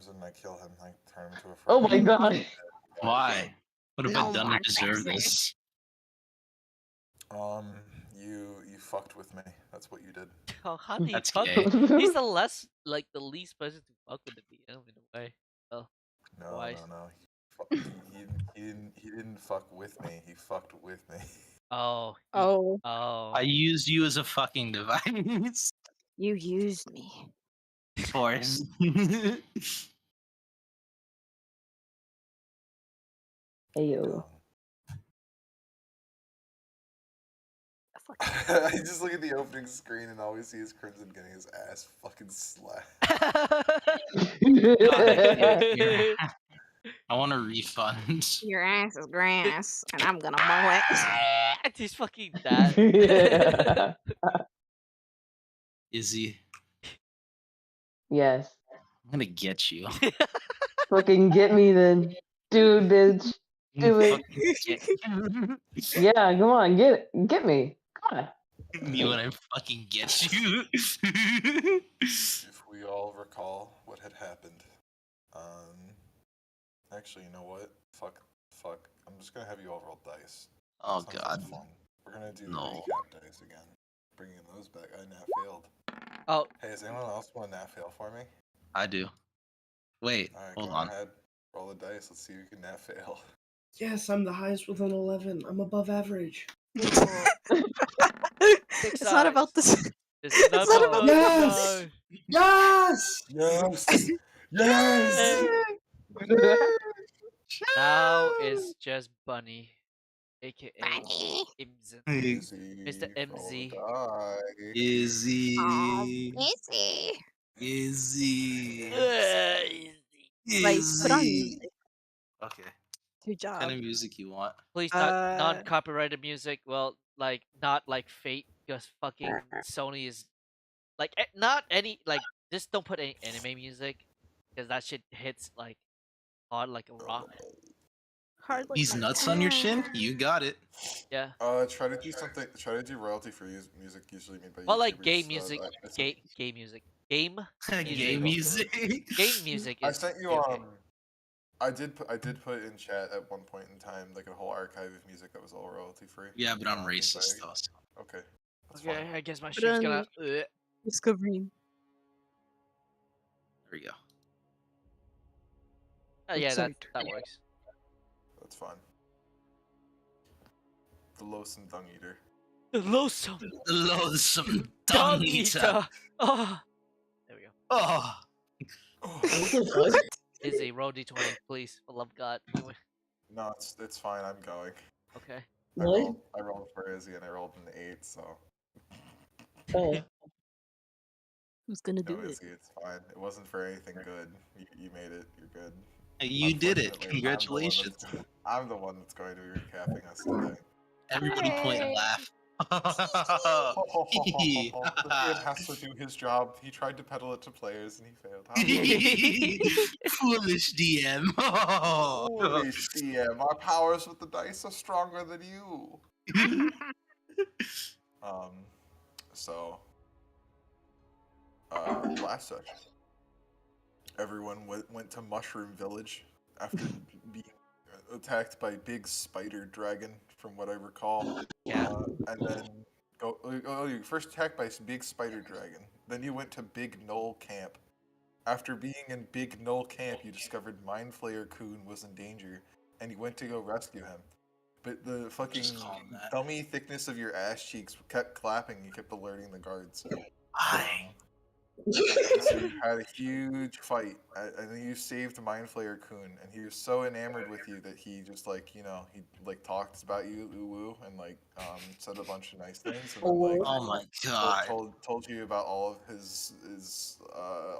Crimson and I kill him, I turn him into a Oh frog. my god. Why? What have I No done more to deserve sexy. this? You fucked with me. That's what you did. Oh, how do you That's fuck? gay. He's the least person to fuck with the DM in a way. Oh, No, twice. no. He didn't fuck with me. He fucked with me. Oh. Oh, Oh. I used you as a fucking device. you used me. Force. Ayo. I just look at the opening screen and all we see is Crimson getting his ass fucking slapped. I want a refund. Your ass is grass, and I'm gonna mow it. He's fucking that. Izzy, Yes. I'm gonna get you. Fucking get me then. Dude, bitch. Do it. Fucking get you. Yeah, come on, get me. Come on. Me when I fucking get you. If we all recall what had happened, actually, you know what? Fuck. I'm just gonna have you all roll dice. Oh Sounds like god. fun. We're gonna do the No. recap dice again. Bringing those back. I nat failed. Oh. Hey, does anyone else want to nat fail for me? I do. Wait, Alright, hold go on. ahead. Roll the dice. Let's see who can nat fail. Yes, I'm the highest with an 11. I'm above average. It's not about this. It's not about Yes! Yes! Yes! Yes! Now it's just Bunny, aka Bunny. Imzen. Izzy, Mr. MZ. roll a die. Izzy. Oh, Izzy. Izzy. Like, put on Izzy. music. Okay. Good What job. kind of music you want? Please not non-copyrighted music. Well, like not like Fate, because fucking Sony is like not any like just don't put any anime music, because that shit hits like hard like a rock. Hard like These my nuts on your ass. chin? You got it. Yeah. Try to do something. Try to do royalty-free music. Usually made by Well, like YouTubers. gay music, gay music, game Gay music. game music I is. sent you okay. I did put in chat at one point in time like a whole archive of music that was all royalty-free. Yeah, but I'm made racist by- though. So. Okay. That's Okay, fine. I guess my Put stream's on gonna. Discovery. There we go. Yeah, that Sorry. works. That's fine. The Loathsome Dung Eater. The loathsome The loathsome dog dung eater. eater. Oh, there we go. Oh. Is a roll d20, please, for love of God. No, it's fine. I'm going. Okay. I rolled for Izzy and I rolled an 8, so. Oh. Who's gonna No, do it? Izzy, it's fine. It wasn't for anything good. You made it. You're good. You did it. Unfortunately, Congratulations. I'm the one that's going to be recapping us today. Everybody point and laugh. The DM has to do his job. He tried to peddle it to players and he failed. Foolish DM. Foolish DM. My powers with the dice are stronger than you. So, last session, everyone went to Mushroom Village after being attacked by Big Spider Dragon, from what I recall. Yeah. And then you first attacked by Big Spider Dragon. Then you went to Big Knoll Camp. After being in Big Knoll Camp, you discovered Mind Flayer Coon was in danger, and you went to go rescue him. But the fucking dummy thickness of your ass cheeks kept clapping. You kept alerting the guards. So you had a huge fight, and then you saved Mind Flayer Coon, and he was so enamored with you that he just he talked about you, woo, and said a bunch of nice things. And then, oh my god! Told you about all of his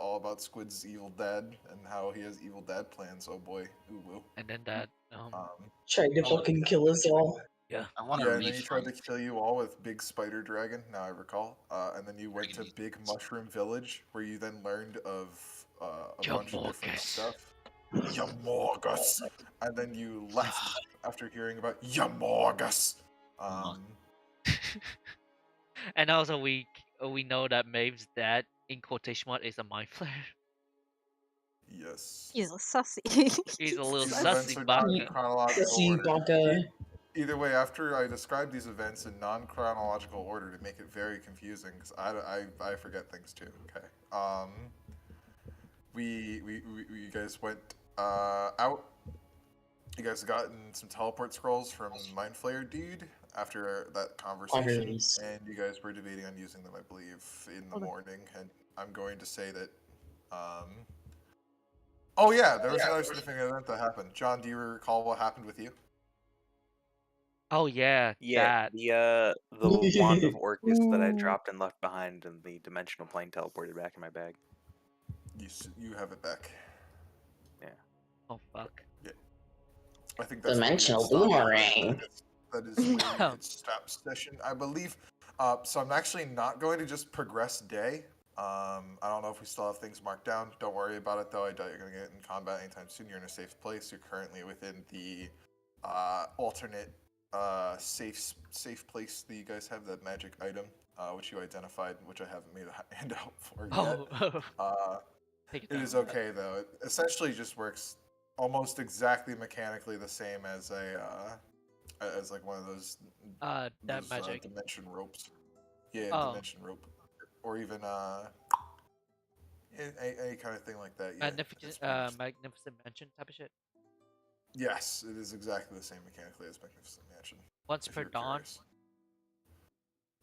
all about Squid's evil dad and how he has evil dad plans. Oh boy, woo. And then that Tried to fucking kill us all. yeah. I want and then he tried to kill you all with Big Spider Dragon, now I recall. And then you went to Big Mushroom Village, where you then learned of a bunch of different stuff. Yamorgus! And then you left after hearing about Yamorgus! And also we know that Maeve's dad, in quotation mark, is a mind flayer. Yes. He's a sussy. He's a little These sussy events are not in baka. chronological See, order. Baka. Either way, after I describe these events in non-chronological order to make it very confusing, because I forget things too. Okay. You guys went out. You guys gotten some teleport scrolls from Mind Flayer Dude after that conversation, Others. and you guys were debating on using them, I believe, in the morning. And I'm going to say that. Oh yeah, there was another significant event that happened. John, do you recall what happened with you? Oh yeah, Yeah, that. the wand of Orcus that I dropped and left behind in the dimensional plane teleported back in my bag. You have it back. Oh fuck. Yeah, I think that's Dimensional where we had stopped. boomerang. That is where we had stopped session, I believe. So I'm actually not going to just progress day. I don't know if we still have things marked down. Don't worry about it though. I doubt you're going to get in combat anytime soon. You're in a safe place. You're currently within the alternate safe place that you guys have, that magic item, which you identified, which I haven't made a handout for yet. Oh. Take It is okay though. It essentially just works almost exactly mechanically the same as as like one of those That magic. dimension ropes. Yeah, Oh. dimension rope, or even any kind of thing like that. Yeah. Magnificent mansion type of shit. Yes, it is exactly the same mechanically as Magnificent Mansion. Once if per you're dawn. curious.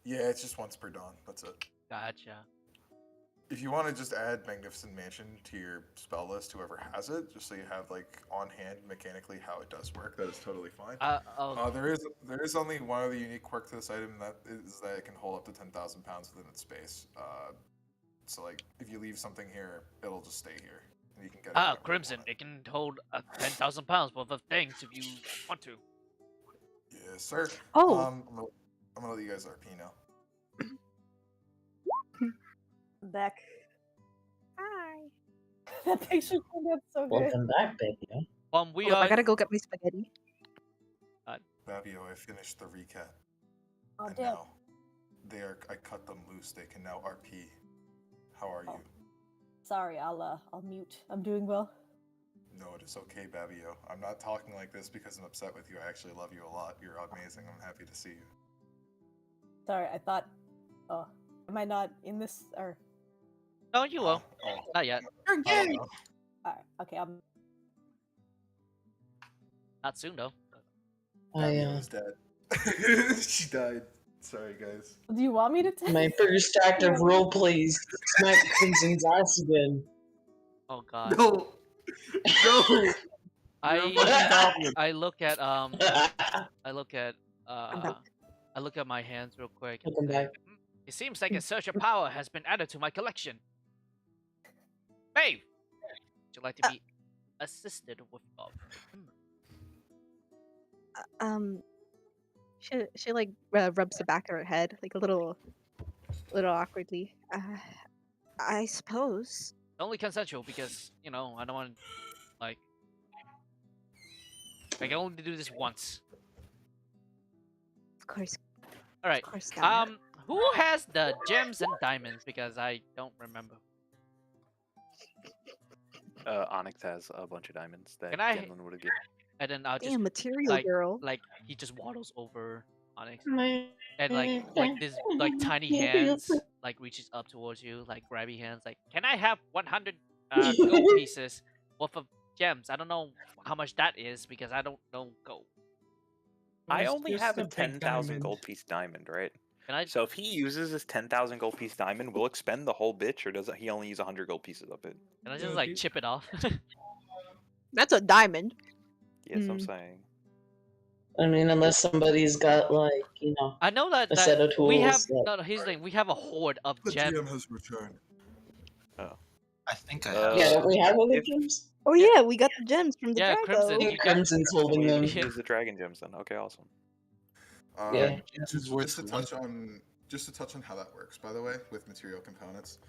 Yeah, it's just once per dawn. That's it. Gotcha. If you want to just add Magnificent Mansion to your spell list, whoever has it, just so you have like on hand mechanically how it does work, that is totally fine. There is only one other unique quirk to this item, and that is that it can hold up to 10,000 pounds within its space. So like if you leave something here, it'll just stay here, and you can get it. whenever you Crimson. want it. It can hold 10,000 pounds worth of things if you want to. Yes, sir. Oh. I'm gonna let you guys RP now. I'm back. Hi. That picture turned out so good. Welcome back, baby. We Hold up, I are. gotta go get my spaghetti. Fabio, I finished the recap, Oh, and damn. now I cut them loose. They can now RP. How are you? Oh. Sorry, I'll mute. I'm doing well. No, it is okay, Babio. I'm not talking like this because I'm upset with you. I actually love you a lot. You're amazing. I'm happy to see you. Sorry, I thought. Oh, am I not in this or? No, you will. Not yet. You're gay. Alright, okay. Not soon though. Babio is dead. She died. Sorry, guys. Do you want me to tell? My first active role plays smack Crimson's ass again. Oh god. No. No. I look at I look at my hands real quick and Welcome say, back. It seems like a surge of power has been added to my collection. Babe, would you like to be assisted with She like rubs the back of her head like a little awkwardly. I suppose. only consensual because I don't want like I can only do this once. Of course. All right. Of course, Scout. Who has the gems and diamonds? Because I don't remember. Onyx has a bunch of diamonds that Can I- Genlin would have given. And then I'll just Damn, material girl. like he just waddles over Onyx My and like this like tiny hands like reaches up towards you like grabby hands like can I have 100 gold pieces worth of gems? I don't know how much that is because I don't know gold. I It's only just have a big 10,000 diamond. gold piece diamond, right? Can I? So if he uses his 10,000 gold piece diamond, we'll expend the whole bitch, or does he only use 100 gold pieces of it? Can I just Yeah, like dude. chip it off? That's a diamond. Yes, I'm Hmm. saying. I mean, unless somebody's got like, I know that, a set of we have tools that- no. Here's the thing: we have a horde of The gems. GM has returned. I think I have. Yeah, don't we have other if- gems? Oh yeah, we got the gems from the Yeah, Drago. Crimson. You got, Crimson's holding We them. use the dragon gems then. Okay, awesome. Yeah. Just to touch on how that works, by the way, with material components.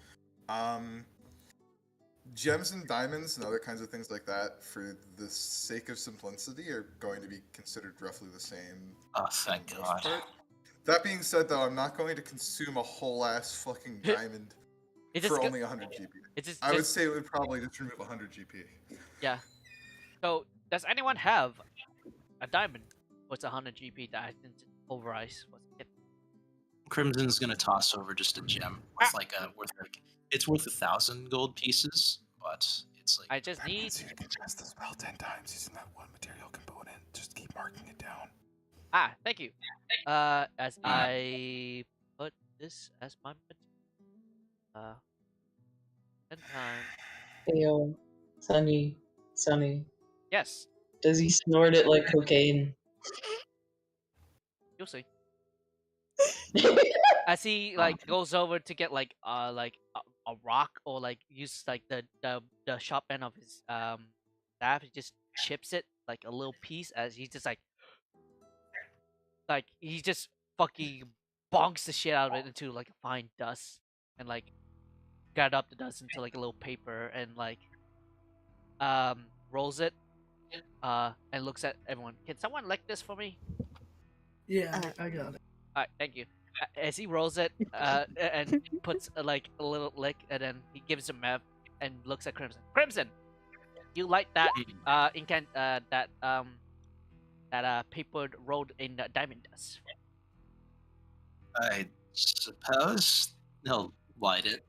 Gems and diamonds and other kinds of things like that, for the sake of simplicity, are going to be considered roughly the same. Oh, thank for the most God. part. That being said, though, I'm not going to consume a whole ass fucking diamond It just for go- only 100 GP. It's just, I would say it would probably just remove 100 GP. yeah. So does anyone have a diamond? What's 100 GP that I didn't pulverize? What's it? Crimson's gonna toss over just a gem with like a worth like it's worth 1,000 gold pieces, but it's like I just That need. means you can cast the spell 10 times using that one material component. Just keep marking it down. Thank you. As I put this as my 10 times. Hey, yo, Sunny. Yes, Does he snort it like cocaine? you'll see. As he like goes over to get like a rock or like use like the sharp end of his staff, he just chips it like a little piece as he just like he just fucking bonks the shit out of it into like a fine dust and like gather up the dust into like a little paper and like rolls it and looks at everyone. Can someone lick this for me? Yeah, I got it. Alright, thank you. As he rolls it and puts like a little lick and then he gives a map and looks at Crimson. Crimson, you like that paper rolled in diamond dust? I suppose he'll light it.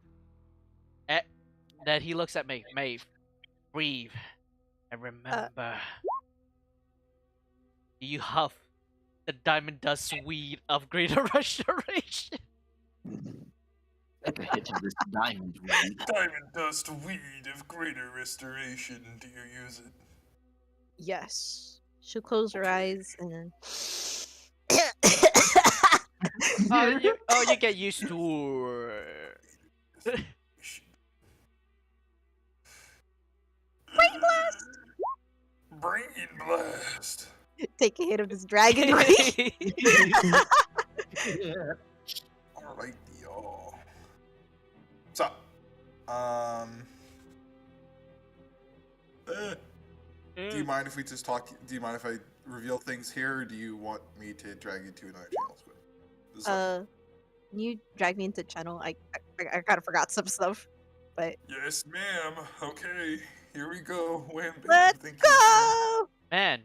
Then he looks at Maeve. Maeve, breathe and remember. You huff the diamond dust weed of greater restoration. Take a hit of this diamond weed. Diamond dust weed of greater restoration. Do you use it? Yes. She'll close her eyes and then. You get used to it. Brain blast! Brain blast. Take a hit of this dragon ring. Alright, y'all. So, do you mind if we just talk? Do you mind if I reveal things here, or do you want me to drag you to another channel? This is like- You dragged me into channel. I kind of forgot some stuff, but Yes, ma'am. Okay, here we go. Wham, bam. let's Thank you. go. Man,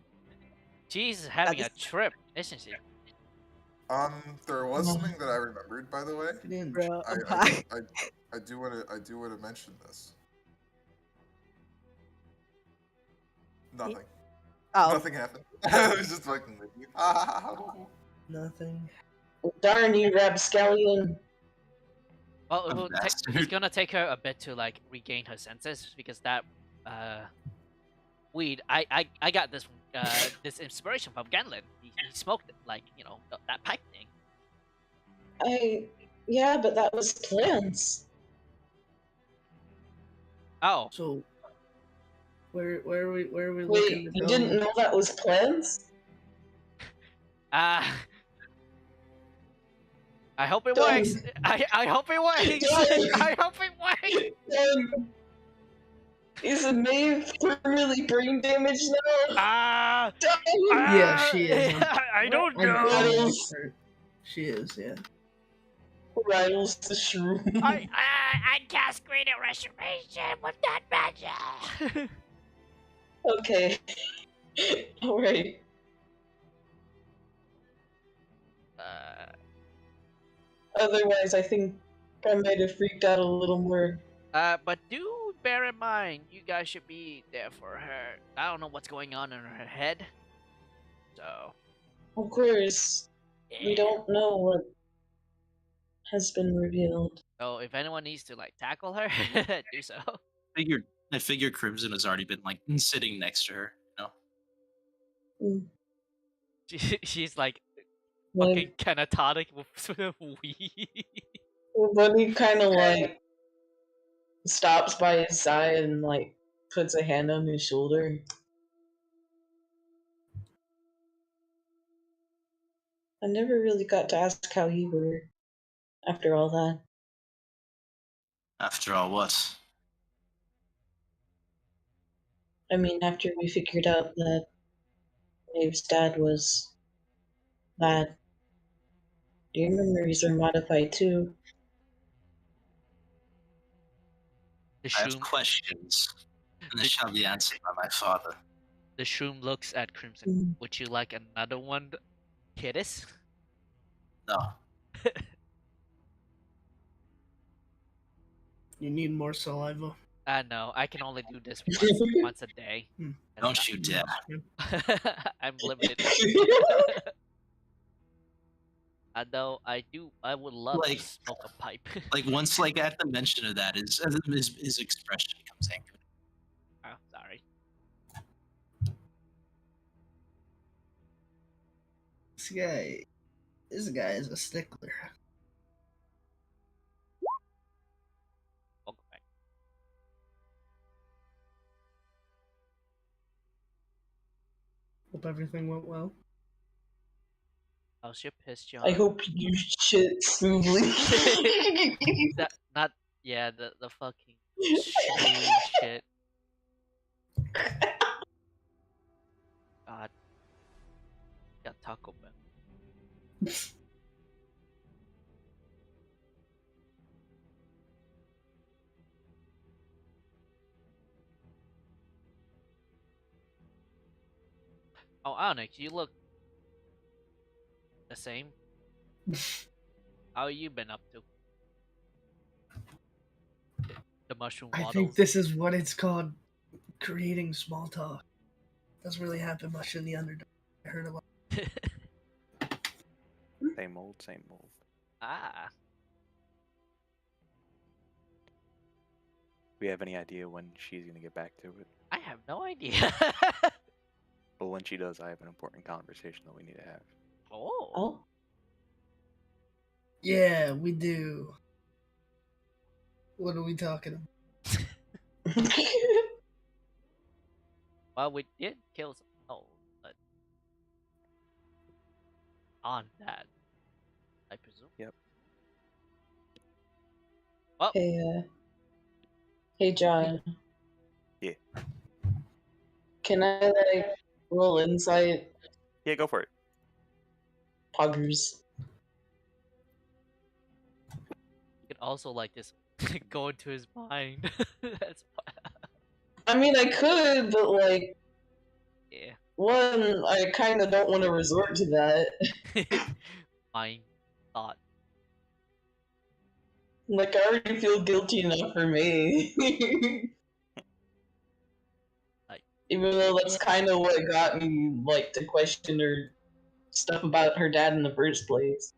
she's having a this- trip, isn't she? There was something that I remembered, by the way. Bro, I'm I high. do want to mention this. Nothing. Oh, Nothing happened. I was just fucking with you. Nothing. Darn you, rapscallion. Well, A it's bastard. gonna take her a bit to like regain her senses because that weed. I got this this inspiration from Ganlin. He smoked it, like that pipe thing. Yeah, but that was plants. Oh, So, where are we Wait, looking to you go? didn't know that was plants? I hope it Done. works. I hope it works. Done. I hope it works. Is Maeve really brain damaged now? Ah, Yeah, she is. I don't I'm know. Rattles. her. She is, yeah. Rattles the shroom. I cast greater restoration with that magic. Okay. Alright. Otherwise, I think I might have freaked out a little more. But do bear in mind, you guys should be there for her. I don't know what's going on in her head. So, Of course, we yeah. don't know what has been revealed. So if anyone needs to like tackle her, do so. I figured Crimson has already been like sitting next to her. Mm. She's like When, fucking catatonic with weed. when he kind of like stops by his side and like puts a hand on his shoulder. I never really got to ask how you were after all that. After all, what? I mean, after we figured out that Maeve's dad was bad. Your memories are modified too. The I have shroom, questions, and they the, shall be answered by my father. the shroom looks at Crimson. Mm. Would you like another one, kiddies? No. You need more saliva. No, I can only do this once a day. Hmm. That's Don't you dare. I'm limited. Though I would love to Like- smoke a pipe. Like once, like at the mention of that, his expression becomes angry. Oh, sorry. This guy is a stickler. Welcome back. Hope everything went well. How's your piss, John? I hope you shit smoothly. That not yeah the fucking smooth shit. God, got Taco Bell. Oh, Onyx, you look the same. How you been up to? The mushroom I waddles. think this is what it's called, creating small talk. Doesn't really happen much in the underdog. I heard a lot. Same old, same old. Ah, We have any idea when she's gonna get back to it? I have no idea. But when she does, I have an important conversation that we need to have. Oh, Oh. Yeah, we do. What are we talking about? well, we did kill some souls, but on that, I presume. Yep. Oh, Hey, John. Yeah. Can I like roll insight? Yeah, go for it. Poggers. you could also like this go into his mind. That's why. I mean, I could, but like, Yeah. one, I kind of don't want to resort to that. Mind thought. Like, I already feel guilty enough for me. Like, Even though that's kind of what got me, like, to question her stuff about her dad in the first place.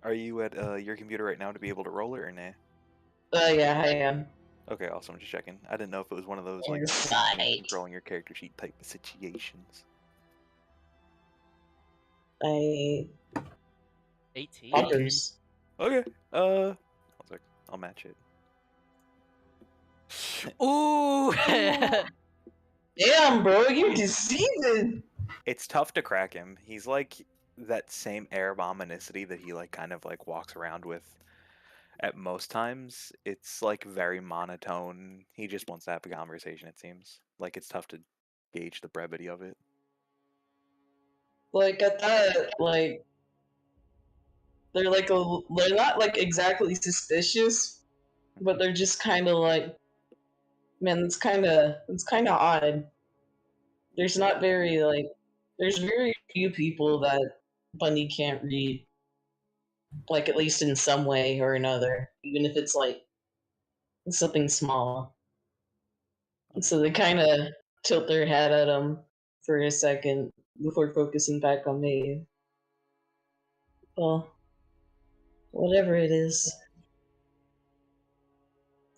Are you at your computer right now to be able to roll it or nah? Yeah, I am. Okay, awesome. Just checking. I didn't know if it was one of those like Insight. controlling your character sheet type of situations. 18. Poggers. Okay. One sec. I'll match it. Ooh! Damn, bro, you're deceiving. It's tough to crack him. He's like that same air of ominousity that he like kind of like walks around with at most times. It's like very monotone. He just wants to have a conversation, it seems. Like it's tough to gauge the brevity of it. Like, at that, like, they're like they're not like exactly suspicious, but they're just kind of like, man, it's kind of odd. There's not very like, there's very few people that Bunny can't read, like at least in some way or another, even if it's like something small. So they kind of tilt their head at him for a second before focusing back on me. Well, whatever it is,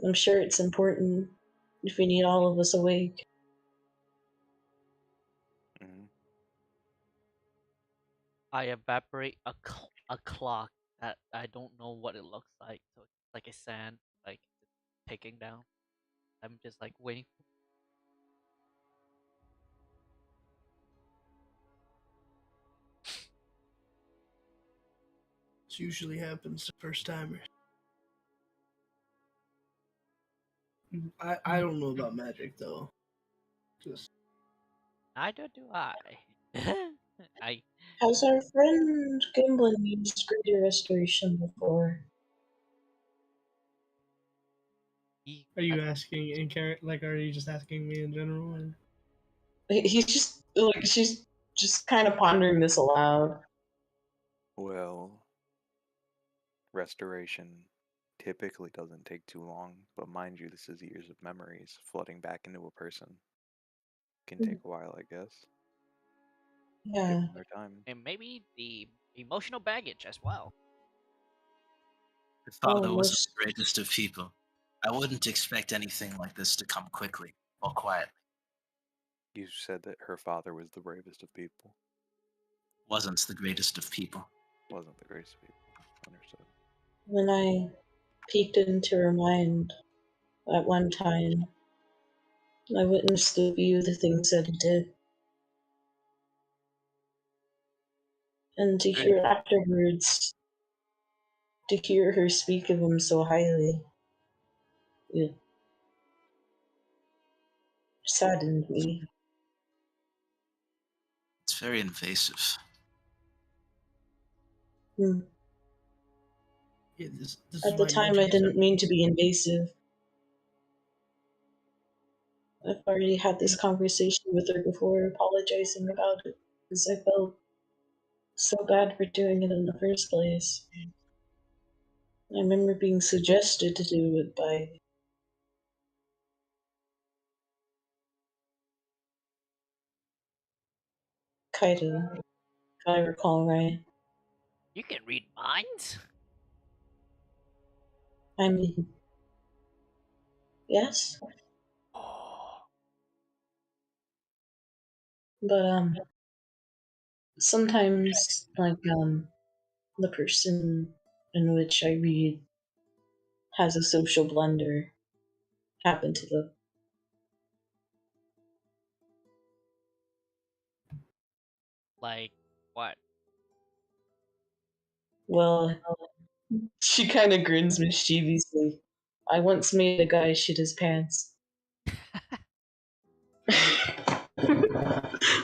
I'm sure it's important if we need all of us awake. Mhm. I evaporate a clock that I don't know what it looks like. So it's like a sand, like ticking down. I'm just like waiting. This usually happens to first timers. I don't know about magic though. Just Neither do I. I Has our friend Gimblin used greater restoration before? He Are you has- asking in character? Like, are you just asking me in general? Or... He's just like she's just kind of pondering this aloud. Well, restoration typically doesn't take too long, but mind you, this is years of memories flooding back into a person. Can take a while, I guess. Give Yeah. them their time. and maybe the emotional baggage as well. Her father wasn't Almost. the greatest of people. I wouldn't expect anything like this to come quickly or quietly. You said that her father was the bravest of people. Wasn't the greatest of people. Wasn't the greatest of people. Understood. When I peeked into her mind at one time, I witnessed the view of the things that he did. And to hear afterwards, to hear her speak of him so highly, it saddened me. It's very invasive. Hmm. Yeah, this is At the why time, I Moji's didn't mean to be invasive. I've already had this conversation with her before, apologizing about it, because I felt so bad for doing it in the first place. I remember being suggested to do it by Kaito, if I recall right. You can read minds. I mean, yes, Oh, but sometimes, like, the person in which I read has a social blunder happen to them. like what? Well, she kind of grins mischievously. I once made a guy shit his pants.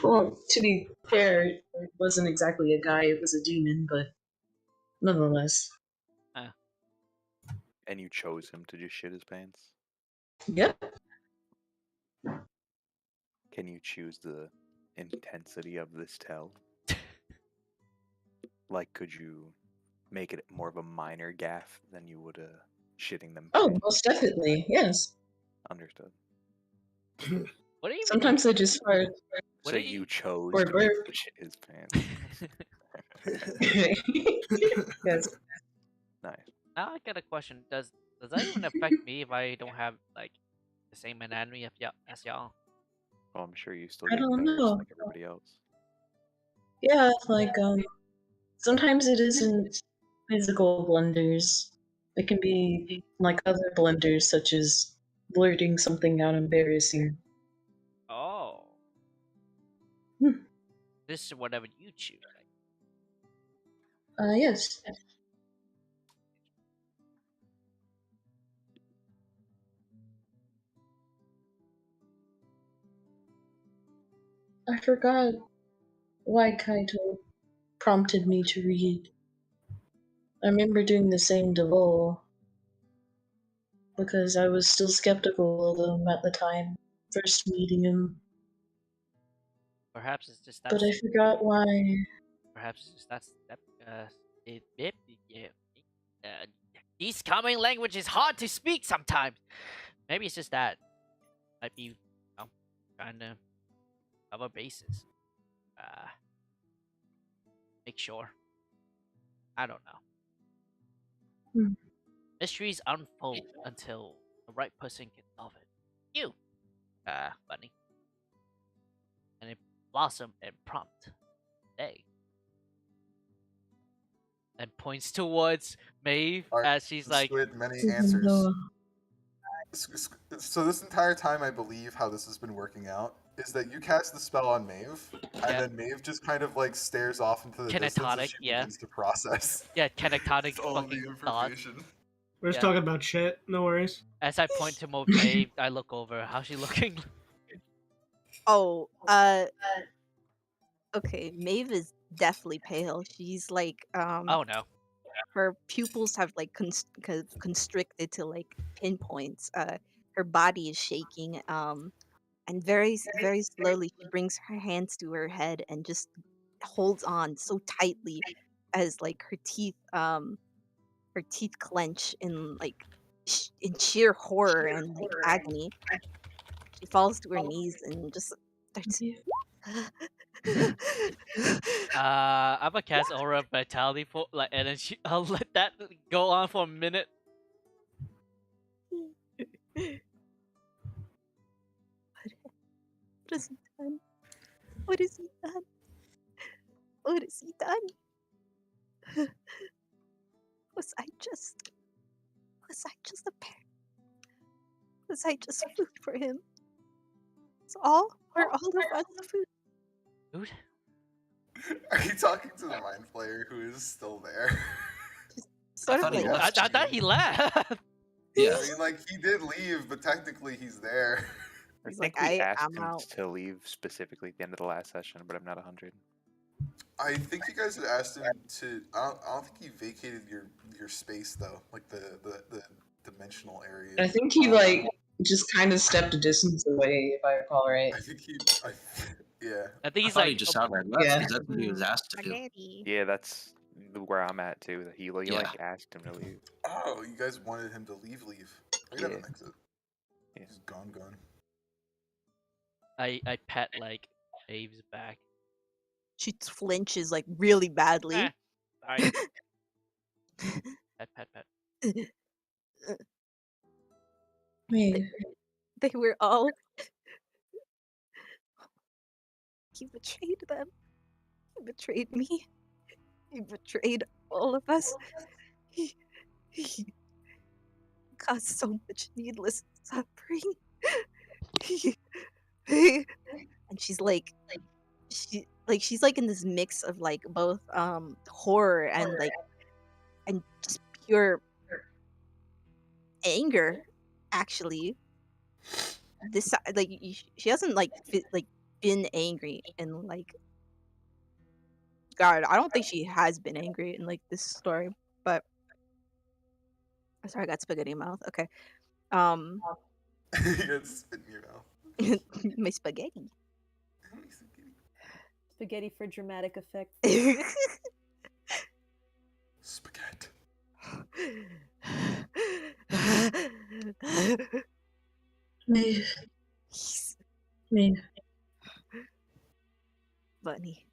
Well, to be fair, it wasn't exactly a guy, it was a demon, but nonetheless. And you chose him to just shit his pants? Yep. Can you choose the intensity of this tell? Like, could you make it more of a minor gaffe than you would shitting them Oh, pants? most definitely, yes. Understood. What do you even? Sometimes I just fart. What So do you chose Or to make burp. him shit his pants. Yes. Nice. Now I got a question. Does that even affect me if I don't have like the same anatomy as y'all? Well, I'm sure you still I get don't embarrassed know. like everybody else. Yeah, like, sometimes it isn't physical blunders. It can be like other blunders, such as blurting something out embarrassing. Oh, Hmm. this is whatever you choose. Yes. I forgot why Kaito prompted me to read. I remember doing the same to Lowell, because I was still skeptical of him at the time, first meeting him. Perhaps it's just But I that's. forgot why. Perhaps it's just that's that. Yeah. Uh, these common language is hard to speak sometimes. Maybe it's just that. Might be, trying to cover bases. Uh, make sure. I don't know. Hmm. Mysteries unfold until the right person can solve it. You, Bunny. And it blossom and prompt day. And points towards Maeve Alright, as she's like, Squid, many Even answers. though So this entire time, I believe how this has been working out is that you cast the spell on Maeve, and Yeah. then Maeve just kind of like stares off into the distance as Canatonic, she yeah. begins to process yeah, canatonic all the fucking thoughts. information. We're just Yeah. talking about shit. No worries. As I point to Maeve, I look over. How's she looking? Oh, okay. Maeve is deathly pale. She's like, Oh no. her pupils have like constricted to like pinpoints. Her body is shaking. And very slowly she brings her hands to her head and just holds on so tightly as like her teeth clench in like in sheer horror and like agony. She falls to her knees and just starts. I'm gonna cast Aura of Vitality for like, and then I'll let that go on for a minute. What has he done? What has he done? What has he done? Was I just a parent? Was I just food for him? It's all or all of us food? Dude, Are you talking to the mind player who is still there? Sort of thought he like left. I thought he left. Yeah. I mean, like, he did leave, but technically he's there. I he's think like, we asked I'm him out. to leave specifically at the end of the last session, but I'm not 100. I think you guys had asked him to. I don't think he vacated your space though, like the dimensional area. I think he like just kind of stepped a distance away, if I recall right. I think he. Yeah. I think I he's thought like, he just outright left Yeah. because that's what he was asked to do. Spaghetti. Yeah, that's where I'm at too. That he Yeah. like asked him to leave. Oh, you guys wanted him to leave. Right on Yeah. an exit. Yeah. He's gone. I pet like Abe's back. She flinches like really badly. Ah, sorry. Pet. Wait. They were all. He betrayed them. He betrayed me. He betrayed all of us. He caused so much needless suffering. And she's like, she's like in this mix of like both horror and like and just pure anger. Actually, this like she hasn't like been angry in like God. I don't think she has been angry in like this story, but sorry, I got spaghetti mouth. Okay, You got spit in your mouth. my spaghetti. Spaghetti for dramatic effect. Spaghetti. Me. He's Me. funny.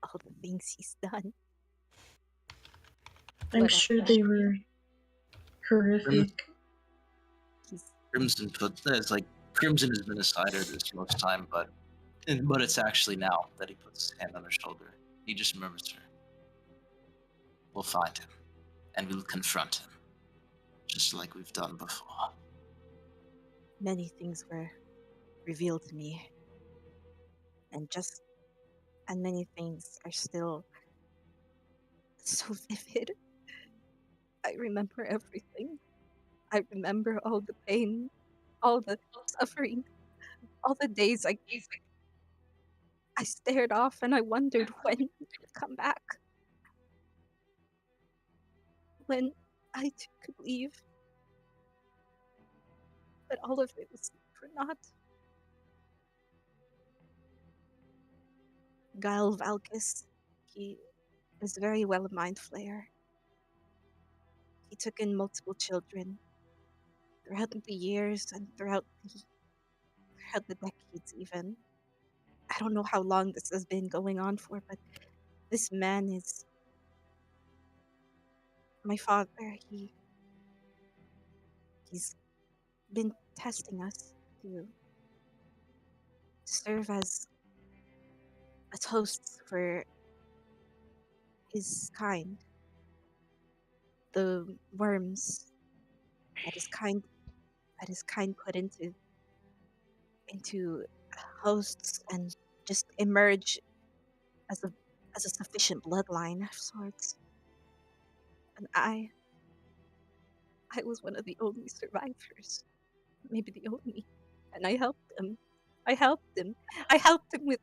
All the things he's done. I'm But, sure they were horrific. He's Crimson it's like Crimson has been a cider this most time, but it's actually now that he puts his hand on her shoulder. He just remembers her. We'll find him, and we'll confront him, just like we've done before. many things were revealed to me, and many things are still so vivid. I remember everything. I remember all the pain, all the suffering, all the days I stared off and I wondered when he would come back. When I too could leave. But all of it was for naught. Gael Valkis, he was very well a mind flayer. He took in multiple children throughout the years and throughout the decades even. I don't know how long this has been going on for, but this man is my father. He's been testing us to serve as hosts for his kind. The worms that his kind put into hosts and just emerge as a sufficient bloodline of sorts. And I was one of the only survivors. Maybe the only. And I helped him. I helped him with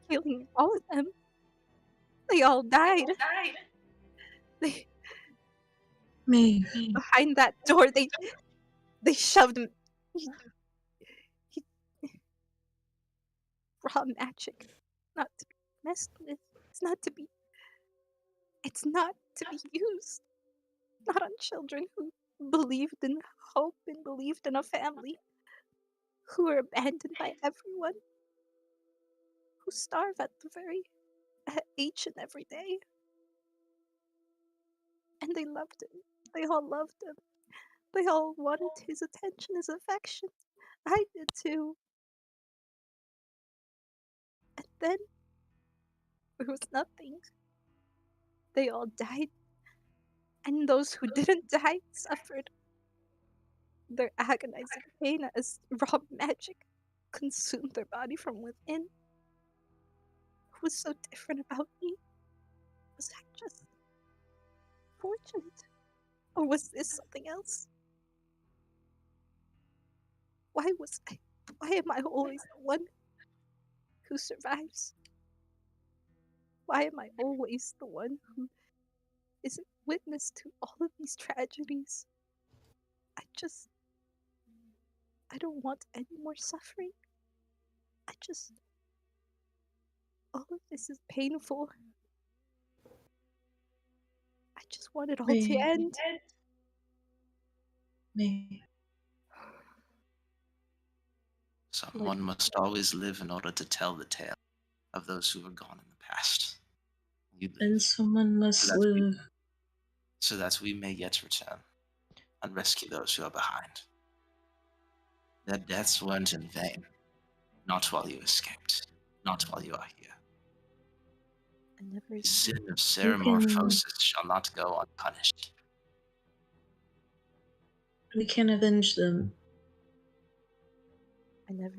killing all of them. They all died. They Maeve. behind that door. They shoved him. He raw magic, not to be messed with. It's not to be. It's not to be used. Not on children who believed in hope and believed in a family, who were abandoned by everyone, who starve at the very each and every day. And they loved him. They all loved him. They all wanted his attention, his affection. I did too. And then there was nothing. They all died. And those who didn't die suffered their agonizing pain as raw magic consumed their body from within. What was so different about me? Was I just fortunate? Or was this something else? Why am I always the one who survives? Why am I always the one who is witness to all of these tragedies? I don't want any more suffering. All of this is painful. I just want it all to Maeve. end. Maeve. Someone must always live in order to tell the tale of those who were gone in the past. You live, And someone must so that we- live. so that we may yet return and rescue those who are behind. Their deaths weren't in vain. Not while you escaped. Not while you are here. I never The sin of can- Ceramorphosis shall not go unpunished. We can avenge them.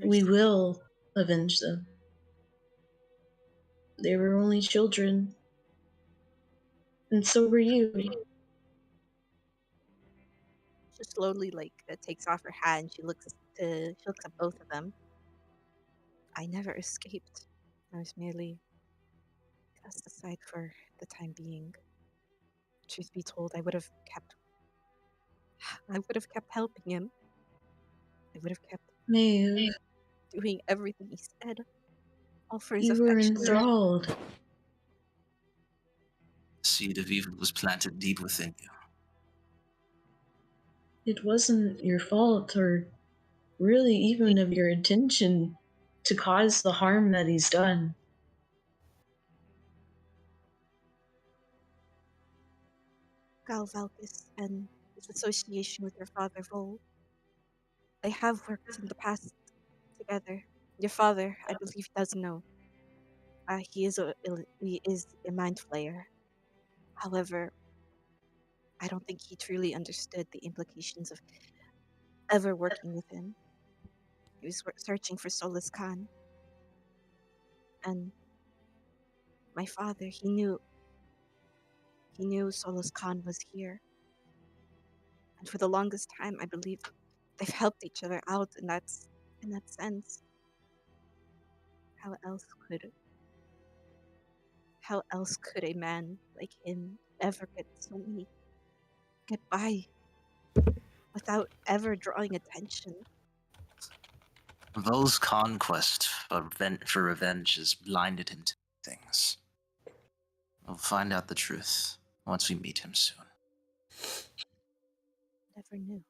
We s- will avenge them. They were only children. And so were you. She slowly takes off her hand. She looks at both of them. I never escaped. I was merely cast aside for the time being. Truth be told, I would have kept helping him. I would have kept Maeve, doing everything he said, all for his you were affection. enthralled. The seed of evil was planted deep within you. It wasn't your fault or really even of your intention to cause the harm that he's done. Galvalkis and his association with your father Vol. They have worked in the past together. Your father, I believe, does know. He is a mind flayer. However, I don't think he truly understood the implications of ever working with him. He was searching for Solus Khan, and my father, he knew Solus Khan was here, and for the longest time, I believe they've helped each other out in that sense. How else could a man like him ever get by without ever drawing attention? Vol's conquest for revenge has blinded him to things. We'll find out the truth once we meet him soon. Never knew.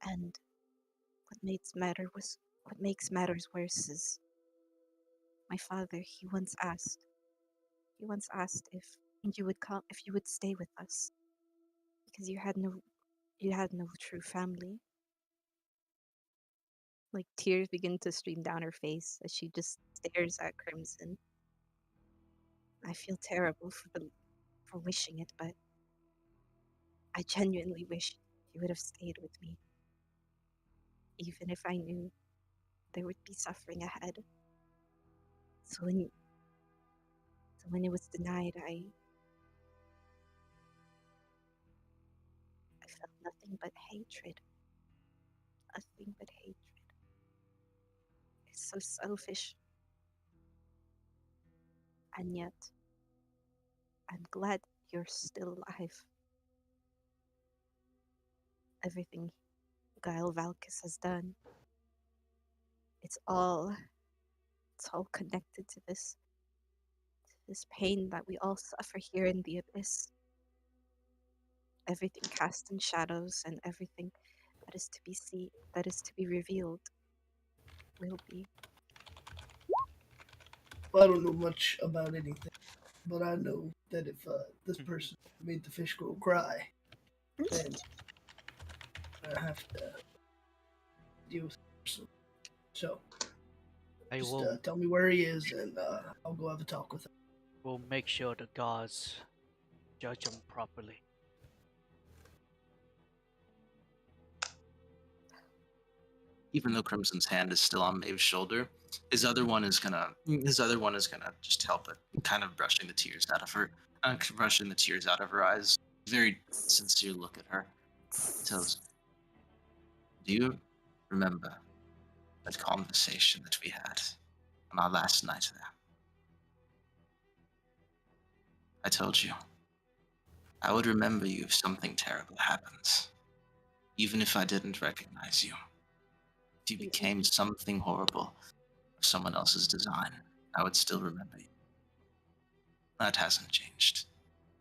And what makes matters worse is my father. He once asked if you would come, if you would stay with us, because you had no true family. Like tears begin to stream down her face as she just stares at Crimson. I feel terrible for wishing it, but I genuinely wish you would have stayed with me, even if I knew there would be suffering ahead. So when it was denied, I felt nothing but hatred. Nothing but hatred. It's so selfish. And yet, I'm glad you're still alive. Everything Gael Valkis has done, it's all it's all connected to this pain that we all suffer here in the abyss. Everything cast in shadows and everything that is to be seen, that is to be revealed, will be. Well, I don't know much about anything, but I know that if this person made the fish girl cry, then I have to deal with the person. So I just will tell me where he is, and I'll go have a talk with him. will make sure the gods judge him properly. Even though Crimson's hand is still on Maeve's shoulder, his other one is gonna just help it, kind of brushing the tears out of her, brushing the tears out of her eyes. Very sincere look at her. Tells, do you remember that conversation that we had on our last night there? I told you I would remember you if something terrible happens, even if I didn't recognize you. If you became something horrible of someone else's design, I would still remember you. That hasn't changed.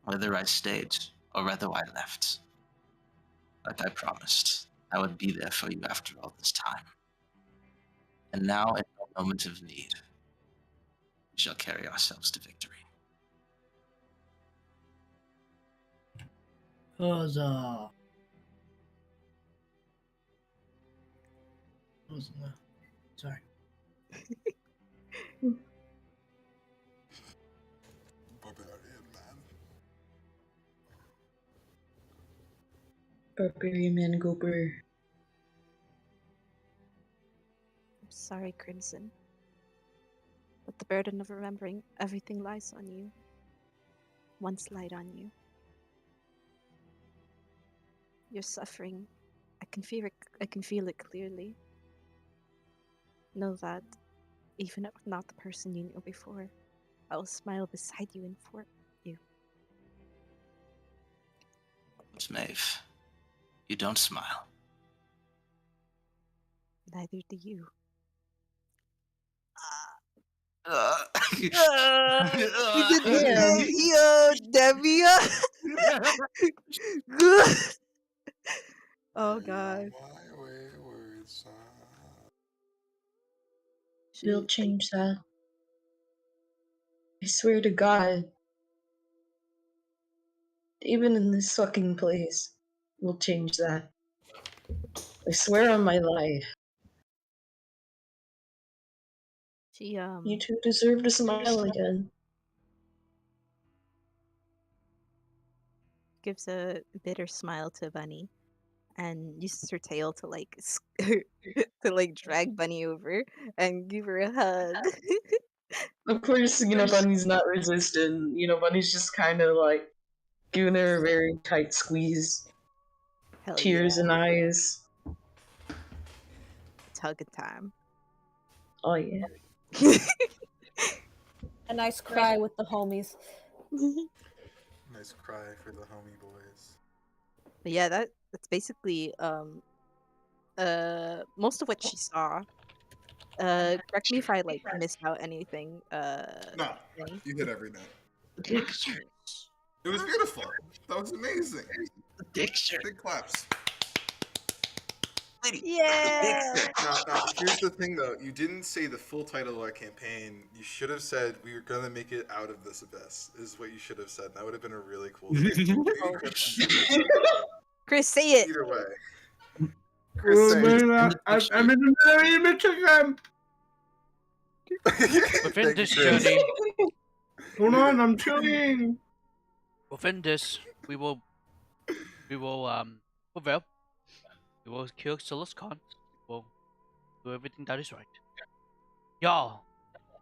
Whether I stayed or whether I left. Like I promised, I would be there for you after all this time. And now, in a moment of need, we shall carry ourselves to victory. Huzzah. Sorry. Barbarian man. Barbarian man Gooper. I'm sorry, Crimson. But the burden of remembering everything lies on you. Once lied on you. You're suffering. I can feel it clearly. Know that even if not the person you knew before, I will smile beside you and for you. But Maeve, you don't smile. Neither do you. Damn. Yo, Debbie. Oh god. My wayward son. We'll change that. I swear to God. Even in this fucking place, we'll change that. I swear on my life. She You two deserve to smile again. gives a bitter smile to Bunny and uses her tail to like to like drag Bunny over and give her a hug. Of course, Bunny's not resistant. Bunny's just kind of like giving her a very tight squeeze. Hell Tears yeah. in eyes. It's hugging time. Oh yeah. A nice cry with the homies. Nice cry for the homie boys. But yeah, that's basically most of what she saw. Correct me if I like missed out anything. Nah, Jenny. you hit every note. Pictures. It was beautiful. That was amazing. The picture. Big claps. Yeah. Now, here's the thing though. You didn't say the full title of our campaign. You should have said we were gonna make it out of this abyss. Is what you should have said. That would have been a really cool thing. Maybe you could have- Chris, say it. Either way. Chris, say it. I'm in the very image of them. Within Thank this you, Chris. journey, Hold on, I'm trying. within this, we will prevail. We will kill Silas Khan. We will do everything that is right. Y'all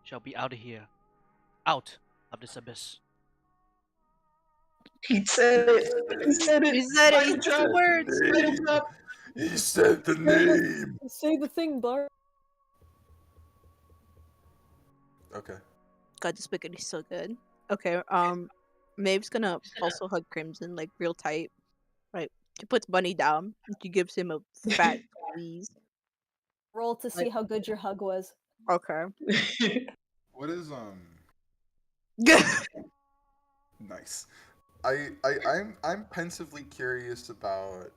shall be out of here. Out of this abyss. He said it. He said it. You said it. Mic drop words. Mic drop. He said the name. Say the thing, Bart. Okay. God, this spaghetti is so good. Okay, Maeve's gonna also hug Crimson like real tight. Right. She puts Bunny down and she gives him a fat squeeze. Roll to see Like- how good your hug was. Okay. What is nice. I'm pensively curious about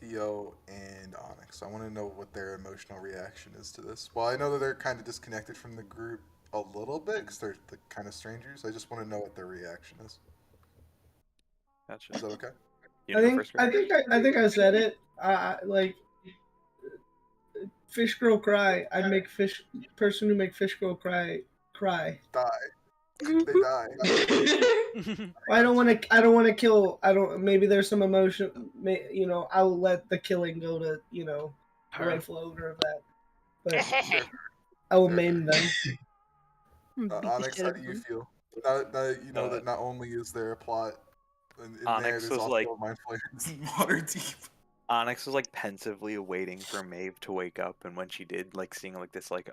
Theo and Onyx. I want to know what their emotional reaction is to this. Well, I know that they're kind of disconnected from the group a little bit because they're the kind of strangers. I just want to know what their reaction is. Gotcha. Is that okay? You I know think first, I Greg? think I think I said it. Like fish girl cry. I make fish person who make fish girl cry. Die. They die. I don't want to. I don't want to kill. I don't. Maybe there's some emotion. You know, I'll let the killing go to the Her. rightful owner of that. But Fair. I will Fair, maim them. Beat the Onyx, shit how out do of you him. feel? Now you know Uh, that not only is there a plot in there, Onyx there's was also like- a mind flayers in Waterdeep. Onyx was like pensively waiting for Maeve to wake up, and when she did, like seeing like this like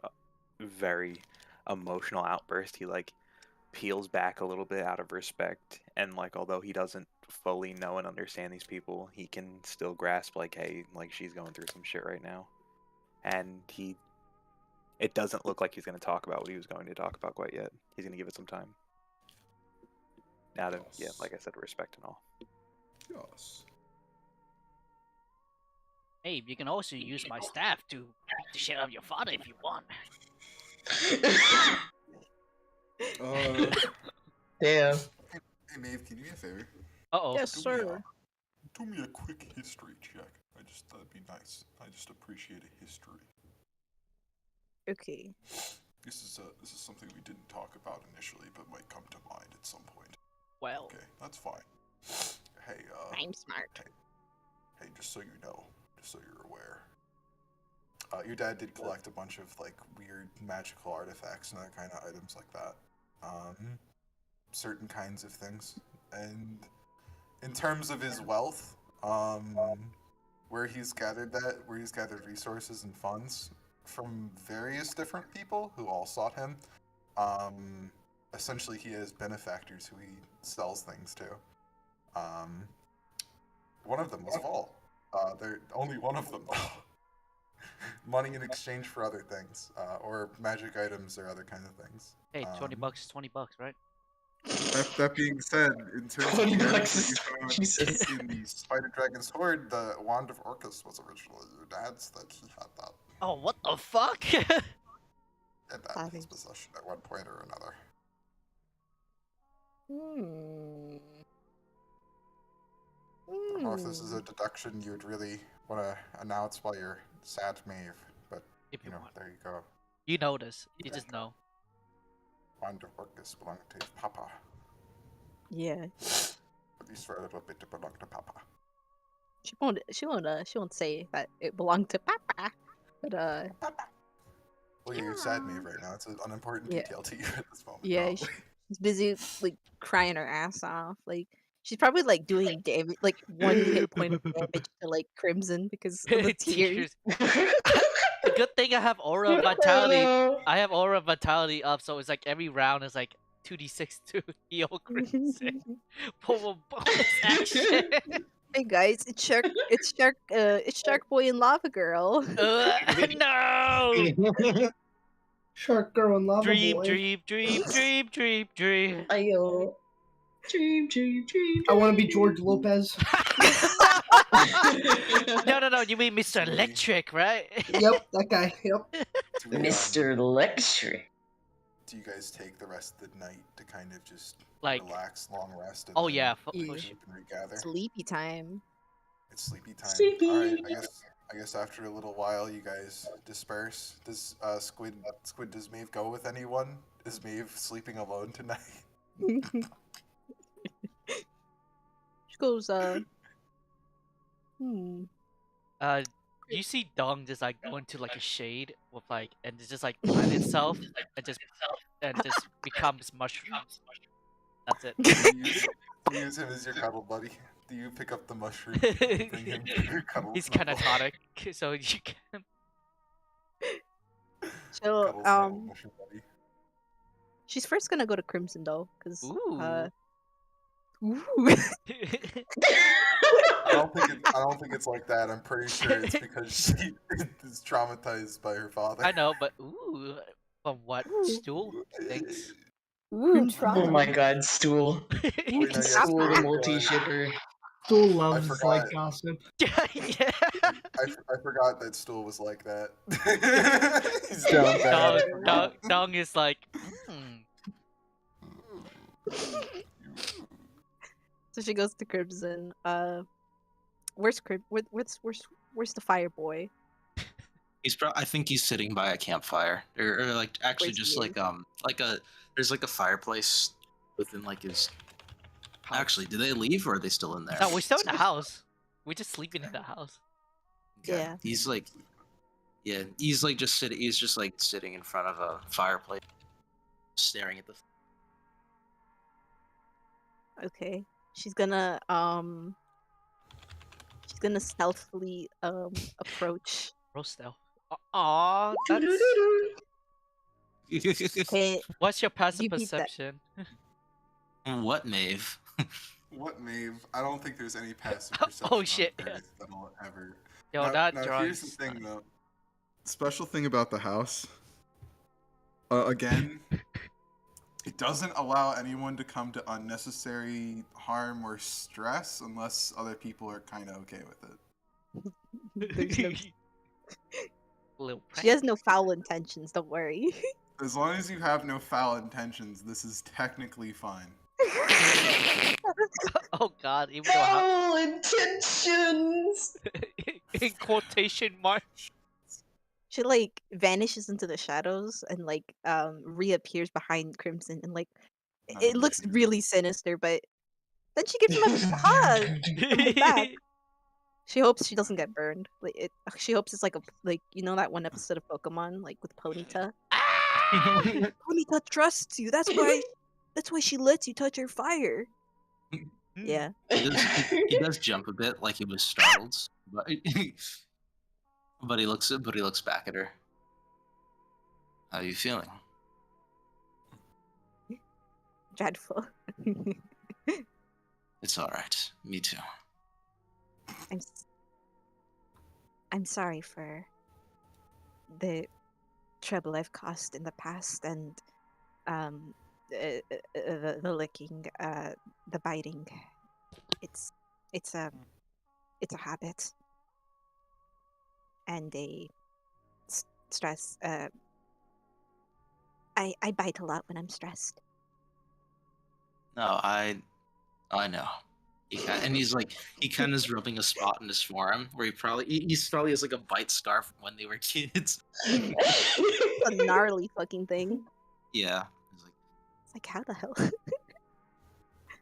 very emotional outburst, he like peels back a little bit out of respect, and like although he doesn't fully know and understand these people, he can still grasp like, hey, like she's going through some shit right now, and it doesn't look like he's going to talk about what he was going to talk about quite yet. He's going to give it some time. Out of like I said, respect and all. Yes. Hey, you can also use my staff to beat the shit out of your father if you want. Damn. Hey Maeve, can you do me a favor? Uh-oh. Yes, sir. Do me a quick history check. That'd be nice. I just appreciate a history. Okay. This is something we didn't talk about initially, but might come to mind at some point. Well, Okay, that's fine. Hey, I'm smart. hey, just so you know, just so you're aware, your dad did collect a bunch of like weird magical artifacts and other kind of items like that. Certain kinds of things, and in terms of his wealth, where he's gathered resources and funds from various different people who all sought him. Essentially, he has benefactors who he sells things to. One of them was Vol. They're only one of them. Money in exchange for other things, or magic items or other kind of things. hey, 20 bucks is 20 bucks, right? That being said, in terms of 20 the items bucks that you is- found Jesus. in the Spider Dragon's Hoard, the Wand of Orcus was originally your dad's. That he had that Oh, what the fuck? in his Fathers. possession at one point or another. I don't know if this is a deduction you would really want to announce while you're sad, Maeve, but If you you know, want. there you go. You know this. You just know. Wand of Orcus belonged to Papa. Yeah. At least for a little bit, it belonged to Papa. She won't say that it belonged to Papa. But Well, yeah, you're sad, Maeve, right now. It's an unimportant Yeah. detail to you at this moment. yeah, probably. she's busy like crying her ass off. Like she's probably like doing damage, like 1 hit point of damage to like Crimson because of the tears. The good thing I have aura of vitality. I have aura of vitality up, so it's like every round is like 2d6 to heal Crimson. Pull a bonus action. Hey guys, it's Shark Boy and Lava Girl. No! Shark girl and lava Dream, boy. dream, dream, dream, dream, dream. Ayo. Dream. I want to be George Lopez. No. You mean Mr. Electric, right? Yep, that guy. Yep. Do we, Mr. Electric. do you guys take the rest of the night to kind of just Like- relax, long rest? And Oh then yeah, Yeah. push. regroup and regather? Sleepy time. It's sleepy time. Sleepy. All right, I guess after a little while, you guys disperse. Does Squid does Maeve go with anyone? Is Maeve sleeping alone tonight? She goes, You see Dong just like go into like a shade with like, and it's just like plant itself and just becomes mushrooms. That's it. Do you use him as your cuddle buddy? Do you pick up the mushroom and bring him to your cuddle? He's snuggle? catatonic, so you can. so Cuddle snuggle mushroom buddy. she's first gonna go to Crimson though, because Ooh. Ooh. I don't think it's like that. I'm pretty sure it's because she is traumatized by her father. I know, but ooh, from what Stool thinks. Ooh, Oh trauma. my god, Stool. Wait, no, yes, Stool the Stool, multi-shipper. Stool I loves forgot. like gossip. Yeah. I forgot that Stool was like that. He's down bad. I Dong, forgot. Dong is like, So she goes to Crimson. Where's where's the fire boy? I think he's sitting by a campfire, or like actually Where's just he? like a there's like a fireplace within like his. house. Actually, did they leave or are they still in there? No, we're still in the house. We're just sleeping in the house. Okay. Yeah. He's like, yeah, he's like just sitting. He's just like sitting in front of a fireplace, staring at the. Okay. She's gonna stealthily approach. Rostel. Aw, that's. Okay, What's your passive you beat that. perception? What, Maeve? What Maeve? I don't think there's any passive Oh, perception shit, on yeah. Earth that'll ever. Yo, now, that now drawing here's the is thing nice. though. Special thing about the house. Again, it doesn't allow anyone to come to unnecessary harm or stress unless other people are kind of okay with it. There's no, Little she prank. has no foul intentions. Don't worry. As long as you have no foul intentions, this is technically fine. Oh god, even though how Foul intentions. in quotation marks. She like vanishes into the shadows and like reappears behind Crimson and like Not it even looks sure. really sinister, but then she gives him a hug from the back. She hopes she doesn't get burned. She hopes it's like you know that one episode of Pokemon like with Ponyta. Ponyta trusts you. That's why she lets you touch her fire. Yeah. He does jump a bit, like he was startled, but but he looks back at her. How are you feeling? Dreadful. It's all right. Me too. I'm sorry for the trouble I've caused in the past and the licking, the biting. It's it's a habit and a stress. I bite a lot when I'm stressed. No, I know. And he's like, he kind of is rubbing a spot in his forearm where he's probably has like a bite scar from when they were kids. It's a gnarly fucking thing. Yeah. He's like, It's like how the hell?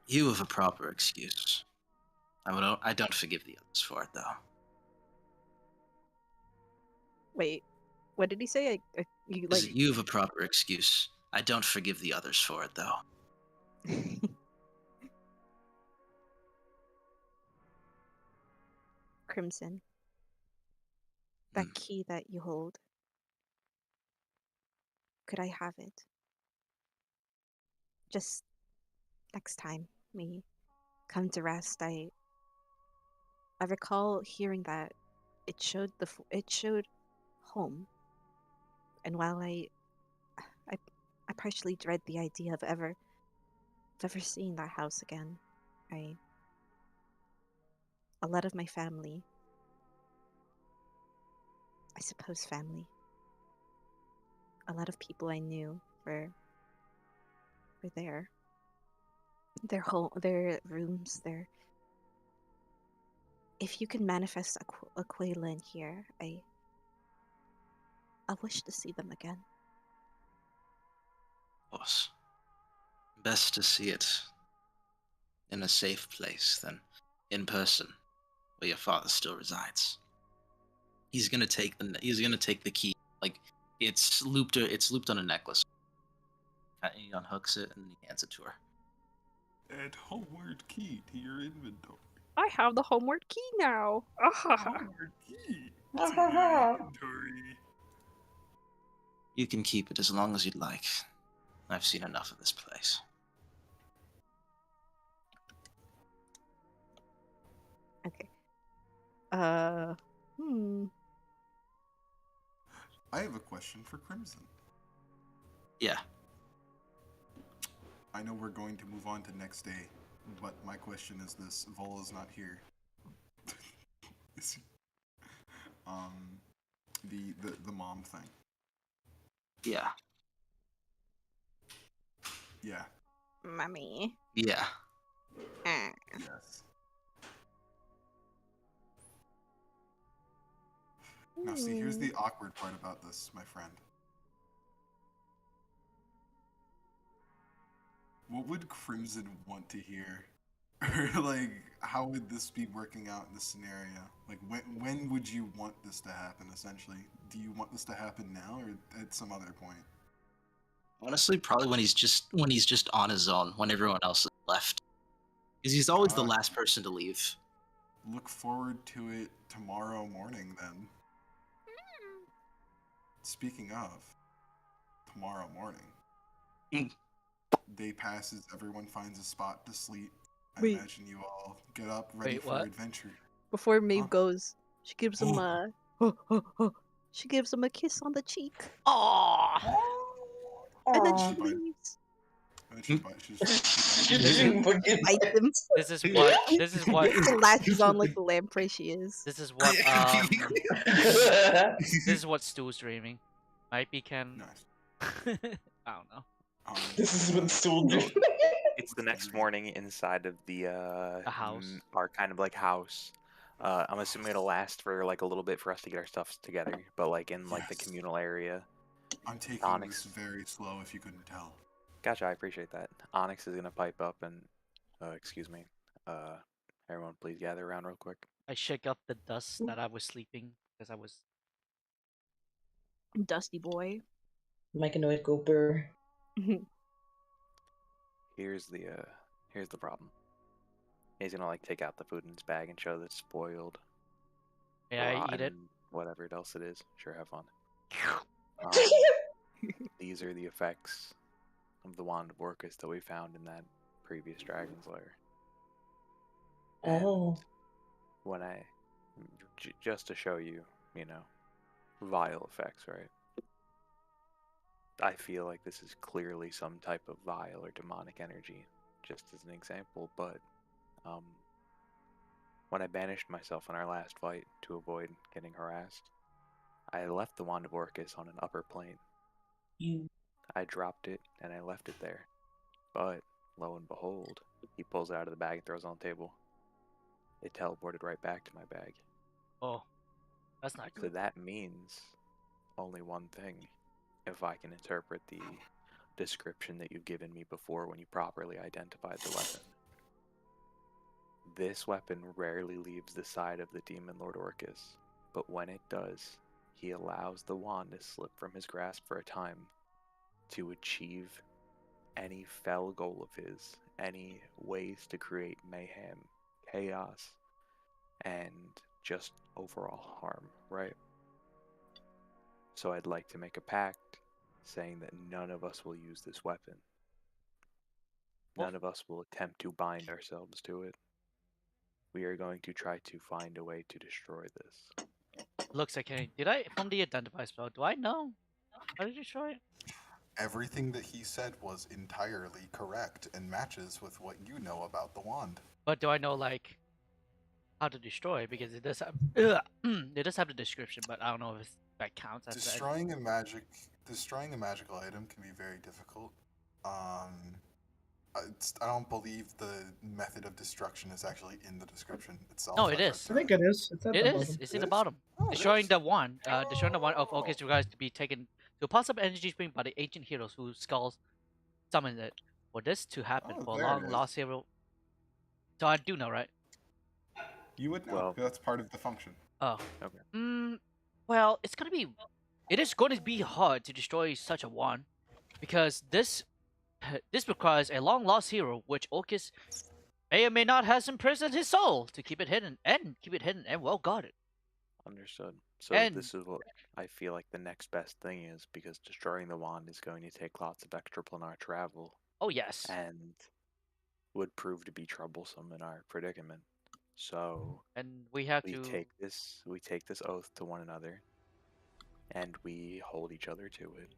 you have a proper excuse. I don't forgive the others for it though. Wait, what did he say? You like You have a proper excuse. I don't forgive the others for it though. Crimson. That key that you hold. Could I have it? Just next time we come to rest, I recall hearing that it showed home, and while I partially dread the idea of ever seeing that house again, a lot of my family, I suppose family, a lot of people I knew were there. Their home, their rooms, their. If you can manifest a Quayla in here, I wish to see them again. Of course. Best to see it in a safe place than in person, where your father still resides. He's gonna take the key. Like it's looped on a necklace. He unhooks it and he hands it to her. Add homeward key to your inventory. I have the homeward key now. Homeward key to your inventory. You can keep it as long as you'd like. I've seen enough of this place. Uh, hmm. I have a question for Crimson. Yeah. I know we're going to move on to next day, but my question is this: Vola's not here. Is he- um, the mom thing. Yeah. Yeah. Mommy. Yeah. Ah. Yes. Now, see, here's the awkward part about this, my friend. What would Crimson want to hear? Or, like, how would this be working out in this scenario? Like, when would you want this to happen, essentially? Do you want this to happen now or at some other point? Honestly, probably when he's just on his own, when everyone else is left, because he's always the Ah, last person to leave. look forward to it tomorrow morning, then. Speaking of, tomorrow morning. Mm. Day passes, everyone finds a spot to sleep. I Wait. imagine you all get up, ready Wait, for what? adventure. Before Maeve Huh? goes, she gives him a. She gives him a kiss on the cheek. Aw. And then She she bite. leaves. And then she bite. She She This is- didn't fucking Bites him. This is what. This is what. She latches on like the lamprey she is. This is what. This is what Stu's dreaming. Might be Ken. Nice. I don't know. This is what Stool did. It's the next morning inside of the A house. our kind of like house. I'm assuming it'll last for like a little bit for us to get our stuff together, but like in like the Yes. communal area. I'm taking Onyx. this very slow, if you couldn't tell. Gotcha, I appreciate that. Onyx is gonna pipe up and excuse me. Everyone please gather around real quick. I shake up the dust that I was sleeping because I was. Dusty boy. Mechanoid Gooper. Here's the problem. He's gonna like take out the food in his bag and show that it's spoiled. May I eat it? rotten, whatever else it is. Sure, have fun. These are the effects of the wand of Orcus that we found in that previous dragon's lair. And Oh. when I, just to show you, vile effects, right? I feel like this is clearly some type of vile or demonic energy, just as an example, but when I banished myself in our last fight to avoid getting harassed, I left the Wand of Orcus on an upper plane. You. I dropped it and I left it there. But, lo and behold, he pulls it out of the bag and throws it on the table. It teleported right back to my bag. Oh, that's not So good. that means only one thing, if I can interpret the description that you've given me before when you properly identified the weapon. This weapon rarely leaves the side of the Demon Lord Orcus, but when it does, he allows the wand to slip from his grasp for a time to achieve any fell goal of his, any ways to create mayhem, chaos, and just overall harm, right? So I'd like to make a pact saying that none of us will use this weapon. None of us will attempt to bind ourselves to it. We are going to try to find a way to destroy this. Looks okay. Did I from the identify spell? Do I know how to destroy it? Everything that he said was entirely correct and matches with what you know about the wand. But do I know like how to destroy it? Because it does have it does have the description, but I don't know if that counts as Destroying a magical item can be very difficult. I don't believe the method of destruction is actually in the description itself. No, it I've read is. I think it is. It's at It the is. bottom. It's It in the is? bottom. Oh, it Destroying is? the one. Destroying the one of Oh. Orcus requires to be taken to a possible energy spring by the ancient heroes whose skulls summoned it. For this to happen, Oh, for a there it long is. lost hero. So I do know, right? You would know. Well- That's part of the function. Oh. Okay. Well, it's gonna be. It is going to be hard to destroy such a one, because this requires a long lost hero, which Orcus may or may not has imprisoned his soul to keep it hidden and well guarded. Understood. So And- this is what I feel like the next best thing is, because destroying the wand is going to take lots of extraplanar travel Oh yes. and would prove to be troublesome in our predicament. So And we have we to. take this oath to one another, and we hold each other to it.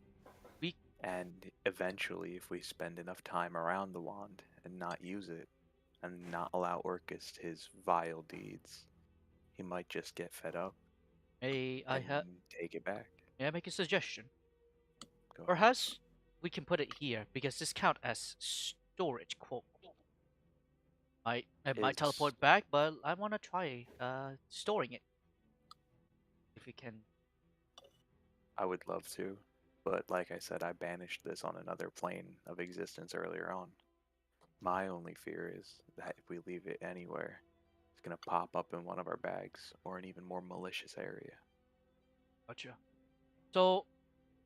We And eventually, if we spend enough time around the wand and not use it, and not allow Orcus his vile deeds, he might just get fed up may I and have take it back. may I make a suggestion? Go ahead. Perhaps we can put it here because this count as storage quote. It might It's- teleport back, but I want to try storing it if we can. I would love to, but like I said, I banished this on another plane of existence earlier on. My only fear is that if we leave it anywhere, it's going to pop up in one of our bags or an even more malicious area. Gotcha. So,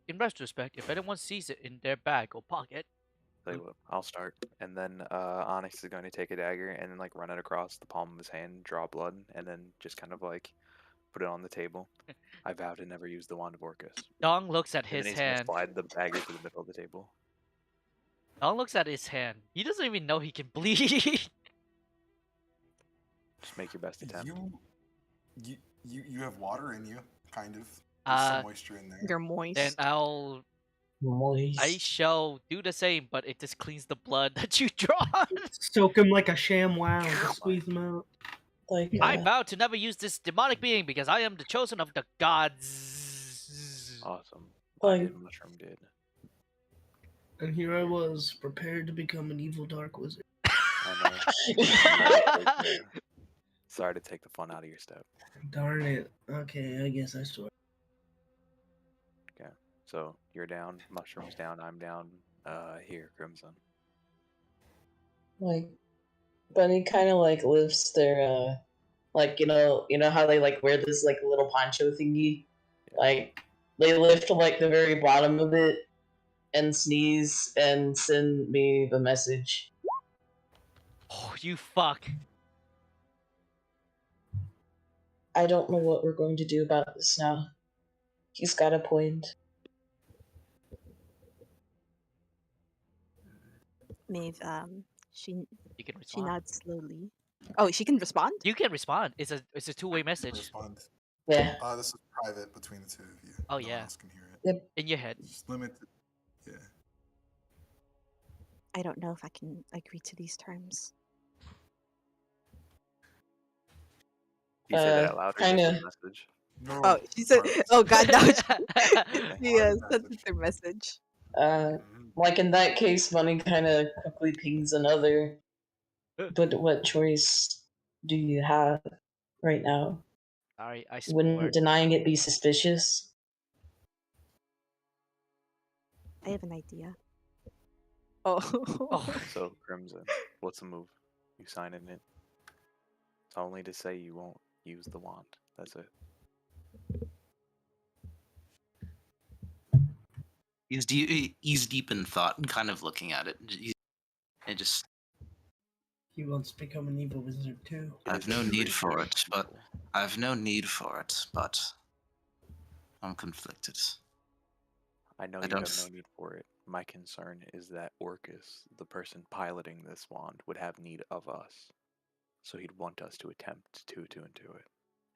in retrospect, if anyone sees it in their bag or pocket, Tell you what, I'll start, and then Onyx is going to take a dagger and then like run it across the palm of his hand, draw blood, and then just kind of like put it on the table. I vow to never use the wand of Orcus. Dong looks at And then his he's going to hand. slide the dagger to the middle of the table. Dong looks at his hand. He doesn't even know he can bleed. Just make your best attempt. You have water in you, kind of. There's some moisture in there. You're moist. Then I Moist. shall do the same, but it just cleans the blood that you draw. Soak him like a sham wow. Just squeeze him out. Like I vow to never use this demonic being because I am the chosen of the gods. Awesome. Like- I did, Mushroom did. And here I was, prepared to become an evil dark wizard. I know. Sorry to take the fun out of your step. Darn it. Okay, I guess I swear. Okay, so you're down, Mushroom's down, I'm down. Here, Crimson. like Bunny kind of like lifts their like you know how they like wear this like little poncho thingy, like they lift to like the very bottom of it and sneeze and send me the message. Oh, you fuck. I don't know what we're going to do about this now. He's got a point. Maeve, she You can she respond. nods slowly. Oh, she can respond? You can respond. It's a two-way message. Respond. Yeah. This is private between the two of you. Oh, No yeah. one else can hear it. In your head. Just limit it. Yeah. I don't know if I can agree to these terms. You say that out loud or just kinda. a message? No. Oh, she said, private. oh god, no. Okay. She sent us their message. Like in that case, Bunny kind of quickly pings another. But what choice do you have right now? Sorry, I Wouldn't swore. denying it be suspicious? I have an idea. Oh. So, Crimson, what's the move? You sign in it. It's only to say you won't use the wand. That's it. He's deep in thought and kind of looking at it. And just, He wants to become an evil wizard too. I've no need for it, but I'm conflicted. I know I you don't have no f- need for it. My concern is that Orcus, the person piloting this wand, would have need of us. So he'd want us to attempt to tune to it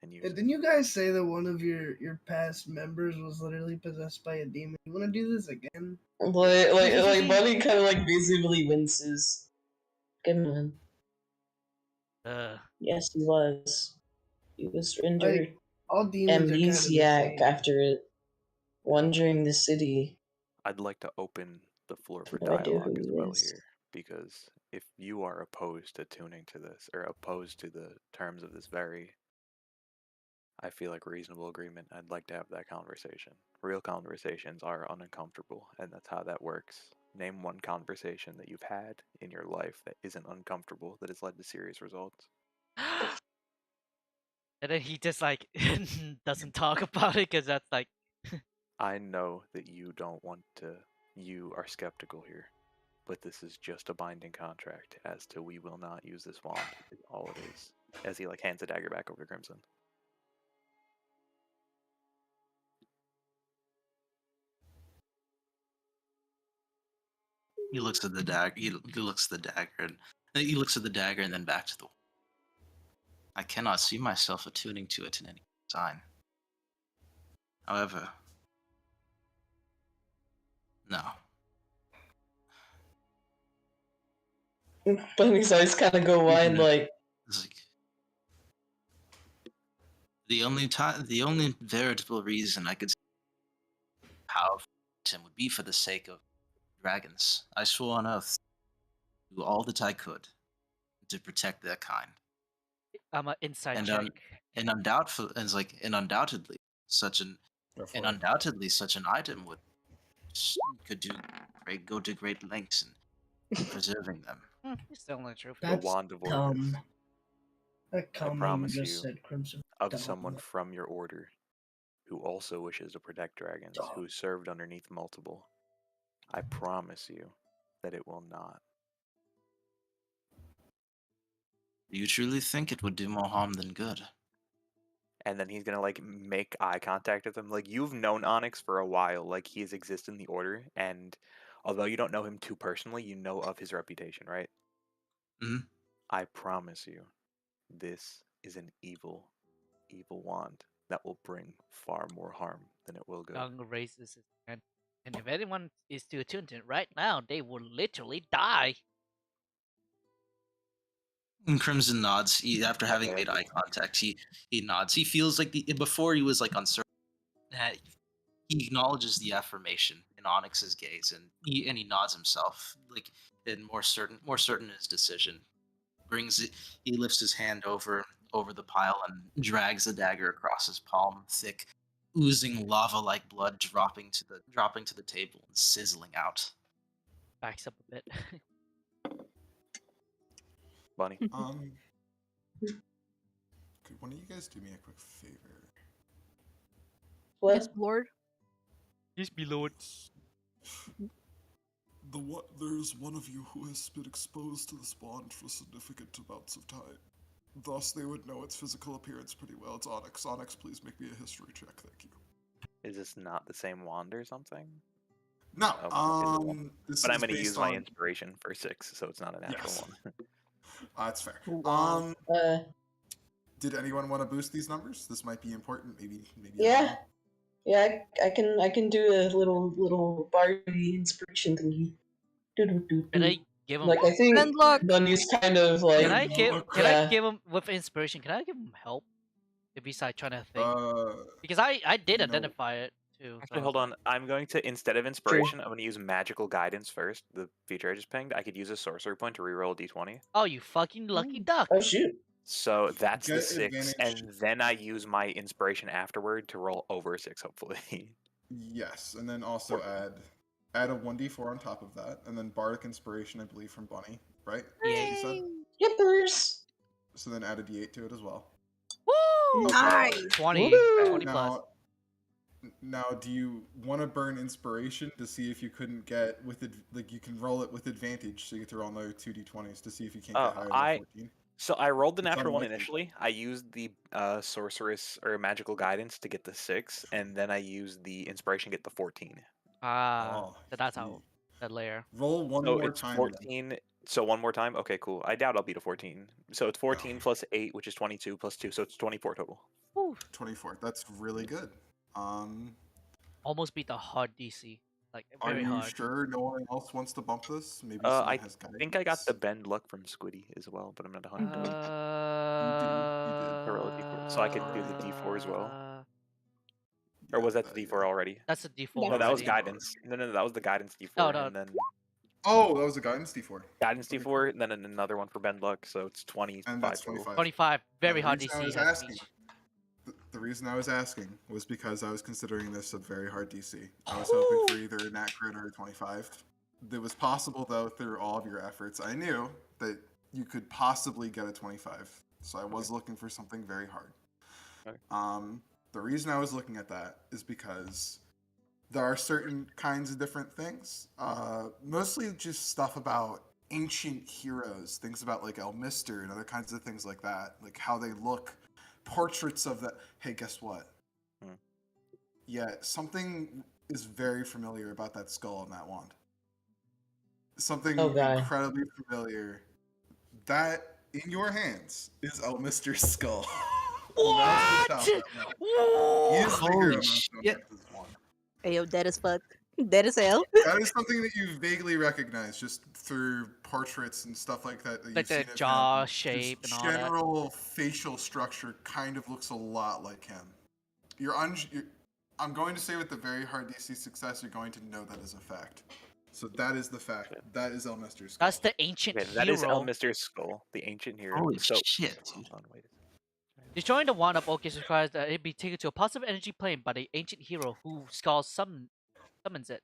and use it. Didn't you guys say that one of your past members was literally possessed by a demon? You want to do this again? Like Bunny kind of like visibly winces. Come on. Yes, he was. He was rendered Like, all demons are kind of the amnesiac same. after it, wandering the city. I'd like to open the floor for No idea dialogue who as he well is. here, because if you are opposed to tuning to this, or opposed to the terms of this very, I feel like, reasonable agreement, I'd like to have that conversation. Real conversations are uncomfortable, and that's how that works. Name one conversation that you've had in your life that isn't uncomfortable, that has led to serious results. And then he just like doesn't talk about it because that's like I know that you don't want to, you are skeptical here, but this is just a binding contract as to we will not use this wand, is all it is. As he like hands the dagger back over to Crimson. He looks at the dagger. He looks at the dagger, and he looks at the dagger, and then back to the. I cannot see myself attuning to it in any sign. However, no. Bunny's eyes kind of go wide, Mhm. like, It's like the only veritable reason I could see how Tim would be for the sake of dragons. I swore on oath to do all that I could to protect their kind. I'm an inside And check. undoubtedly such an Go for and it. undoubtedly such an item could go to great lengths in preserving them. You're still not true. The That's Wand of dumb. Orcus. That I comment promise you just you, said, Crimson. of Dumb. someone from your order who also wishes to protect dragons, Dumb. who served underneath multiple. I promise you that it will not. Do you truly think it would do more harm than good? And then he's gonna like make eye contact with him. Like, you've known Onyx for a while, like he has existed in the order, and although you don't know him too personally, you know of his reputation, right? Mhm. I promise you, this is an evil wand that will bring far more harm than it will good. Young raises his hand. And if anyone is too attuned to it right now, they will literally die. And Crimson nods. After having Okay, made okay. eye contact, he nods. He feels like before he was like uncertain. He acknowledges the affirmation in Onyx's gaze, and he nods himself, like and more certain in his decision. He lifts his hand over the pile and drags the dagger across his palm, thick, oozing lava-like blood dropping to the table and sizzling out. Backs up a bit. Bunny. Could one of you guys do me a quick favor? what? Yes, Lord. Yes, me lord. There's one of you who has been exposed to this bond for significant amounts of time. Thus, they would know its physical appearance pretty well. It's Onyx. Onyx, please make me a history check. Thank you. Is this not the same wand or something? No, Oh, is it one? this But I'm is going to based use my on. inspiration for 6, so it's not a natural Yes. one. That's fair. Wow. Did anyone want to boost these numbers? This might be important. Maybe. Yeah. Yeah, I can do a little Barbie inspiration thingy. Can I give him? Like, I think Friend luck. Bunny's kind of like, Can I give? Can yeah. I give him with inspiration? Can I give him help? If he's like trying to think, Uh, because I did you know- identify it too. Actually, so- hold on. I'm going to, instead of inspiration, I'm going to use magical guidance first. The feature I just pinged. I could use a sorcery point to reroll a d20. Oh, you fucking lucky duck! Oh shoot. So that's the Get 6, advantage. and then I use my inspiration afterward to roll over a 6, hopefully. Yes, and then also add a 1d4 on top of that, and then bardic inspiration, I believe, from Bunny, right? Yeah. You said. Yippers. So then add a d8 to it as well. Woo! Nice. 20, Woo! 20 plus. Now, do you want to burn inspiration to see if you couldn't get with it? Like, you can roll it with advantage, so you get to roll another 2d20s to see if you can't get higher than 14. So I rolled the It's natural one unlikely. initially. I used the sorceress or magical guidance to get the 6, and then I used the inspiration to get the 14. So that's see. how that layer. Roll one So more it's time. 14. So one more time. Okay, cool. I doubt I'll beat a 14. So it's 14 plus 8, which is 22 plus 2, so it's 24 total. Woo. 24. That's really good. Almost beat the hard DC. Like Are very you hard. sure no one else wants to bump this? Maybe someone I has guidance. think I got the bend luck from Squiddy as well, but I'm not 100%. You did. I roll a d4. So I could do the d4 as well. Or Yeah, was that the d4 already? That's a D4 No, that was already. guidance. No, that was the guidance d4. No, no. And then Oh, that was a guidance d4. guidance Okay, d4, and then another one for bend luck, so it's 25 And that's total. 25. 25. Very The hard reason I DC. was has asking- reach. The reason I was asking was because I was considering this a very hard DC. I was hoping for either a nat crit or a 25. It was possible, though, through all of your efforts. I knew that you could possibly get a 25. So I was looking for something very hard. Okay. The reason I was looking at that is because there are certain kinds of different things. Mostly just stuff about ancient heroes, things about like Elmister and other kinds of things like that, like how they look, portraits of that. Hey, guess what? Yeah, something is very familiar about that skull and that wand. Something Oh, God. incredibly familiar. That in your hands is Elmister's skull. What? Mounted atop that wand. He is the Holy hero mounted on shit. top of this wand. Ayo, dead as fuck. Dead as hell. That is something that you vaguely recognize just through portraits and stuff like that that Like you've the seen of jaw him. shape His and all that. general facial structure kind of looks a lot like him. I'm going to say with the very hard DC success, you're going to know that is a fact. So that is the fact. That is Elmister's skull. That's the ancient Okay, hero. that is Elmister's skull, the ancient hero. Holy So, shit, dude. hold on, wait a second. Destroying the wand of Orcus requires that it be taken to a positive energy plane by the ancient hero whose skull summons it.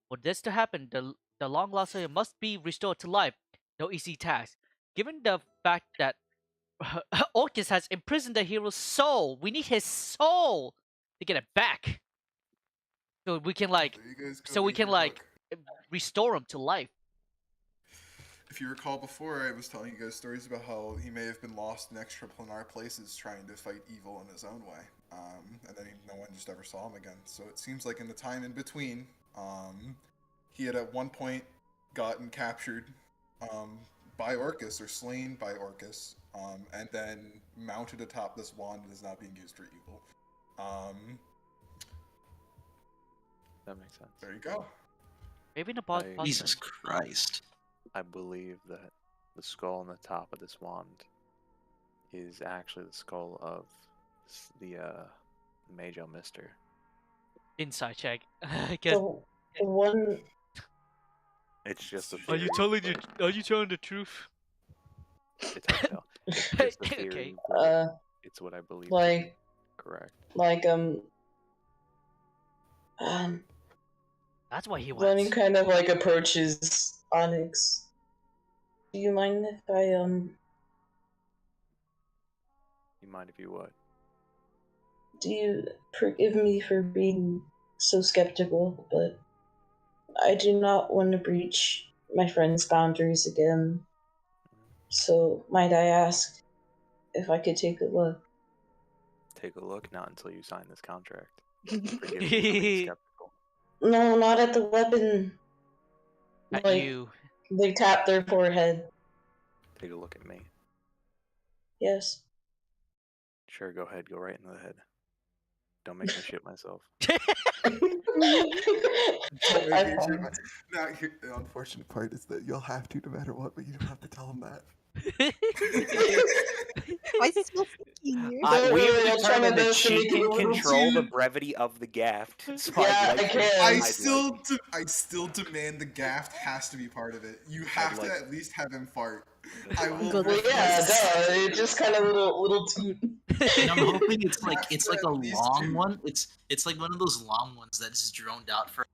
For this to happen, the long lost hero must be restored to life. No easy task. Given the fact that Orcus has imprisoned the hero's soul, we need his soul to get it back. So we can There you guys go, read your book. restore him to life. If you recall before, I was telling you guys stories about how he may have been lost in extraplanar places trying to fight evil in his own way. And then no one just ever saw him again. So it seems like in the time in between, he had at one point gotten captured by Orcus, or slain by Orcus, and then mounted atop this wand and is now being used for evil. That makes sense. There you go. Maybe in a Jesus Christ. I believe that the skull on the top of this wand is actually the skull of the Mage Elmister. inside check. The one. It's just a Are theory. you telling the truth? It's hard to tell. It's just a theory. Okay. But it's what I believe. to be correct. That's why he Lenny went. kind of approaches Onyx. Do you mind if I You mind if you what? Do you forgive me for being so skeptical, but I do not want to breach my friend's boundaries again. So might I ask if I could take a look? Take a look, not until you sign this contract. Forgive me for being skeptical. No, not at the weapon. At Like, you. they tap their forehead. Take a look at me. Yes. Sure, go ahead. Go right in the head. Don't make me shit myself. Now, the unfortunate part is that you'll have to no matter what, but you don't have to tell him that. Why is it so sticky here? We've I'm trying my determined that best to she make it a can little control the too- brevity of the gaft. So Yeah, I'd like I to- can. I'd still demand the gaff has to be part of it. You have to at least have him fart. I will. Good. Well, yeah, duh. It's just kind of little toot. And I'm hoping it's like That's a at least long two. one. It's like one of those long ones that is droned out for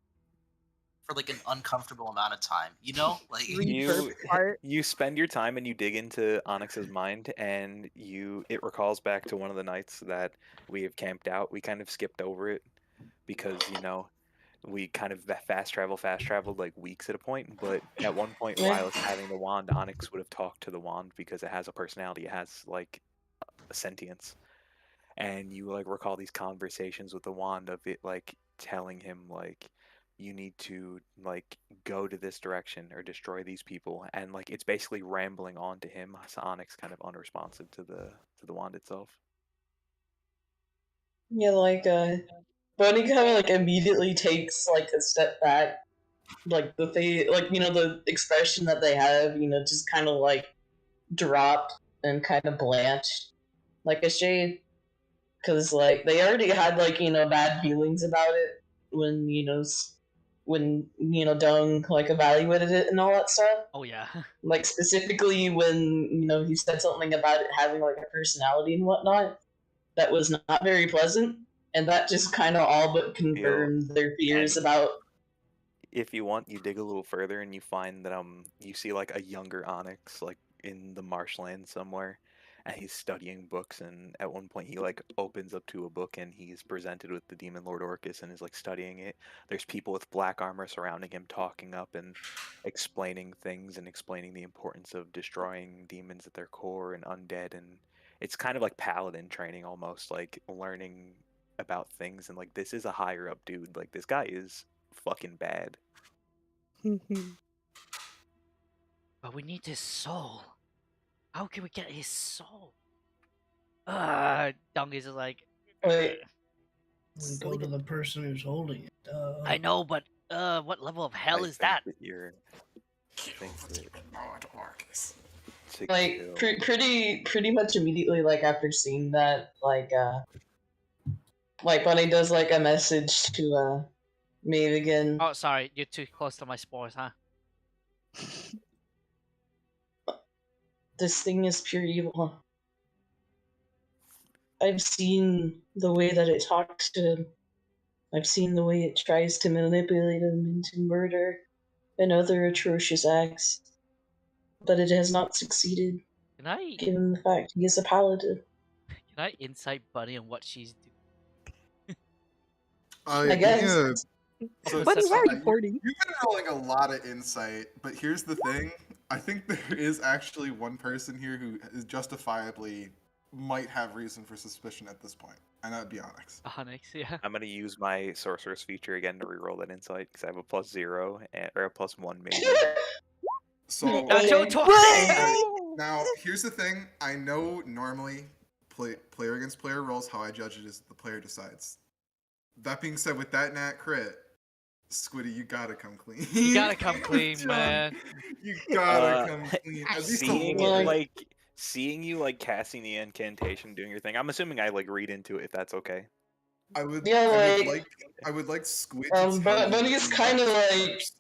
like an uncomfortable amount of time. You know, like you spend your time and you dig into Onyx's mind, and it recalls back to one of the nights that we have camped out. We kind of skipped over it because we kind of fast traveled like weeks at a point. But at one point, while it's having the wand, Onyx would have talked to the wand because it has a personality. It has like a sentience, and you like recall these conversations with the wand of it like telling him like you need to like go to this direction or destroy these people, and like it's basically rambling on to him. So Onyx kind of unresponsive to the wand itself. Yeah, Bunny kind of immediately takes a step back, the the expression that they have, just kind of dropped and kind of blanched, like a shade, because they already had bad feelings about it when Dung evaluated it and all that stuff. Oh yeah. Specifically when he said something about it having a personality and whatnot that was not very pleasant, and that just kind of all but confirmed their fears about. If you want, you dig a little further and you find that you see like a younger Onyx in the marshland somewhere, and he's studying books, and at one point he opens up to a book and he's presented with the Demon Lord Orcus and is studying it. There's people with black armor surrounding him, talking up and explaining things and explaining the importance of destroying demons at their core and undead, and it's kind of like paladin training almost, learning about things, and this is a higher up dude. This guy is fucking bad. But we need his soul. How can we get his soul? Donkey's is like, Wait, We go to the person who's holding it. I know, but what level of hell I is think that? that you're. I think that to like kill. pretty much immediately, like after seeing that, like Bunny does like a message to Maeve again. Oh, sorry, you're too close to my spores, huh? This thing is pure evil. I've seen the way that it talks to him. I've seen the way it tries to manipulate him into murder and other atrocious acts, but it has not succeeded, Can I given the fact he is a paladin. insight Bunny on what she's doing? I guess. So, Buddy, why are you you've porting? been rolling a lot of insight, but here's the thing. I think there is actually one person here who is justifiably might have reason for suspicion at this point, and that'd be Onyx. Onyx, yeah. I'm gonna use my sorceress feature again to reroll that insight because I have a +0 or a +1 maybe. So, Nacho Okay. 20! now here's the thing. I know normally player against player rolls. How I judge it is the player decides. That being said, with that nat crit, Squiddy, you gotta come clean. You gotta come clean, John, man. You gotta come clean. At least a seeing little. seeing you like casting the incantation, doing your thing. I'm assuming I like read into it if that's okay. I would, Yeah, I would like Squid to but tell you Bunny what is he kind of wants like first.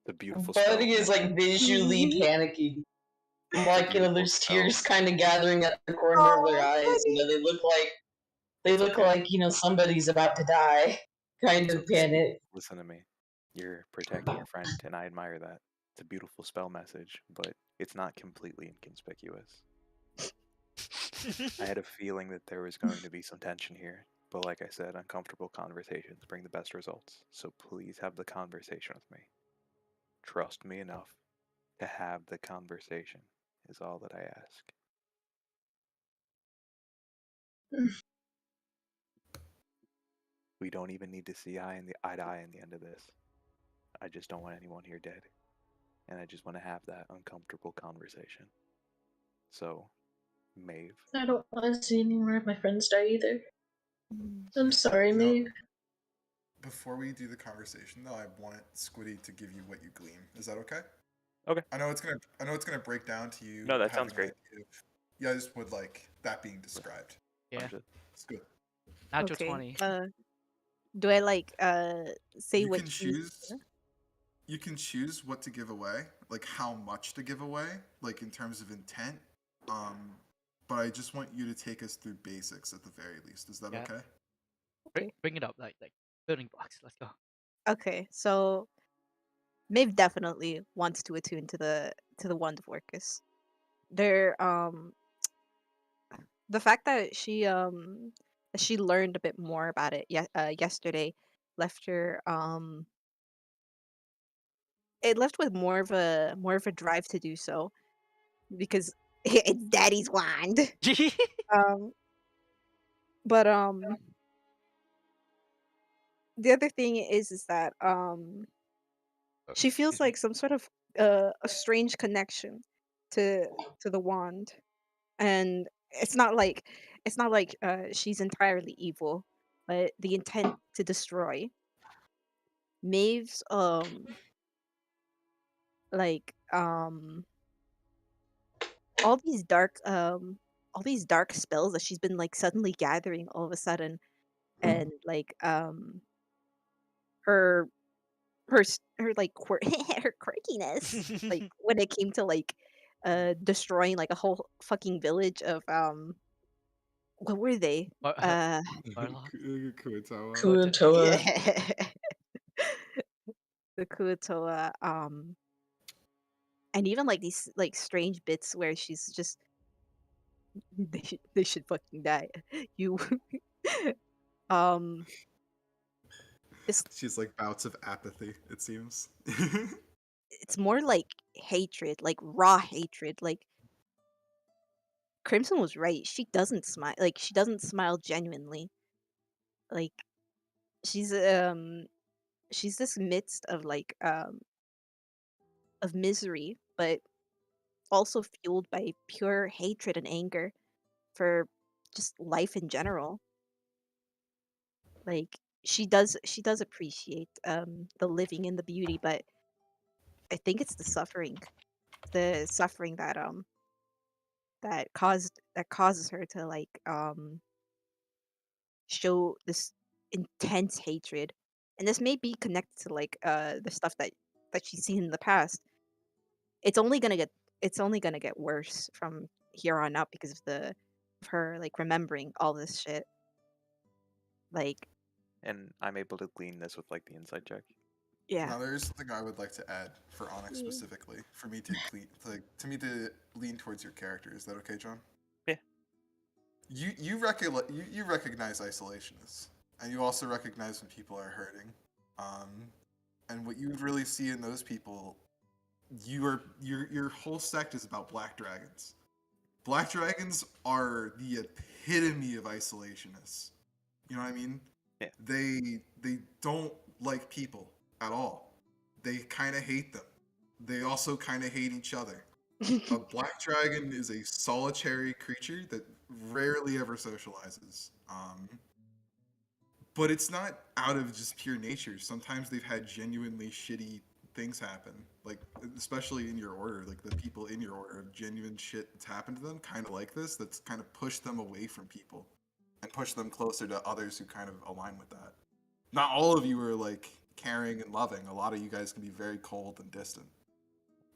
The beautiful spell. Bunny is like visually panicking. Like, there's Beautiful tears spell. kind of gathering at the corner of their Aw, eyes. Buddy. They look It's okay. like somebody's about to die. Kind of panic. Listen to me. You're protecting your friend, and I admire that. It's a beautiful spell message, but it's not completely inconspicuous. I had a feeling that there was going to be some tension here, but like I said, uncomfortable conversations bring the best results. So please have the conversation with me. Trust me enough to have the conversation, is all that I ask. We don't even need to see eye to eye in the end of this. I just don't want anyone here dead. And I just want to have that uncomfortable conversation. So, Maeve. I don't want to see any more of my friends die either. I'm sorry, Maeve. Before we do the conversation, though, I want Squiddy to give you what you glean. Is that okay? Okay. I know it's gonna break down to you. No, that sounds great. Yeah, I just would like that being described. Yeah. Understood. It's good. Nacho Okay. 20. Do I say You what can choose. You can choose what to give away, like how much to give away, like in terms of intent. But I just want you to take us through basics at the very least. Is that Yeah. okay? Bring it up, like building blocks. Let's go. Okay, so Maeve definitely wants to attune to the wand of Orcus. There, the fact that she learned a bit more about it yesterday left her it left with more of a drive to do so because it's Daddy's wand. Um, but the other thing is that she feels like some sort of a strange connection to the wand, and it's not like she's entirely evil, but the intent to destroy. Maeve's like all these dark spells that she's been like suddenly gathering all of a sudden, and like her her like her quirkiness, like when it came to like destroying like a whole fucking village of what were they? Warlock. Kuatoa. The Kuatoa, and even like these like strange bits where she's just they should fucking die. You um it's She's like bouts of apathy. It seems. it's more like hatred, like raw hatred. Like Crimson was right. She doesn't smile genuinely. Like she's this midst of like of misery, but also fueled by pure hatred and anger for just life in general. Like she does appreciate the living and the beauty, but I think it's the suffering that causes her to like show this intense hatred. And this may be connected to like the stuff that she's seen in the past. It's only gonna get it's only gonna get worse from here on out because of her like remembering all this shit. Like, And I'm able to glean this with like the inside check. yeah. Now there is something I would like to add for Onyx Yeah. specifically, for me to to me to lean towards your character. Is that okay, John? Yeah. You recognize isolationists, and you also recognize when people are hurting. And what you would really see in those people, your whole sect is about black dragons. Black dragons are the epitome of isolationists. You know what I mean? Yeah. They don't like people at all. They kind of hate them. They also kind of hate each other. A black dragon is a solitary creature that rarely ever socializes. But it's not out of just pure nature. Sometimes they've had genuinely shitty things happen. Like, especially in your order, like the people in your order have genuine shit that's happened to them, kind of like this, that's kind of pushed them away from people and pushed them closer to others who kind of align with that. Not all of you are like caring and loving. A lot of you guys can be very cold and distant.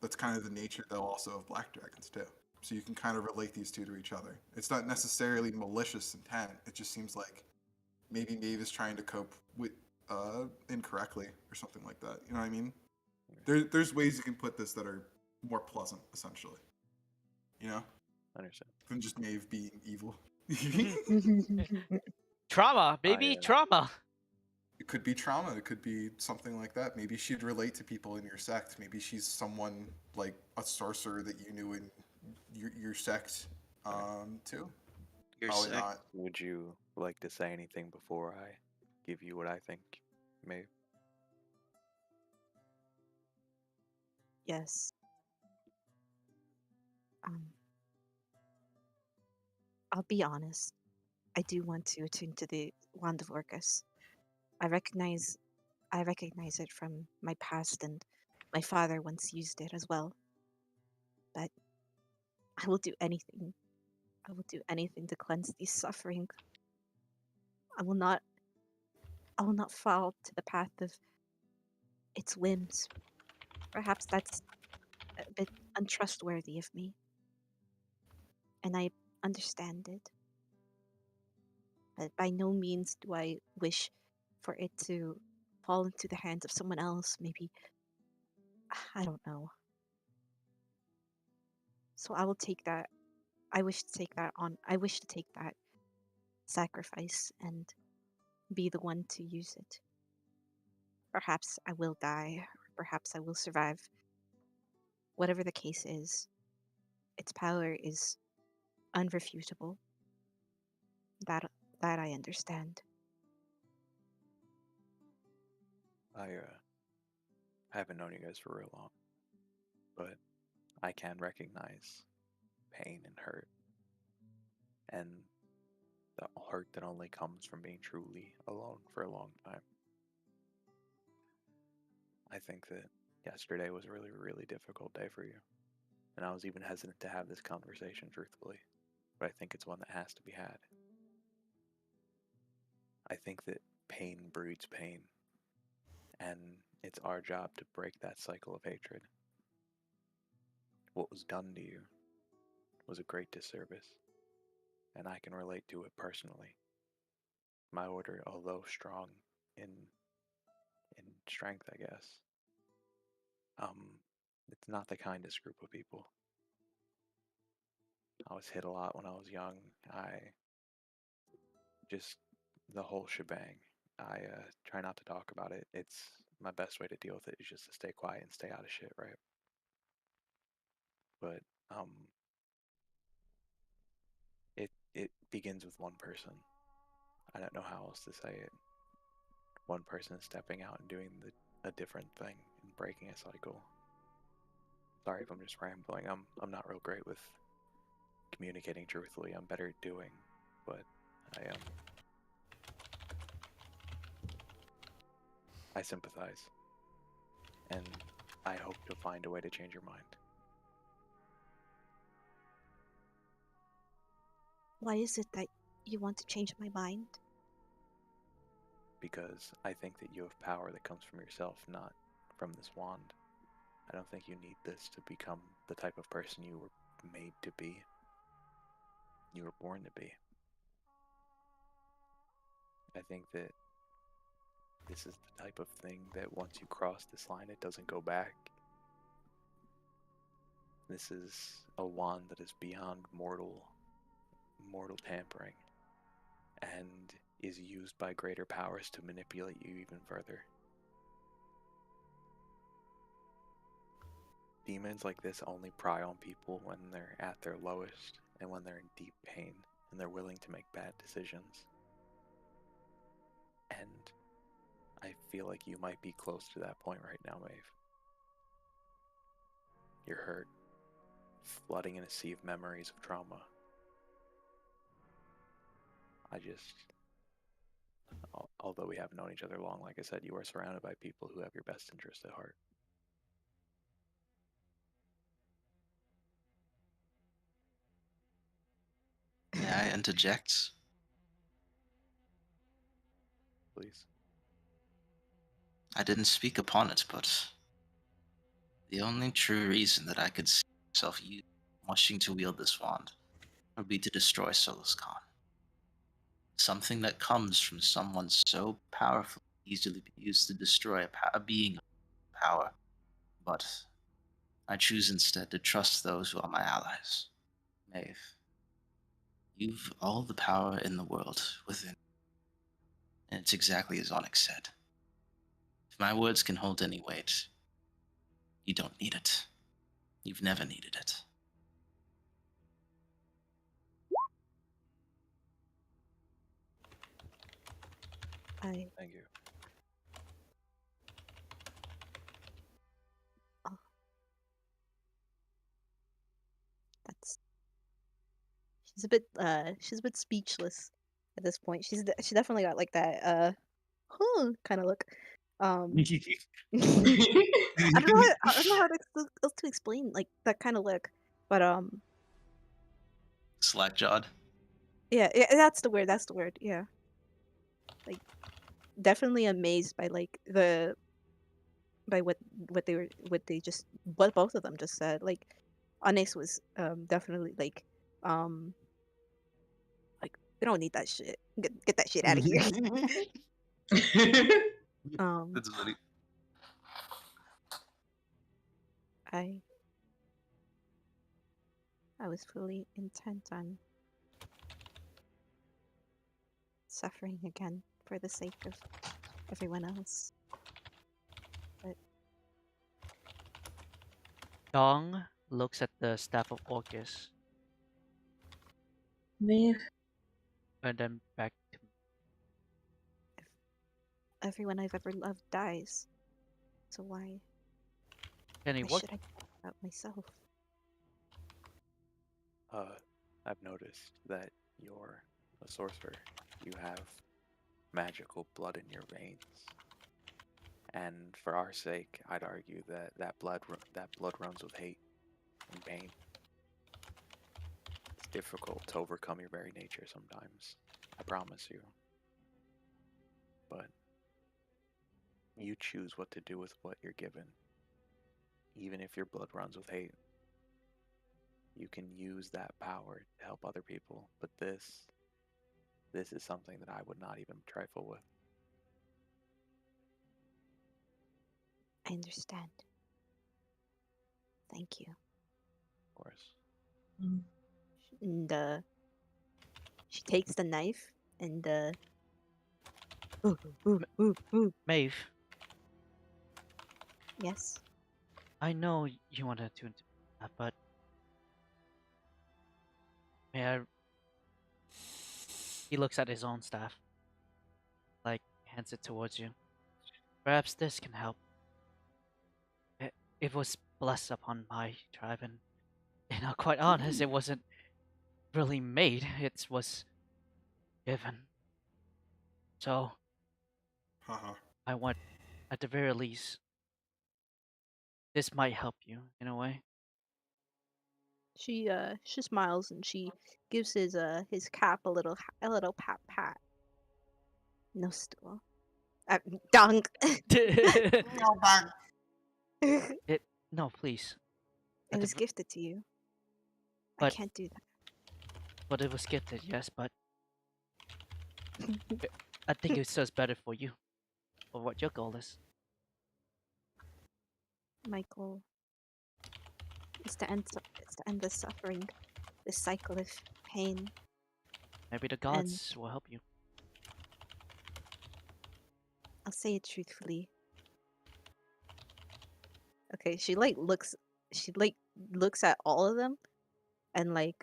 That's kind of the nature, though, also of black dragons too. So you can kind of relate these two to each other. It's not necessarily malicious intent. It just seems like maybe Maeve is trying to cope with incorrectly or something like that. You know what I mean? There's ways you can put this that are more pleasant, essentially. You know, Understand. than just Maeve being evil. Trauma, baby, trauma. It could be trauma. It could be something like that. Maybe she'd relate to people in your sect. Maybe she's someone like a sorcerer that you knew in your sect, too. Your Probably sect. not. Would you like to say anything before I give you what I think may? Yes. Um, I'll be honest. I do want to attune to the Wand of Orcus. I recognize I recognize it from my past, and my father once used it as well. But I will do anything. I will do anything to cleanse the suffering. I will not I will not fall to the path of its whims. Perhaps that's a bit untrustworthy of me, and I understand it. But by no means do I wish for it to fall into the hands of someone else. Maybe, I don't know. So I will take that. I wish to take that on. I wish to take that sacrifice and be the one to use it. Perhaps I will die, or perhaps I will survive. Whatever the case is, its power is unrefutable. That that I understand. I haven't known you guys for real long, but I can recognize pain and hurt, and the hurt that only comes from being truly alone for a long time. I think that yesterday was a really, really difficult day for you, and I was even hesitant to have this conversation truthfully, but I think it's one that has to be had. I think that pain breeds pain, and it's our job to break that cycle of hatred. What was done to you was a great disservice, and I can relate to it personally. My order, although strong in strength, I guess, it's not the kindest group of people. I was hit a lot when I was young. I just the whole shebang. I try not to talk about it. It's my best way to deal with it is just to stay quiet and stay out of shit, right? But um, it begins with one person. I don't know how else to say it. One person stepping out and doing a different thing and breaking a cycle. Sorry if I'm just rambling. I'm not real great with communicating truthfully. I'm better at doing, but I sympathize, and I hope to find a way to change your mind. Why is it that you want to change my mind? Because I think that you have power that comes from yourself, not from this wand. I don't think you need this to become the type of person you were made to be. You were born to be. I think that this is the type of thing that once you cross this line, it doesn't go back. This is a wand that is beyond mortal tampering, and is used by greater powers to manipulate you even further. Demons like this only pry on people when they're at their lowest and when they're in deep pain and they're willing to make bad decisions. And I feel like you might be close to that point right now, Maeve. You're hurt, flooding in a sea of memories of trauma. Although we haven't known each other long, like I said, you are surrounded by people who have your best interest at heart. May I interject? Please. I didn't speak upon it, but the only true reason that I could see myself wishing to wield this wand would be to destroy Solus Khan. Something that comes from someone so powerful, easily be used to destroy a being of power. But I choose instead to trust those who are my allies. Maeve, you've all the power in the world within, and it's exactly as Onyx said. If my words can hold any weight, you don't need it. You've never needed it. Thank you. That's she's a bit speechless at this point. She definitely got like that kind of look. I don't know how to explain like that kind of look, but Slack-jawed. yeah, that's the word. That's the word. Yeah, like definitely amazed by like what both of them just said. Like Onyx was definitely like we don't need that shit. Get that shit out of here. That's funny. I was fully intent on suffering again for the sake of everyone else. But Dong looks at the staff of Orcus Maeve, and then back to everyone I've ever loved dies. So why Kenny. why What? should I care about myself? I've noticed that you're a sorcerer. You have magical blood in your veins. And for our sake, I'd argue that that blood runs with hate and pain. It's difficult to overcome your very nature sometimes, I promise you. But you choose what to do with what you're given. Even if your blood runs with hate, you can use that power to help other people. But this is something that I would not even trifle with. I understand. Thank you. Of course. And she takes the knife and Maeve, yes. I know you wanted to, but may I? He looks at his own staff, like hands it towards you. Perhaps this can help. It was blessed upon my tribe, and quite honest, it wasn't really made. It was given. So Haha. I want, at the very least, this might help you in a way. She smiles and she gives his cap a little pat pat. No stool. Dunk. No bag. It no, please. It At the was v- gifted to you. I But can't do that. but it was gifted, yes. But I think it serves better for you, for what your goal is. My goal is to end the suffering, this cycle of pain. Maybe the And gods will help you. I'll say it truthfully. Okay, she looks at all of them and like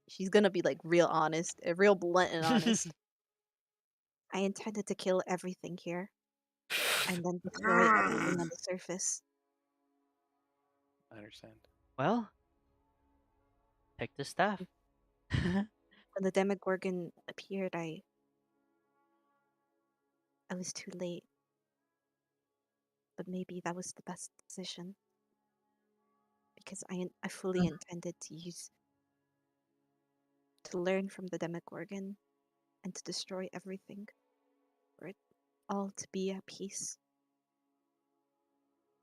she's gonna be like real honest, real blunt and honest. I intended to kill everything here and then destroy everything on the surface. I understand. Well, take the staff. When the Demogorgon appeared, I was too late. But maybe that was the best decision because I fully intended to learn from the Demogorgon and to destroy everything for it all to be at peace.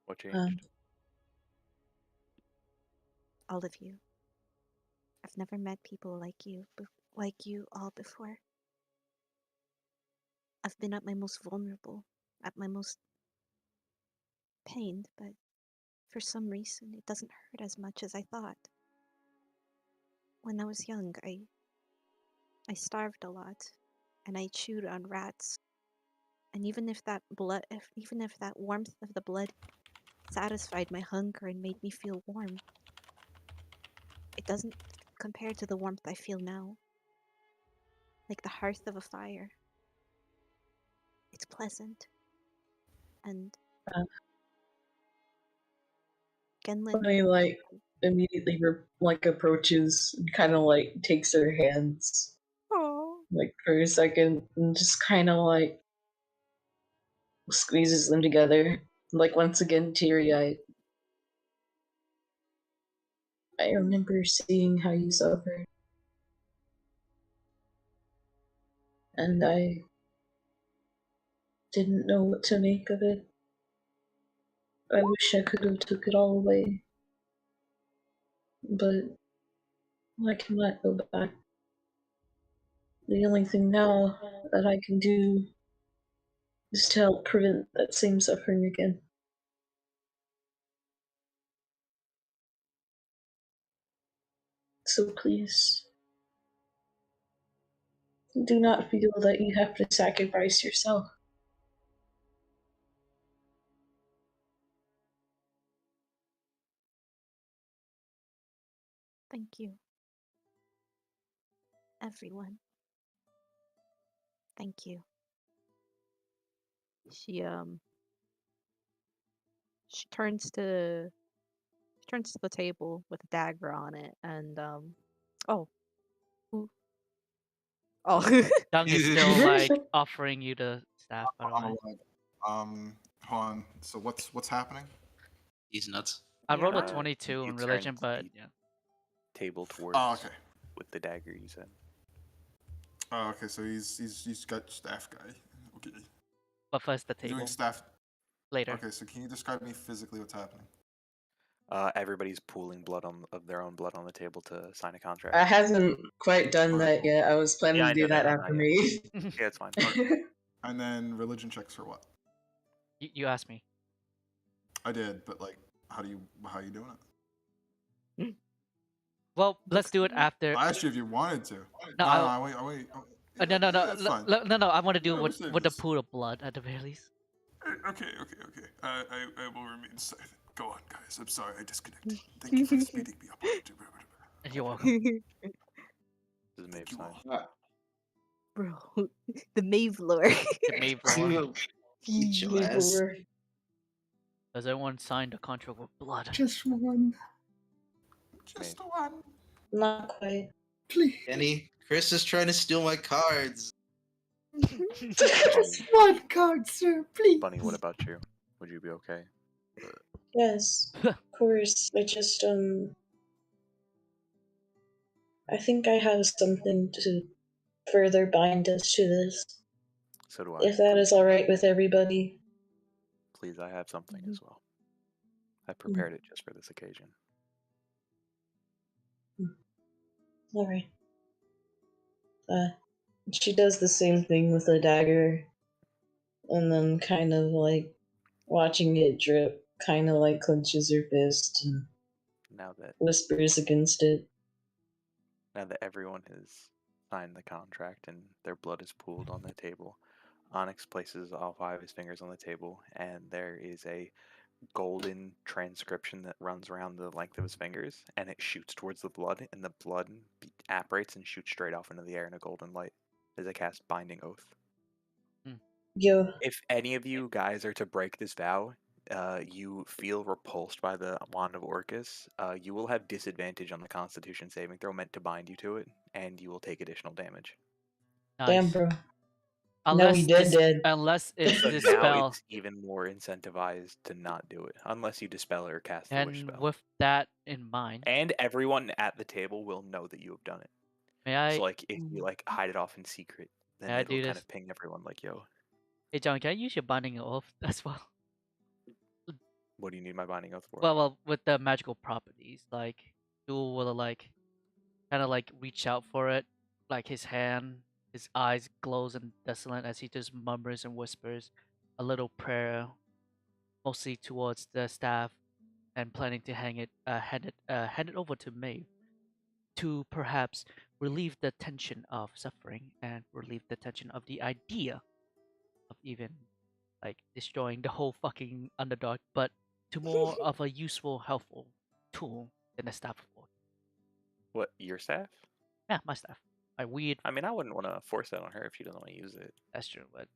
What changed? All of you. I've never met people like you all before. I've been at my most vulnerable, at my most pained, but for some reason it doesn't hurt as much as I thought. When I was young, I starved a lot, and I chewed on rats. And even if that warmth of the blood satisfied my hunger and made me feel warm, it doesn't compare to the warmth I feel now. Like the hearth of a fire. It's pleasant. And Genlin, He like immediately approaches and kind of like takes her hands like for a second and just kind of like squeezes them together, like once again teary eyed. I remember seeing how you suffered, and I didn't know what to make of it. I wish I could have took it all away, but I cannot go back. The only thing now that I can do is to help prevent that same suffering again. So please, do not feel that you have to sacrifice yourself. thank you. Everyone. Thank you. She she turns to the table with a dagger on it and oh. Who? Oh. Dung is still like offering you the staff, by the way. Hold on. So what's happening? He's nuts. I rolled a Yeah. 22 You in turned religion, but the yeah. Table towards Oh, okay. with the dagger, you said. Oh, okay. So he's got staff guy. Okay. But first the He's table. doing staff. Later. Okay. So can you describe me physically what's happening? Everybody's pooling of their own blood on the table to sign a contract. I hasn't quite done Alright, that yet. I was planning Yeah, to I do know that that, after not me. Yeah, it's fine. And then religion checks for what? You asked me. I did, but like, how you doing it? Well, let's do it after. I asked you if you wanted to. No, I wait. no. That's fine. No. I want to do Yeah, it we're saving with the this. pool of blood at the very least. Okay. I will remain silent. Go on, guys. I'm sorry I disconnected. Thank you for speeding me up. And you're welcome. This is Thank Maeve's you sign. all. Bro, the Mave lore. The Maeve lore. Eat your ass. The Has everyone signed a contract with blood? Just one. Just one. Not quite. Please. Kenny, Chris is trying to steal my cards. Just one card, sir. Please. Bunny, what about you? Would you be okay? Yes, of course. I just I think I have something to further bind us to this. So do I. If that is alright with everybody. Please, I have something as well. I Mm. prepared it just for this occasion. Alright. She does the same thing with the dagger. And then kind of like watching it drip, kind of like clenches her fist and Now that whispers against it. everyone has signed the contract and their blood is pooled on the table, Onyx places all 5 of his fingers on the table, and there is a golden transcription that runs around the length of his fingers, and it shoots towards the blood, and the blood apparates and shoots straight off into the air in a golden light as I cast Binding Oath. Yo, If any of you guys are to break this vow, you feel repulsed by the Wand of Orcus, you will have disadvantage on the Constitution saving throw meant to bind you to it, and you will take additional damage. damn, Nice. bro. Unless we dead this, dead. unless it's So this now spell, it's even more incentivized to not do it, unless you dispel it or cast the wish and spell. with that in mind, And everyone at the table will know that you have done it. may I? So like, if you like hide it off in secret, then May I it'll do kind this? of ping everyone like, "Yo, Hey John, can I use your binding oath as well? what do you need my binding oath for?" Well, with the magical properties, like Jewel will like kind of like reach out for it, like his hand, his eyes glows and desolate as he just murmurs and whispers a little prayer, mostly towards the staff, and planning to hand it over to Maeve to perhaps relieve the tension of suffering and relieve the tension of the idea of even like destroying the whole fucking underdog, but to more of a useful, helpful tool than a staff of work. What, your staff? Yeah, my staff. My weird. I mean, I wouldn't want to force that on her if she doesn't want to use it. That's true, but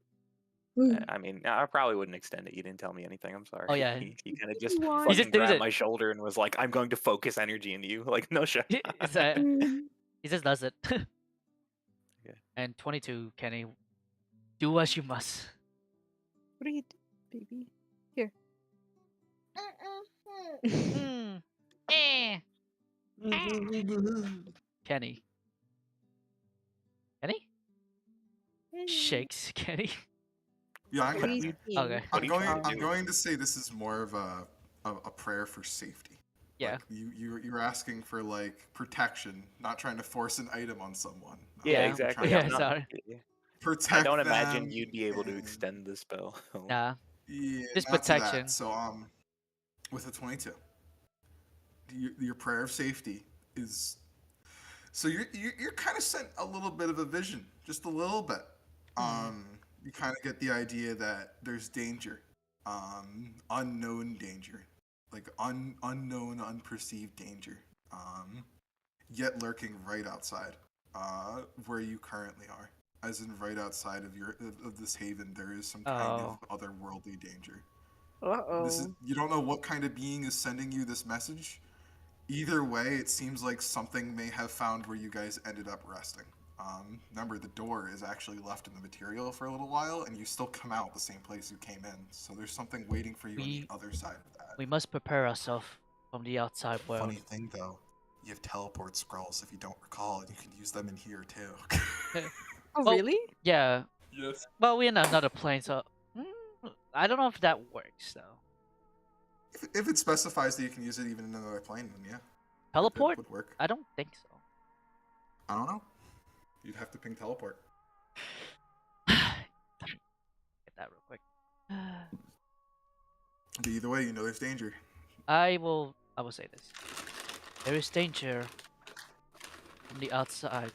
I mean, I probably wouldn't extend it. You didn't tell me anything. I'm sorry. oh yeah, You kind of just You want- he fucking just does grabbed it. my shoulder and was like, "I'm going to focus energy into you." Like, no shit. It's, he just does it. Okay. And 22, Kenny, do as you must. What are you doing, baby? Here. Mm. Eh. Kenny. Kenny? Shakes Kenny. Yeah, What are you seeing? Okay. What I'm are you going. trying to I'm do? going to say this is more of a prayer for safety. Yeah. Like you're asking for like protection, not trying to force an item on someone. Yeah, Yeah. exactly. Yeah, I'm not. sorry. Protect I don't imagine them you'd be able to and- extend the spell. Nah. Yeah, Just not to protection. that. So with a 22, your prayer of safety is. So you're kind of sent a little bit of a vision, just a little bit. You kind of get the idea that there's danger, unknown danger, like unknown, unperceived danger, yet lurking right outside, where you currently are, as in right outside of this haven. There is some kind of otherworldly danger. This is you don't know what kind of being is sending you this message. Either way, it seems like something may have found where you guys ended up resting. Remember, the door is actually left in the material for a little while, and you still come out the same place you came in. So there's something waiting for you on the other side of that. We must prepare ourselves from the outside world. Funny thing, though, you have teleport scrolls, if you don't recall, and you can use them in here, too. Oh, Well, really? Yeah. Yes. Well, we're in another plane, so I don't know if that works though. If it specifies that you can use it even in another plane, then yeah. Teleport? It would work. I don't think so. I don't know. You'd have to ping teleport. Get that real quick. But either way, you know there's danger. I will say this. There is danger from the outside.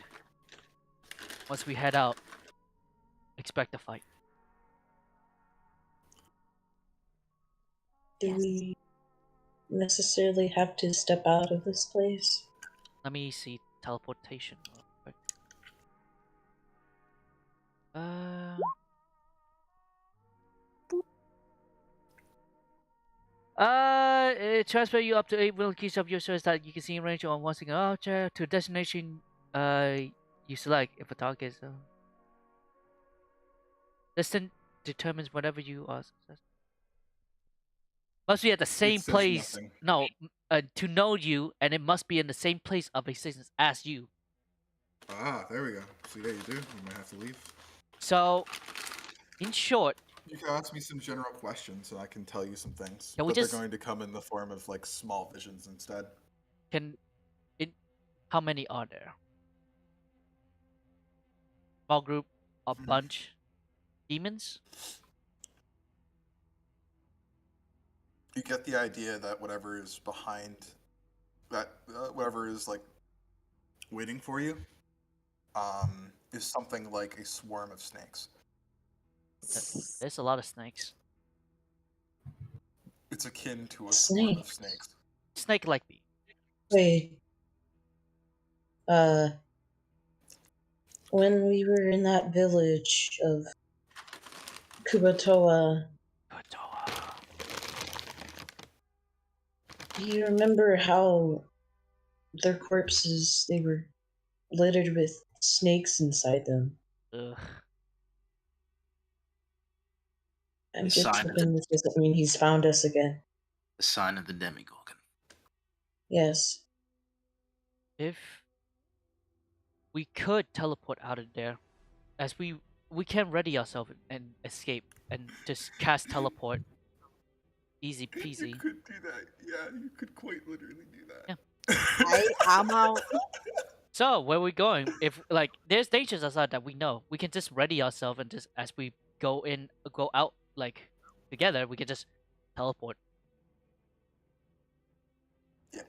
Once we head out, expect a fight. Do we necessarily have to step out of this place? Let me see teleportation real quick. Transfer you up to 8 will keys of your choice that you can see in range on one single object to a destination you select if a target is distance determines whenever you are successful. Must be at the same says place. nothing. No, to know you, and it must be in the same place of existence as you. Ah, there we go. So yeah, you do. You might have to leave. So, in short, You can ask me some general questions, and I can tell you some things. Can we But just- they're going to come in the form of like small visions instead. how many are there? Small group, a bunch, demons. You get the idea that whatever is behind that, whatever is like waiting for you, is something like a swarm of snakes. There's a lot of snakes. It's akin to a swarm of snakes. Snake-like bee. Wait. When we were in that village of Kubatoa, do you remember how their corpses, they were littered with snakes inside them? Ugh. I'm The just sign of hoping this doesn't mean he's found us again. The sign of the Demigorgon. Yes. If we could teleport out of there, as we can ready ourselves and escape and just cast teleport. Easy You peasy. could do that. Yeah, you could quite literally do that. I'm out. So where we going? If like there's dangers outside that we know, we can just ready ourselves and just as we go out like together, we can just teleport. Yeah.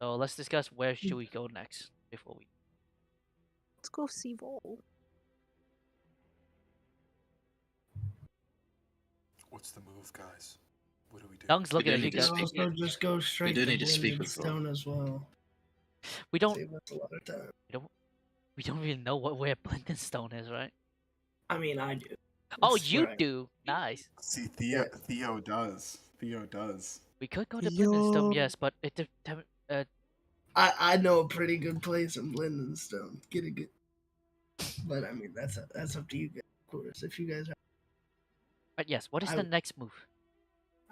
So let's discuss where should we go next before we. Let's go see Vol. What's the move, guys? What do we do? Dung's looking at do you need to guys. You speak. also just go straight do to need to speak with Stone as well. We don't Save us a lot of time. we don't really know where Stone is, right? I mean, I do. Oh, That's you right. do. Nice. See, Theo does. Theo does. We could go to Yo. Stone, yes, but I know a pretty good place in Stone. Get a good. But I mean, that's up to you guys, of course. If you guys, but yes. What is the next move?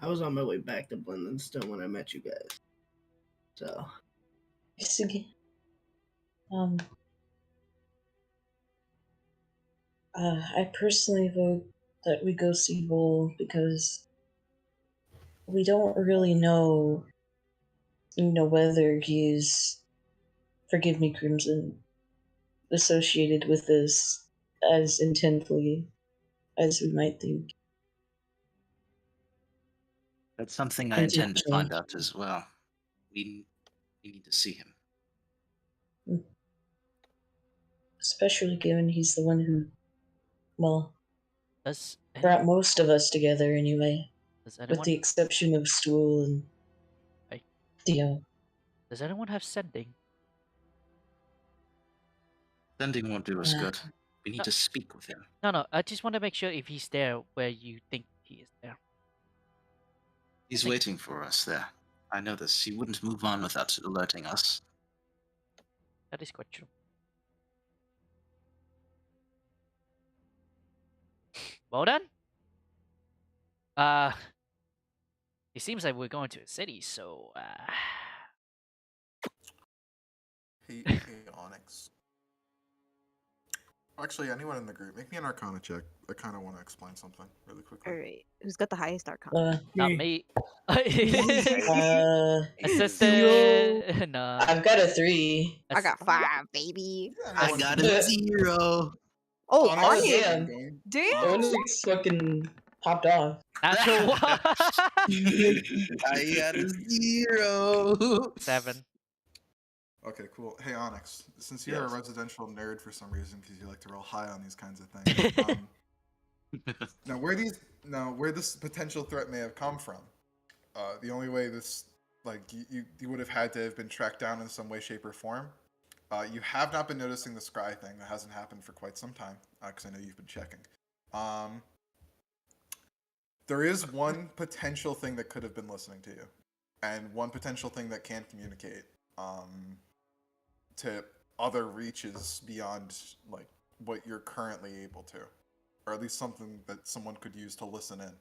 I was on my way back to Stone when I met you guys. So. I personally vote that we go see Bull because we don't really know, whether he's, forgive me, Crimson, associated with this as intently as we might think. That's something I intend to find out as well. We need to see him. Especially given he's the one who, Does brought most of us together anyway. With the exception of Stool and Theo. Does anyone have sending? Sending won't do us good. We need to speak with him. No. I just want to make sure if he's there where you think he is there. He's waiting for us there. I know this. He wouldn't move on without alerting us. That is quite true. Well then. It seems like we're going to a city, so Hey, Onyx. Actually, anyone in the group, make me an Arcana check. I kind of want to explain something really quickly. All right, who's got the highest Arcana? not me. Assistant. No. I've got a 3. I got 5, baby. I got a 0. Oh, Oh, Onyx. damn. Damn. Onyx fucking popped off. Natural one. I got a 0. 7. Okay, cool. Hey, Onyx, since you're Yes. a residential nerd for some reason, because you like to roll high on these kinds of things, now where this potential threat may have come from, the only way this, like, you would have had to have been tracked down in some way, shape, or form. You have not been noticing the scry thing. That hasn't happened for quite some time, because I know you've been checking. There is one potential thing that could have been listening to you, and one potential thing that can communicate to other reaches beyond like what you're currently able to, or at least something that someone could use to listen in.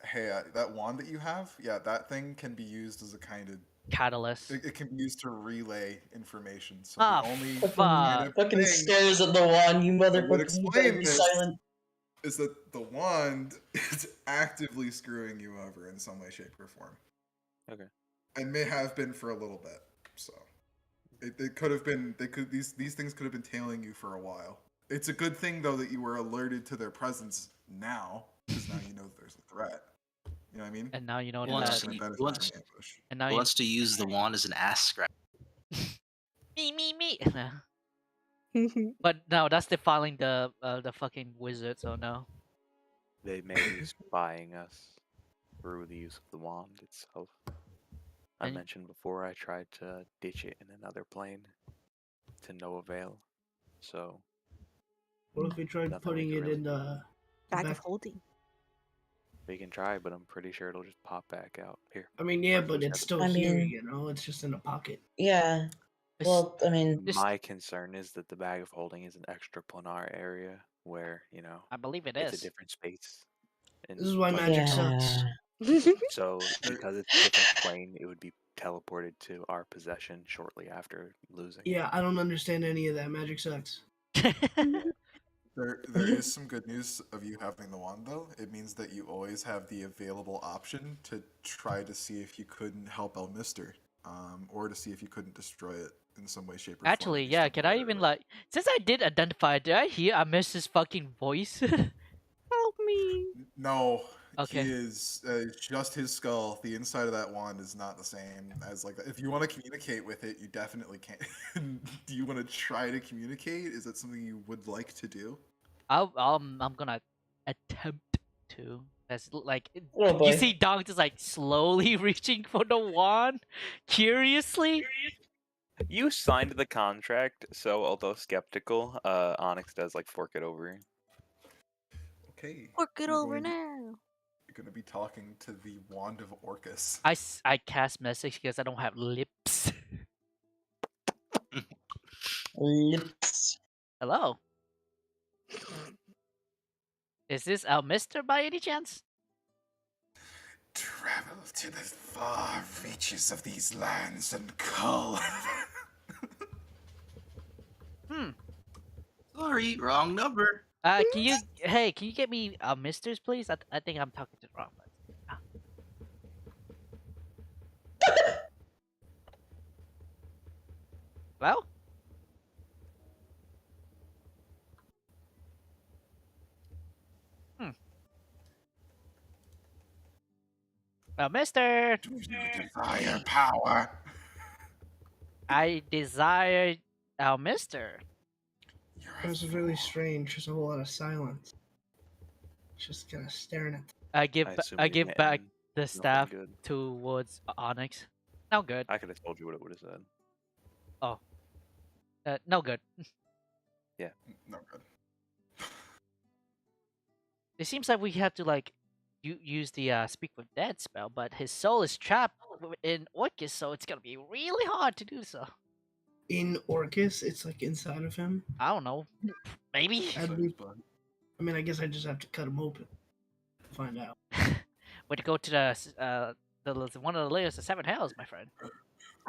Hey, that wand that you have, yeah, that thing can be used as a kind of Catalyst. it can be used to relay information. So Ah, the only fuck. kind of Fucking thing stares at the wand, you that would motherfucker. You better explain be this silent. is that the wand is actively screwing you over in some way, shape, or form. Okay. And may have been for a little bit. So it could have been these things could have been tailing you for a while. It's a good thing though that you were alerted to their presence now, because now you know that there's a threat. You know what I mean? And now you know He You're wants not that. to, going to he benefit wants, from the ambush. And now he you. wants to use the wand as an ass scratch. Me. But no, that's defiling the fucking wizard. So no. They may be spying us through the use of the wand itself. I And- mentioned before I tried to ditch it in another plane to no avail. So What if we tried Nothing we putting could it really in the Bag back? of holding. we can try, but I'm pretty sure it'll just pop back out. Here. I mean, yeah, Mark, but just it's have it. still I here, mean- you know? It's just in a pocket. Yeah. It's- Well, I mean, This- My concern is that the bag of holding is an extraplanar area where, I believe it it's is. a different space. And This is why like, magic sucks. So because it's a different plane, it would be teleported to our possession shortly after losing. Yeah, I don't understand any of that. Magic sucks. There is some good news of you having the wand, though. It means that you always have the available option to try to see if you couldn't help Elmister, or to see if you couldn't destroy it in some way, shape, or form. Actually, if you yeah. still Can I care even about it. like? Since I did identify, did I hear I missed his fucking voice? Help me. No, Okay. he is just his skull. The inside of that wand is not the same as like that. If you want to communicate with it, you definitely can. Do you want to try to communicate? Is that something you would like to do? I'm gonna attempt to. That's like oh you boy. see Dong just like slowly reaching for the wand, curiously. You signed the contract, so although skeptical, Onyx does like fork it over. Okay. Fork it you're over going to- now. You're going to be talking to the Wand of Orcus. I cast message because I don't have lips. Lips. Hello. Is this our Mister by any chance? Travel to the far reaches of these lands and call. Sorry, wrong number. Can you get me Misters, please? I think I'm talking to the wrong person. Well? Mister, Do you desire power? I desire our Mister. You're a This is really strange. There's a whole lot of silence. Just kind of staring at. I give assume I you're give gonna back end the nothing staff good. towards Onyx. No good. I could have told you what it would have said. No good. No good. It seems like we have to like use the speak with dead spell, but his soul is trapped in Orcus, so it's gonna be really hard to do so. In Orcus, it's like inside of him. I don't know. Maybe. I'd be- I mean, I guess I just have to cut him open. To find out. Way to go to the one of the layers of seven hells, my friend. We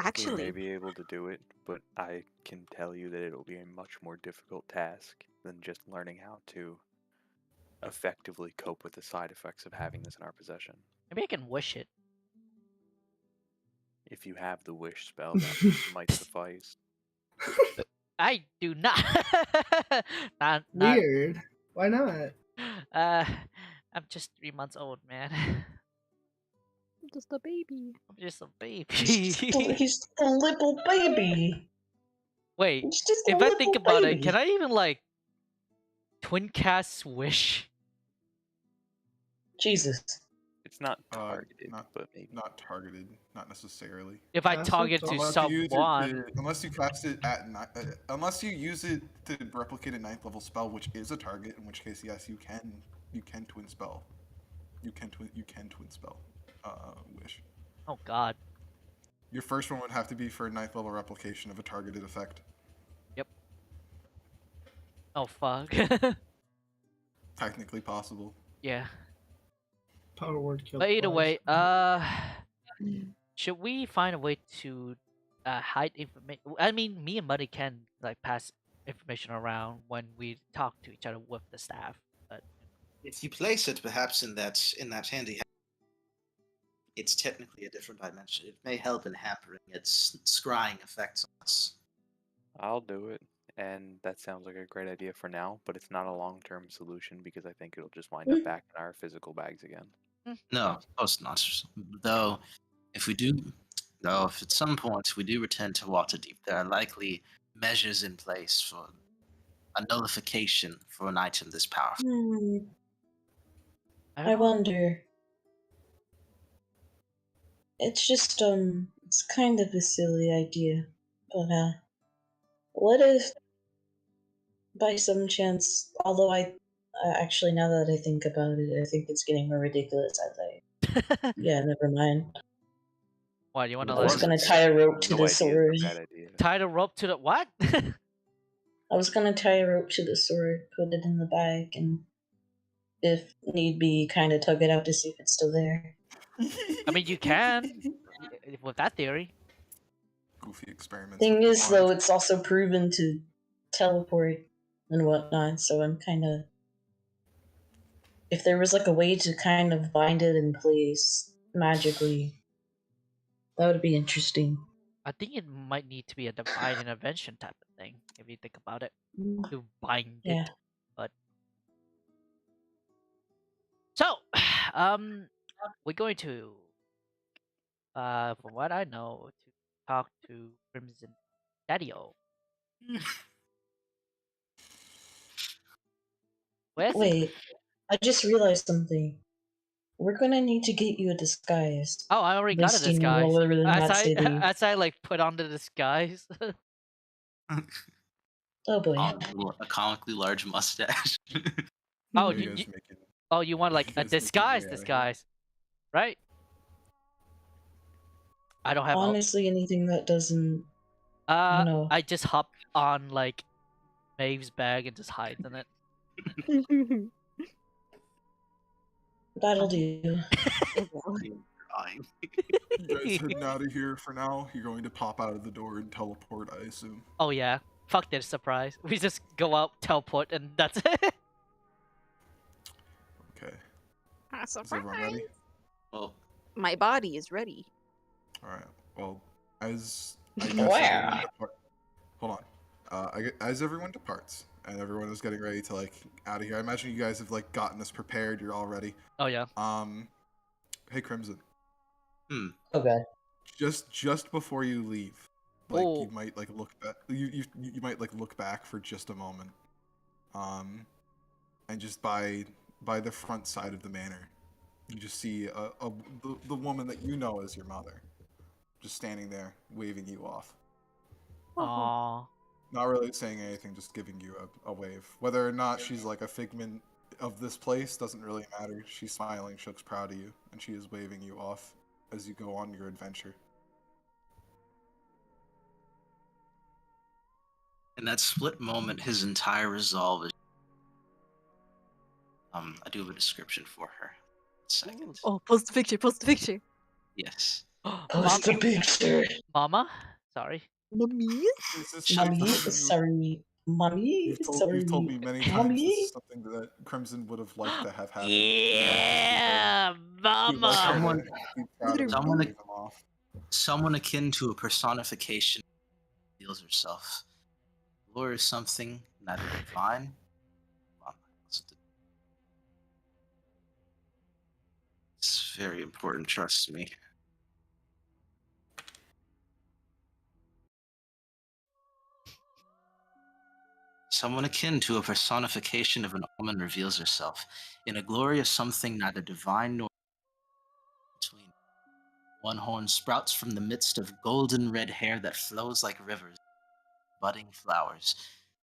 may Actually, be able to do it, but I can tell you that it'll be a much more difficult task than just learning how to effectively cope with the side effects of having this in our possession. Maybe I can wish it. If you have the wish spell, that might suffice. I do not. not. Weird. Why not? I'm just 3 months old, man. I'm just a baby. I'm just a baby. He's a little baby. Wait, He's just a if I little think about baby. it, can I even like twin cast wish? Jesus. It's not Uh, targeted, not- but maybe. Not targeted, not necessarily. If I Cast it target to- to Unless you, use it someone, to- unless you cast it at unless you use it to replicate a 9th level spell, which is a target, in which case yes, you can twin spell. You can twin spell. Wish. Oh God. Your first one would have to be for a 9th level replication of a targeted effect. Yep. Oh fuck. Technically possible. Yeah. Power word killed But either twice. way, should we find a way to hide information? I mean, me and Buddy can like pass information around when we talk to each other with the staff. But If you place it perhaps in that handy, it's technically a different dimension. It may help in hampering its scrying effects on us. I'll do it. And that sounds like a great idea for now, but it's not a long-term solution because I think it'll just wind up back in our physical bags again. No, of course not. Though, if at some point we do return to Waterdeep, there are likely measures in place for a nullification for an item this powerful. I don't know. wonder. It's just it's kind of a silly idea, but what if, by some chance, although actually now that I think about it, I think it's getting more ridiculous as yeah, never mind. What you want to I was like gonna tie a rope to No the idea is sword. a bad idea. tie the rope to the what? I was gonna tie a rope to the sword, put it in the bag, and if need be, kind of tug it out to see if it's still there. I mean, you can with that theory. Goofy experiments. Thing with the is, though, mind. it's also proven to teleport and whatnot, so I'm kind of. If there was like a way to kind of bind it in place magically, that would be interesting. I think it might need to be a divine intervention type of thing if you think about it to bind Yeah. it. But so, we're going to, from what I know, to talk to Crimson Daddy-O. Where's he? Wait, I just realized something. We're gonna need to get you a disguise. Oh, I already got a Listing disguise. all over the As Mad I City. as I like put on the disguise. Oh boy. A comically large mustache. Oh, You you, guys you making- oh you want like you a guys making disguise, way out of here. disguise, right? I don't have. Honestly, anything that doesn't. I don't know. I just hop on like Maeve's bag and just hide in it. That'll do. You guys heading out of here for now? You're going to pop out of the door and teleport, I assume. Oh yeah, fuck this surprise. We just go out, teleport, and that's it. Okay. Ah, Is everyone ready? Well, My body is ready. All right. Well, as I guess Where? everyone hold on. As everyone departs and everyone is getting ready to like out of here, I imagine you guys have like gotten this prepared. You're all ready. Oh yeah. Hey Crimson. Okay. Just before you leave, like Oh. you might like look back. You might like look back for just a moment. And just by the front side of the manor, you just see the woman that you know as your mother, just standing there waving you off. Aww. Not really saying anything, just giving you a wave. Whether or not she's like a figment of this place doesn't really matter. She's smiling, she looks proud of you, and she is waving you off as you go on your adventure. in that split moment, his entire resolve is. I do have a description for her. Second. Oh, post the picture, post the picture. Yes. Post the picture. Mama? Sorry. Mommy? This is Mommy, something you- sorry. Mommy, You've told me many times this Mommy. is something that Crimson would have liked to have happen. Yeah, You'd like her to mama. be proud of you Someone- and wave them off. Someone akin to a personification reveals herself. Lore is something neither divine. It's very important, trust me. Someone akin to a personification of an omen reveals herself in a glory of something neither divine nor between. One horn sprouts from the midst of golden red hair that flows like rivers, budding flowers.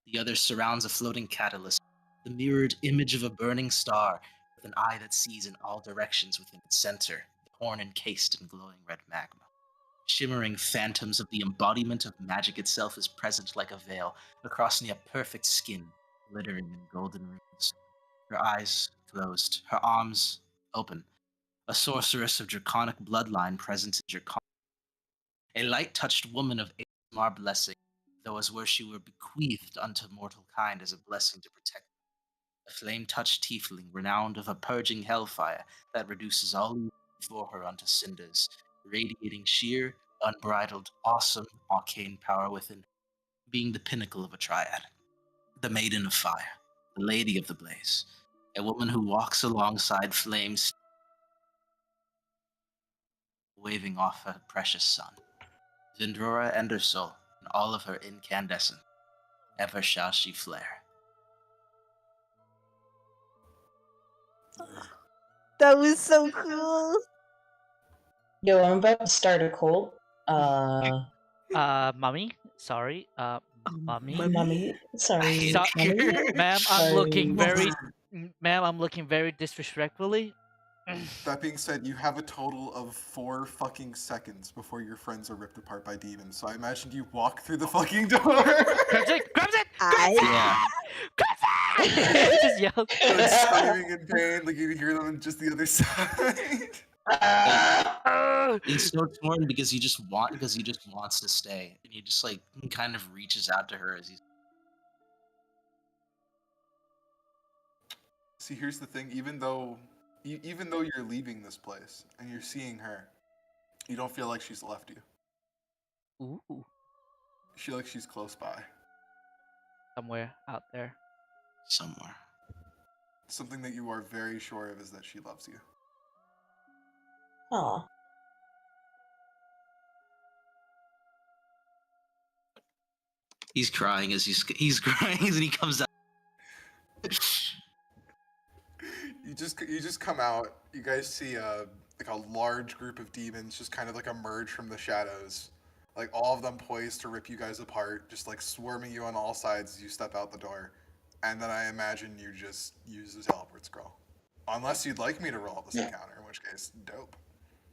The other surrounds a floating catalyst, the mirrored image of a burning star, with an eye that sees in all directions within its center, the horn encased in glowing red magma. Shimmering phantoms of the embodiment of magic itself is present like a veil across near perfect skin, glittering in golden rings. Her eyes closed, her arms open. A sorceress of draconic bloodline present in draconic. A light-touched woman of ASMR blessing, though as were she were bequeathed unto mortal kind as a blessing to protect. A flame-touched tiefling, renowned of a purging hellfire that reduces all evil before her unto cinders, radiating sheer, unbridled, awesome, arcane power within, being the pinnacle of a triad. The Maiden of Fire, the Lady of the Blaze, a woman who walks alongside flames, waving off her precious sun. Zindrora and her soul, in all of her incandescent, ever shall she flare. That was so cool. Yo, I'm about to start a cult. Mommy, sorry. Mommy. Mommy, sorry, So- mommy. Ma'am, I'm Sorry. looking ma'am, I'm looking very disrespectfully. That being said, you have a total of 4 fucking seconds before your friends are ripped apart by demons. So I imagined you walk through the fucking door. Grabs it! I Just yell. Like screaming in pain, like you hear them on just the other side. He's so torn because he just wants to stay, and he just like kind of reaches out to her as he's. See, here's the thing. Even though you're leaving this place and you're seeing her, you don't feel like she's left you. Ooh, You feel like she's close by. somewhere out there. Somewhere. Something that you are very sure of is that she loves you. Aw. He's crying as he's crying as he comes out. You just come out. You guys see like a large group of demons just kind of like emerge from the shadows, like all of them poised to rip you guys apart, just like swarming you on all sides as you step out the door. And then I imagine you just use the teleport scroll, unless you'd like me to roll this encounter, in which case, dope.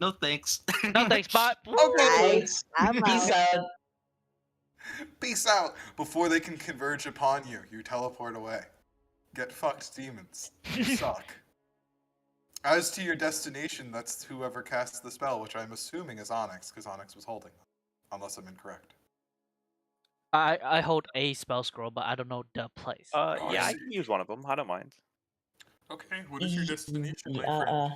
No thanks. No thanks, bot. Okay. I'm Peace out. out. Peace out. Before they can converge upon you, you teleport away. Get fucked, demons. You suck. As to your destination, that's whoever casts the spell, which I'm assuming is Onyx, because Onyx was holding them. Unless I'm incorrect. I hold a spell scroll, but I don't know the place. Yeah, I can use one of them. I don't mind. Okay, what is your destination, my friend?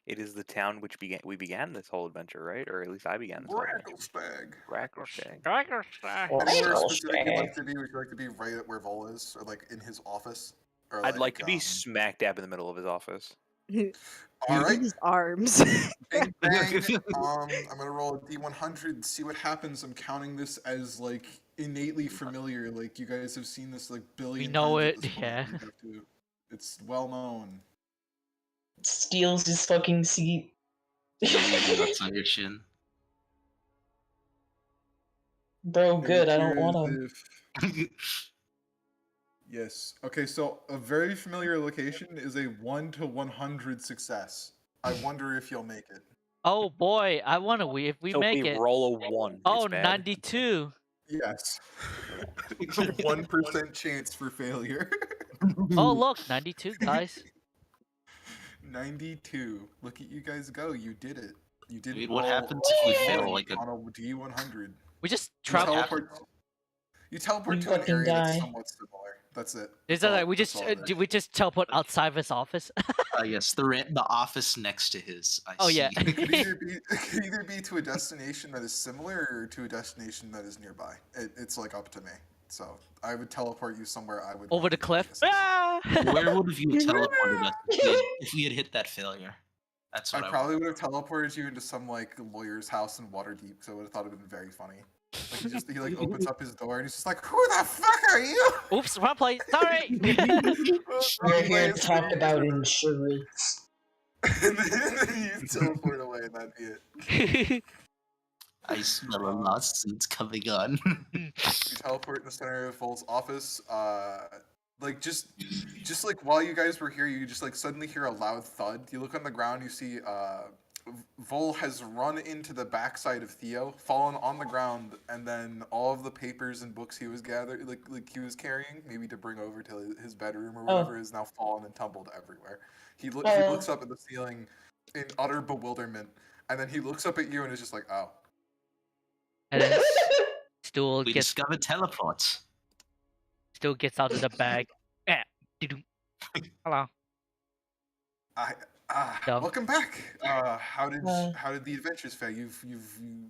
It is the town which we began this whole adventure, right? Or at least I began this whole adventure. Racklestag. Racklestag. Anywhere specific you'd like to be? Would you like to be right at where Vol is? Or like in his office? Or I'd like to be smack dab in the middle of his office. Alright. His arms. Bing bang. I'm gonna roll a D100, see what happens. I'm counting this as like innately familiar. Like you guys have seen this like billion We know times at it, this point. yeah. You have to- it's well known. Steals his fucking seat. That's on your chin. Bro, good. I don't Appears want him. Yes. Okay, so a very familiar location is a 1 to 100 success. I wonder if you'll make it. Oh boy, I want to. If we So make if we it. roll a 1, Oh, it's bad. 92. Yes. 1% chance for failure. Oh look, 92 guys. 92. Look at you guys go. You did it. You did Wait, it. what all happens if we fail, on like, a D100? We just You travel. teleport You to an fucking area that's die. somewhat similar. That's it. Is That's that all- like we that's just all it is. we just teleport outside of his office? Yes, the office next to his. I Oh, see. yeah. It could either be to a destination that is similar or to a destination that is nearby. It's like up to me. So I would teleport you somewhere I would Over want the you to cliff. be. Ah! Where would have you teleported us if we had hit that failure? That's I what I probably would have teleported you into some like lawyer's house in Waterdeep, so I would have thought it would have been very funny. Like he like opens up his door and he's just like, "Who the fuck are you?" Oops, wrong place. Sorry. We're here to talk about insurance. And then you teleport away, and that'd be it. I smell a lawsuit coming on. You teleport in the center of Vol's office. like just like while you guys were here, you just like suddenly hear a loud thud. You look on the ground, you see Vol has run into the backside of Theo, fallen on the ground, and then all of the papers and books he was gathering, like he was carrying, maybe to bring over to his bedroom or whatever, is now fallen and tumbled everywhere. He looks up at the ceiling in utter bewilderment, and then he looks up at you and is just like, "Oh." And then Stool We gets discovered teleports. out of the bag. Eh, doo-doo. Hello. Dung. Welcome back. How did Uh. the adventures fare? You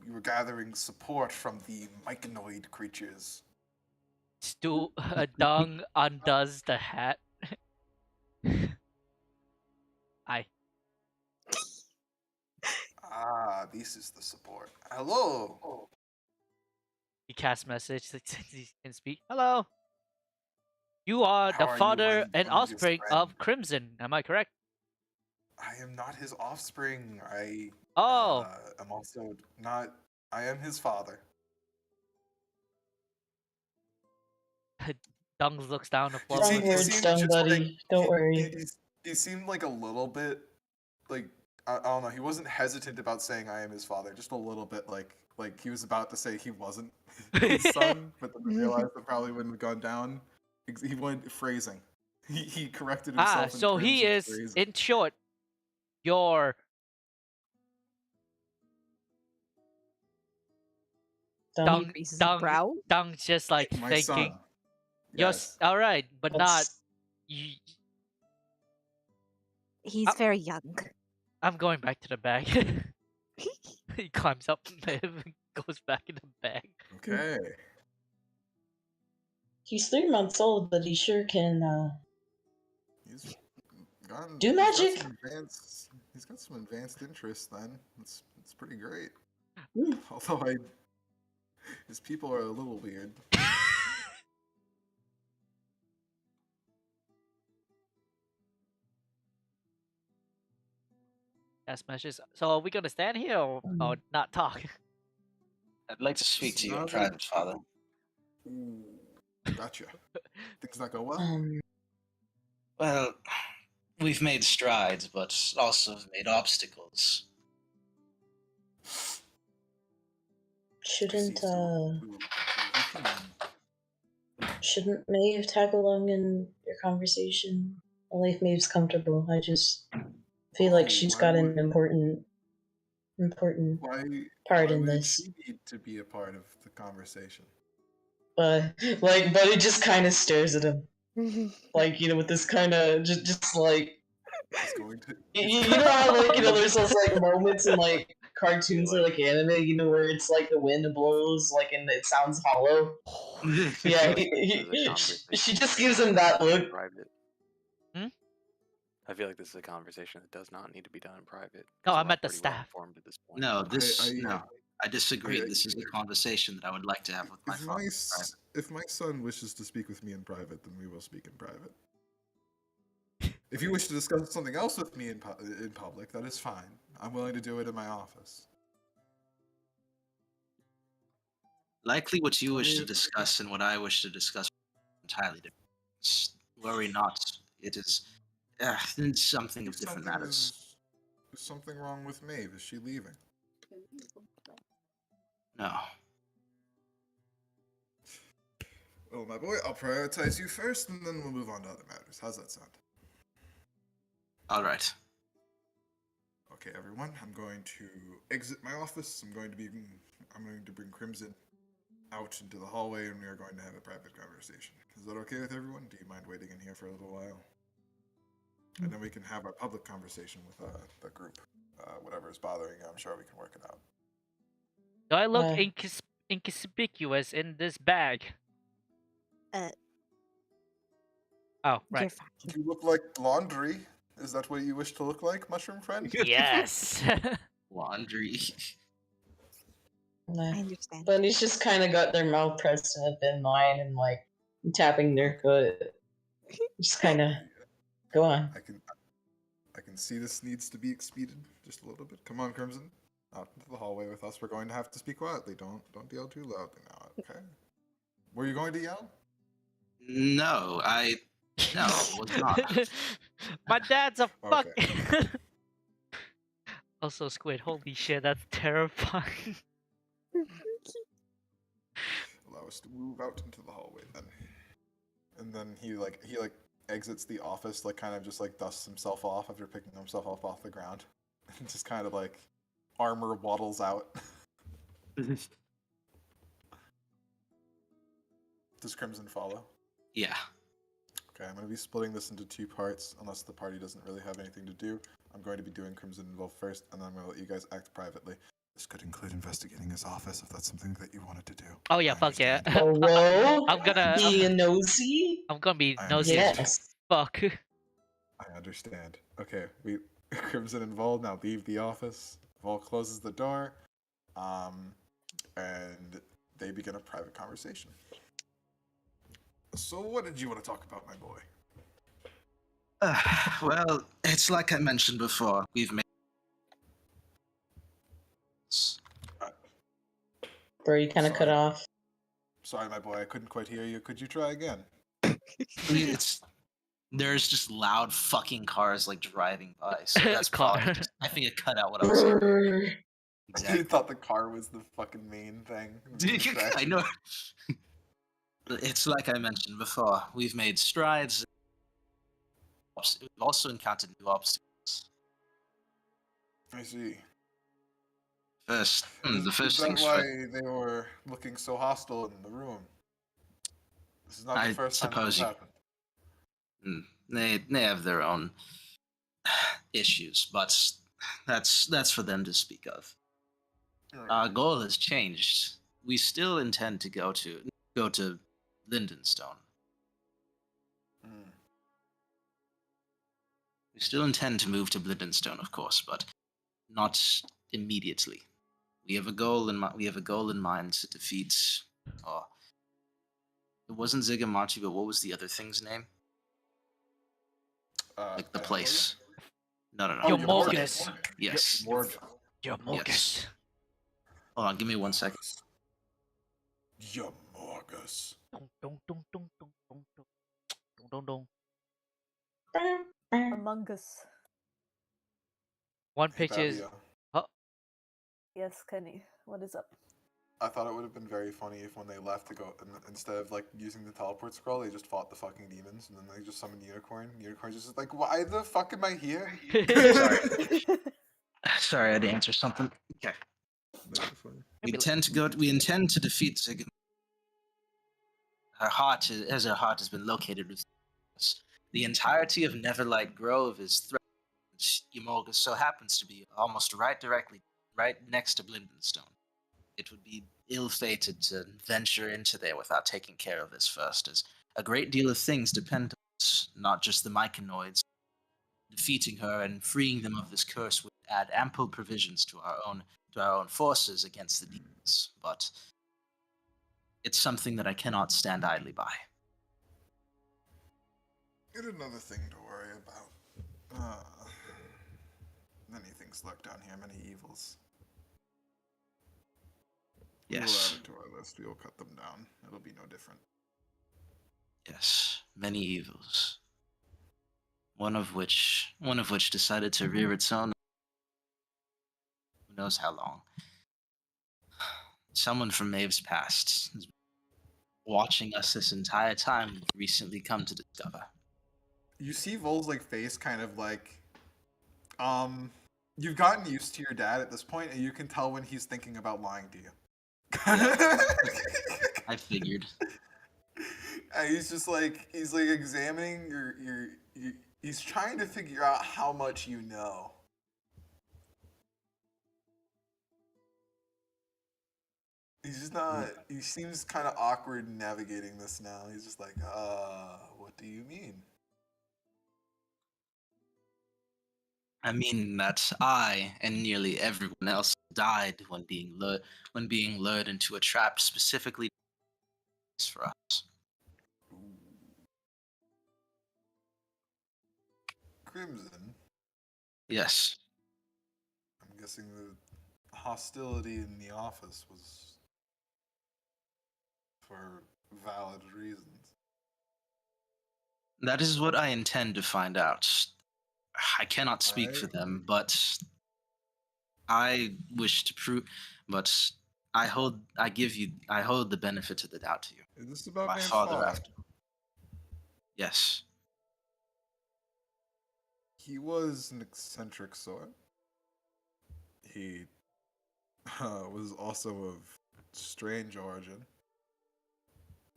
were gathering support from the myconoid creatures. Dung undoes the hat. Hi. This is the support. Hello. He casts message since he can speak. Hello. You are How the are you, father my and fungus offspring friend? of Crimson. Am I correct? I am not his offspring. I Oh, am also not. I am his father. Dung looks down the floor. Strong words, Dung, buddy. Don't worry. He seemed like a little bit like I don't know. He wasn't hesitant about saying I am his father. Just a little bit like he was about to say he wasn't his son, but then realized it probably wouldn't have gone down. He went phrasing. He corrected himself. In So terms he of is, phrasing. in short, your Dung. Raises a brow. Dung's just like my thinking. son. Yes, all right, but not. That's- He's very young. I'm going back to the bag. He climbs up and goes back in the bag. Okay. He's 3 months old, but he sure can He's gone. do He's got magic. some advanced. He's got some advanced interests. Then it's pretty great. Mm. Although his people are a little weird. Cast messages. So are we gonna stand here or not talk? I'd like to speak to you in Sounds private, Father. Ooh, gotcha. Things not go well. Well, we've made strides, but also made obstacles. Shouldn't Ooh, shouldn't Maeve tag along in your conversation? Only if Maeve's comfortable. I just feel like she's why got an would- important Why part why in would this. she need to be a part of the conversation? Like, Buddy just kind of stares at him, like, you know, with this kind of just like He's going to. you know how, like, you know, there's those like moments in like cartoons or like anime, you know, where it's like the wind blows, like, and it sounds hollow. Yeah, she just gives him that look. Private. Hmm? I feel like this is a conversation that does not need to be done in private. No, 'cause I'm we're at the pretty well staff. informed at this point. No, this I- no. I disagree. I- This is a conversation that I would like to have with my father. If my son wishes to speak with me in private, then we will speak in private. If you wish to discuss something else with me in public, that is fine. I'm willing to do it in my office. Likely what you wish to discuss and what I wish to discuss are entirely different. Worry not. It is something of different matters. Is something wrong with Maeve? Is she leaving? No. Well, my boy, I'll prioritize you first, and then we'll move on to other matters. How's that sound? All right. Okay, everyone. I'm going to exit my office. I'm going to bring Crimson out into the hallway, and we are going to have a private conversation. Is that okay with everyone? Do you mind waiting in here for a little while? And then we can have our public conversation with the group. Whatever is bothering you, I'm sure we can work it out. Do I look inconspicuous in this bag? Oh, right. You're fine. You look like laundry. Is that what you wish to look like, mushroom friend? Yes. Laundry. I understand. But he's just kind of got their mouth pressed in a thin line and like tapping their foot. Just kind of go on. I can see this needs to be expeded just a little bit. Come on, Crimson, out into the hallway with us. We're going to have to speak quietly. Don't yell too loudly now. Okay? Were you going to yell? No, I No, it was not. My dad's a fuck. Okay. Also, Squid. Holy shit, that's terrifying. Allow us to move out into the hallway then. And then he exits the office, like kind of just like dusts himself off after picking himself up off the ground. And just kind of like armor waddles out. Does Crimson follow? Yeah. Okay, I'm going to be splitting this into 2 parts, unless the party doesn't really have anything to do. I'm going to be doing Crimson Involve first, and then I'm going to let you guys act privately. This could include investigating his office, if that's something that you wanted to do. Oh yeah, I fuck yeah. understand. Hello? I'm gonna Being nosy? I'm gonna be I nosy as Yes. fuck. I understand. Okay, we Crimson and Vol now leave the office. Vol closes the door, and they begin a private conversation. So, what did you want to talk about, my boy? Well, it's like I mentioned before. We've made. Bro, you kind of cut Sorry. off. Sorry, my boy, I couldn't quite hear you. Could you try again? It's there's just loud fucking cars like driving by. So that's probably. Car. I think it cut out what I was saying. Brrr. You thought the car was the fucking main thing. The I attraction. know. It's like I mentioned before. We've made strides. We've also encountered new obstacles. I see. First, the Is first that things why first. they were looking so hostile in the room? This is not the I first time suppose this you- happened. They have their own issues, but that's for them to speak of. Our goal has changed. We still intend to go to Lindenstone. Mm. We still intend to move to Lindenstone, of course, but not immediately. We have a goal in mind. We have a goal in mind to defeat. Oh, it wasn't Zigamarchi, but what was the other thing's name? Like the Panalia? place. No. Yo, the Morgus. place. Yes. Morgus. Yo, Morgus. Hold on, give me 1 second. Yamorgus. Dun, dun, dun, dun, dun, dun, dun. Dun, dun, dun. Among Us. One Hey, pitch is Babia. Yes, Kenny. What is up? I thought it would have been very funny if when they left to go, instead of like using the teleport scroll, they just fought the fucking demons and then they just summoned Unicorn. Unicorn's just like, why the fuck am I here? Sorry. Sorry, I had to answer something. Okay. We intend to defeat Zig. Her heart has been located with us. The entirety of Neverlight Grove is threatened. Yamorga so happens to be almost right next to Blindenstone. It would be ill-fated to venture into there without taking care of this first, as a great deal of things depend on us, not just the Myconoids. Defeating her and freeing them of this curse would add ample provisions to our own forces against the demons, but it's something that I cannot stand idly by. Get another thing to worry about. Many things lurk down here, many evils. We will Yes. add it to our list. We will cut them down. It'll be no different. Yes, many evils. One of which decided to rear its own. Who knows how long? Someone from Maeve's past has been watching us this entire time. We've recently come to discover. You see Vol's like face kind of like, you've gotten used to your dad at this point, and you can tell when he's thinking about lying to you. I figured. And he's just like examining your he's trying to figure out how much you know. He's just not. He seems kind of awkward navigating this now. He's just like, what do you mean? I mean that I and nearly everyone else died when being lured into a trap specifically for us. Crimson. Yes. I'm guessing the hostility in the office was for valid reasons. That is what I intend to find out. I cannot speak for I- them, but I wish to prove. But I hold the benefit of the doubt to you. Is this about My Maeve's father, father? after. Yes. He was an eccentric sort. He was also of strange origin.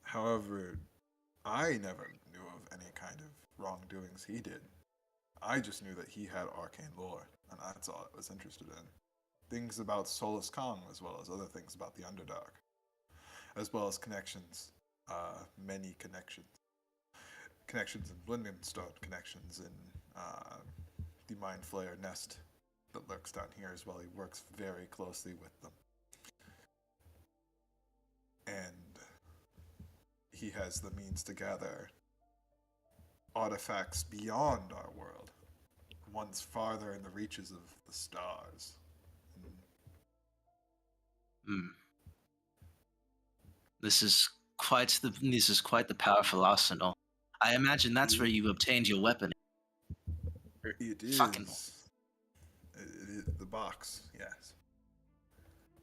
However, I never knew of any kind of wrongdoings he did. I just knew that he had arcane lore, and that's all I was interested in. Things about Solus Kong, as well as other things about the Underdark, as well as connections, many connections. Connections in Blindenstone, connections in the Mind Flayer nest that lurks down here as well. He works very closely with them. And he has the means to gather artifacts beyond our world, ones farther in the reaches of the stars. Hmm. This is quite the powerful arsenal. I imagine that's where you obtained your weapon. It Fucking is. The box, yes.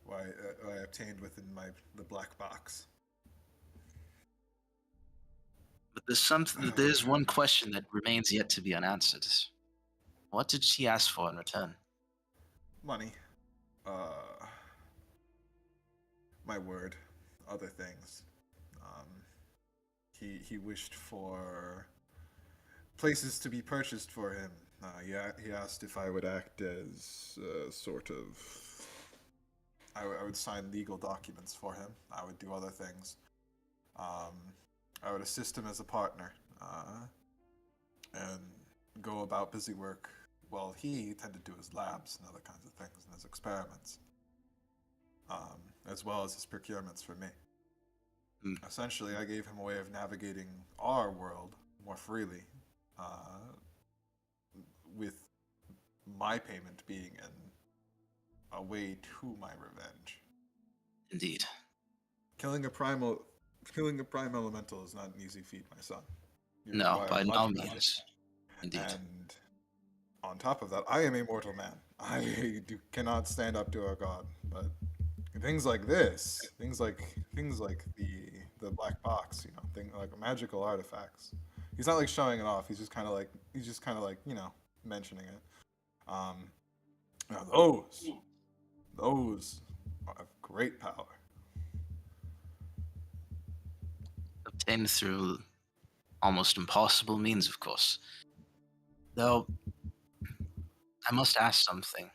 Why I obtained within the black box. But there's one question that remains yet to be unanswered. What did she ask for in return? Money. My word. Other things. He wished for places to be purchased for him. He asked if I would act as sort of. I would sign legal documents for him. I would do other things. I would assist him as a partner and go about busy work while he tended to his labs and other kinds of things and his experiments, as well as his procurements for me. Essentially, I gave him a way of navigating our world more freely, with my payment being a way to my revenge. Indeed. Killing a prime elemental is not an easy feat, my son. You No, require by much no more. means. Indeed. And on top of that, I am a mortal man. I cannot stand up to our god. But things like this, things like the black box, things like magical artifacts. He's not like showing it off. He's just kind of like mentioning it. Now those have great power. Obtained through almost impossible means, of course. Though, I must ask something.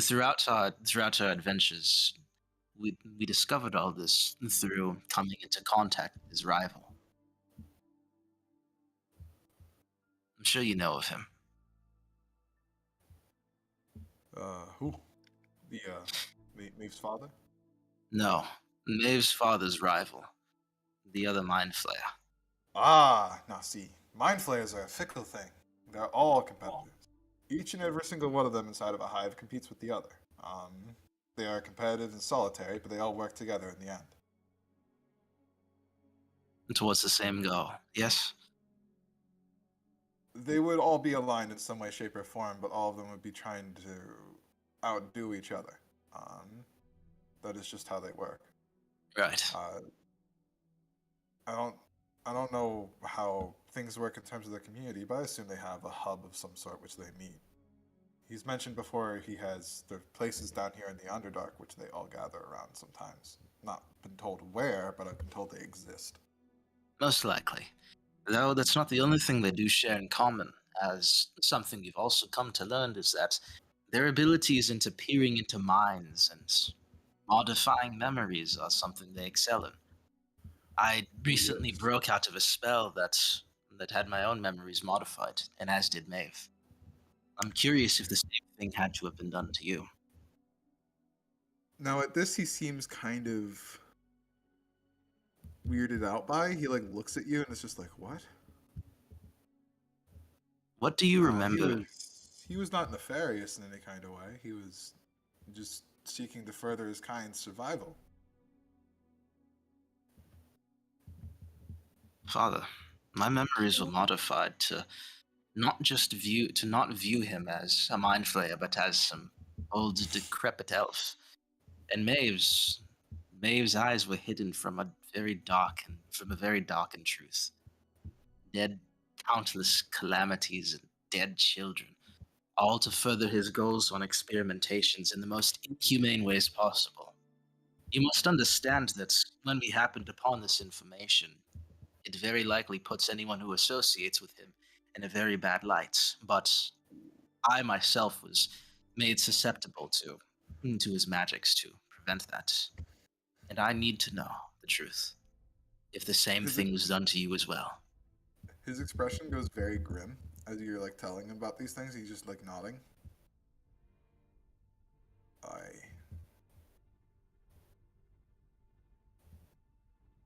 Throughout our adventures, we discovered all this through coming into contact with his rival. I'm sure you know of him. Who? The Maeve's father? No, Maeve's father's rival, the other Mind Flayer. Now see, mind flayers are a fickle thing. They're all competitors. Each and every single one of them inside of a hive competes with the other. They are competitive and solitary, but they all work together in the end. Towards the same goal, yes? They would all be aligned in some way, shape, or form, but all of them would be trying to outdo each other. That is just how they work. Right. I don't know how things work in terms of the community, but I assume they have a hub of some sort which they meet. He's mentioned before he has the places down here in the Underdark which they all gather around sometimes. Not been told where, but I've been told they exist. Most likely. Though that's not the only thing they do share in common, as something you've also come to learn is that their abilities into peering into minds and modifying memories are something they excel in. I recently yes. broke out of a spell that had my own memories modified, and as did Maeve. I'm curious if the same thing had to have been done to you. Now at this he seems kind of weirded out by. He looks at you and is just like, what? What do you remember? He was not nefarious in any kind of way. He was just seeking to further his kind's survival. Father, My memories were modified to not view him as a mind flayer, but as some old decrepit elf. And Maeve's eyes were hidden from a very dark and truth. Dead countless calamities and dead children, all to further his goals on experimentations in the most inhumane ways possible. You must understand that when we happened upon this information, it very likely puts anyone who associates with him in a very bad light. But I myself was made susceptible to his magics to prevent that. And I need to know the truth. If the same His, thing was done to you as well. his expression goes very grim as you're like telling him about these things. He's just like nodding.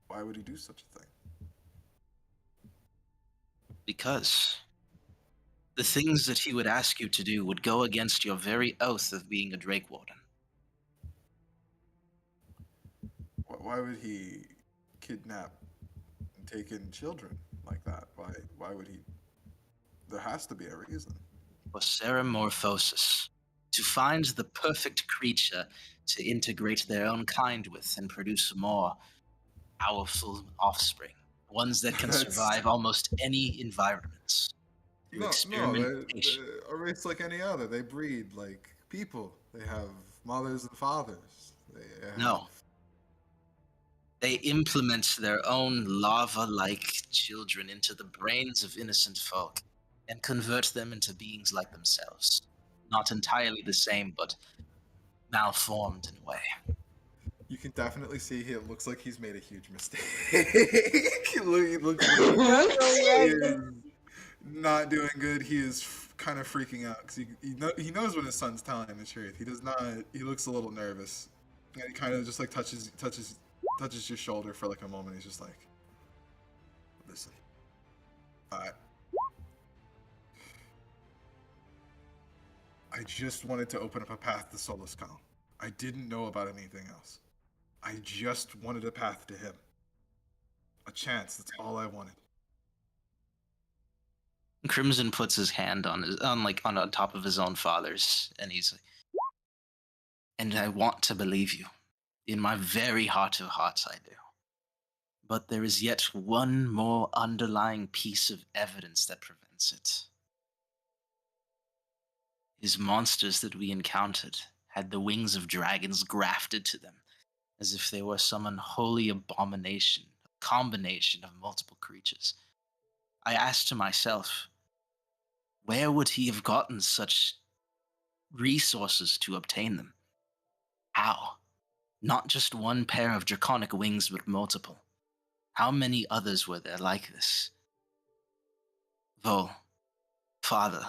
Why would he do such a thing? Because the things that he would ask you to do would go against your very oath of being a Drake Warden. Why would he kidnap and take in children like that? Why would he? There has to be a reason. For ceramorphosis, to find the perfect creature to integrate their own kind with and produce more powerful offspring, ones that can That's- survive almost any environments. Through No, experimentation. they're a race like any other. They breed like people. They have mothers and fathers. They have... No. They implement their own lava-like children into the brains of innocent folk and convert them into beings like themselves. Not entirely the same, but malformed in a way. You can definitely see it looks like he's made a huge mistake. he looks like he is not doing good. He is kind of freaking out because he knows when his son's telling him the truth. He does not. He looks a little nervous, and he kind of just like touches your shoulder for like a moment. He's just like, "Listen, I just wanted to open up a path to Solus Cal. I didn't know about anything else. I just wanted a path to him. A chance, that's all I wanted." Crimson puts his hand on top of his own father's, and he's like, "And I want to believe you. In my very heart of hearts, I do. But there is yet one more underlying piece of evidence that prevents it. His monsters that we encountered had the wings of dragons grafted to them, as if they were some unholy abomination, a combination of multiple creatures. I asked to myself, where would he have gotten such resources to obtain them? How? Not just one pair of draconic wings, but multiple. How many others were there like this? Vol, father,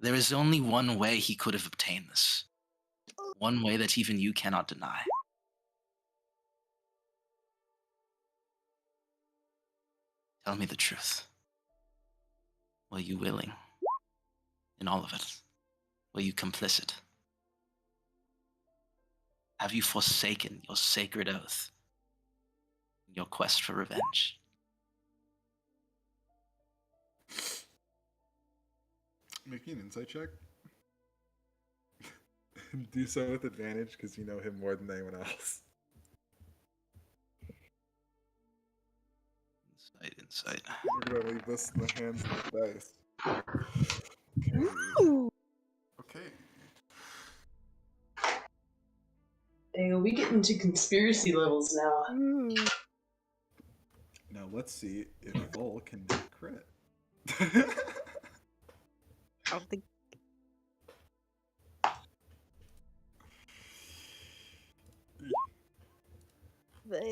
there is only one way he could have obtained this. One way that even you cannot deny. Tell me the truth. Were you willing in all of it? Were you complicit? Have you forsaken your sacred oath in your quest for revenge? Make me an insight check. Do so with advantage because you know him more than anyone else. Insight. We're gonna leave this in the hands of the dice. Okay. Dang, we get into conspiracy levels now. Now let's see if Vol can do a crit. I don't think. But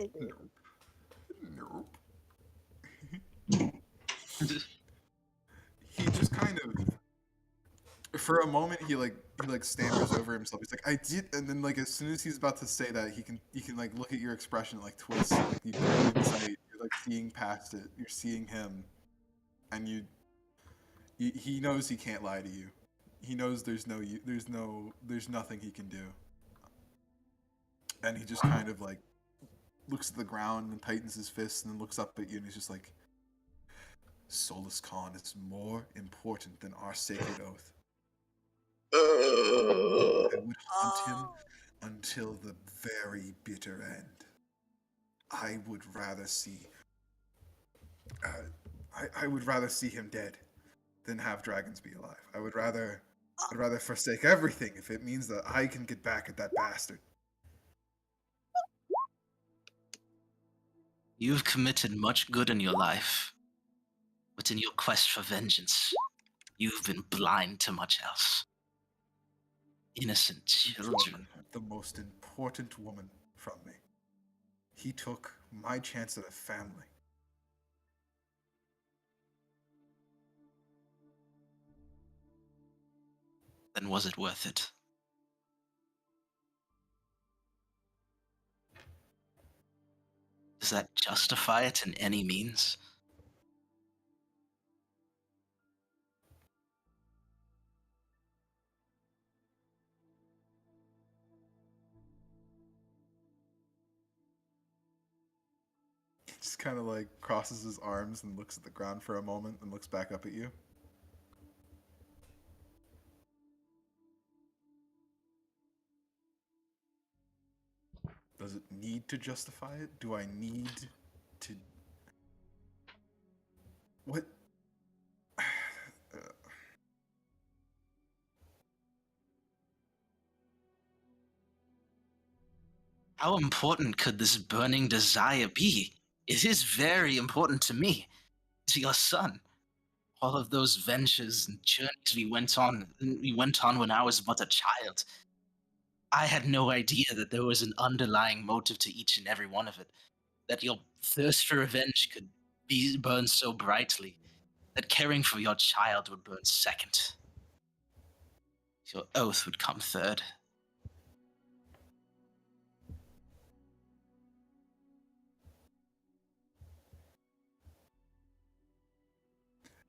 Nope. He just kind of, for a moment, he stammers over himself. He's like, "I did," and then like as soon as he's about to say that, he can like look at your expression, like twist, like you gain insight. You're like seeing past it. You're seeing him, and he knows he can't lie to you. He knows there's nothing he can do, and he just kind of like looks at the ground and tightens his fists and then looks up at you and he's just like, Solus Khan is more important than our sacred oath. Uh, I would haunt him until the very bitter end. I would rather see. I would rather see him dead than have dragons be alive. I'd rather forsake everything if it means that I can get back at that bastard. You've committed much good in your life, but in your quest for vengeance, you've been blind to much else. Innocent He took children. the most important woman from me. He took my chance at a family. Then was it worth it? Does that justify it in any means? Just kind of like crosses his arms and looks at the ground for a moment and looks back up at you. Does it need to justify it? Do I need to... What? How important could this burning desire be? It is very important to me, to your son. All of those ventures and journeys we went on when I was but a child. I had no idea that there was an underlying motive to each and every one of it. That your thirst for revenge could burn so brightly, that caring for your child would burn second. Your oath would come third.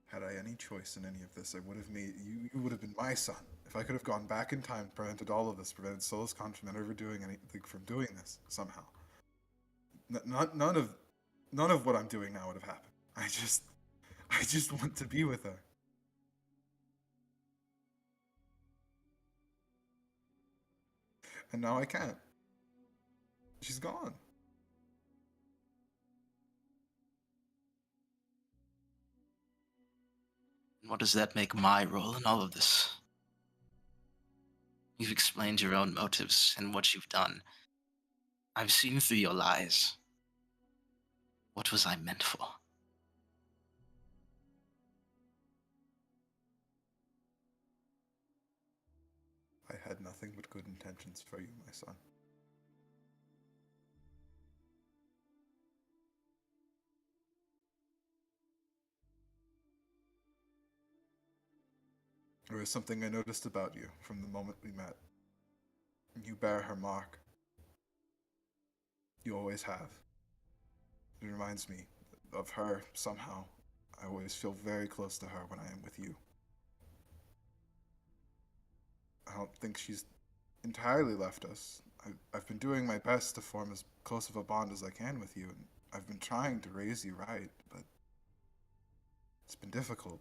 Had I any choice in any of this, I would have made you. You would have been my son. If I could have gone back in time, prevented all of this, prevented Solus Khan from ever doing anything, from doing this somehow. None of what I'm doing now would have happened. I just want to be with her. And now I can't. She's gone. What does that make my role in all of this? You've explained your own motives and what you've done. I've seen through your lies. What was I meant for? I had nothing but good intentions for you, my son. There was something I noticed about you from the moment we met. You bear her mark. You always have. It reminds me of her somehow. I always feel very close to her when I am with you. I don't think she's entirely left us. I've been doing my best to form as close of a bond as I can with you, and I've been trying to raise you right, but it's been difficult.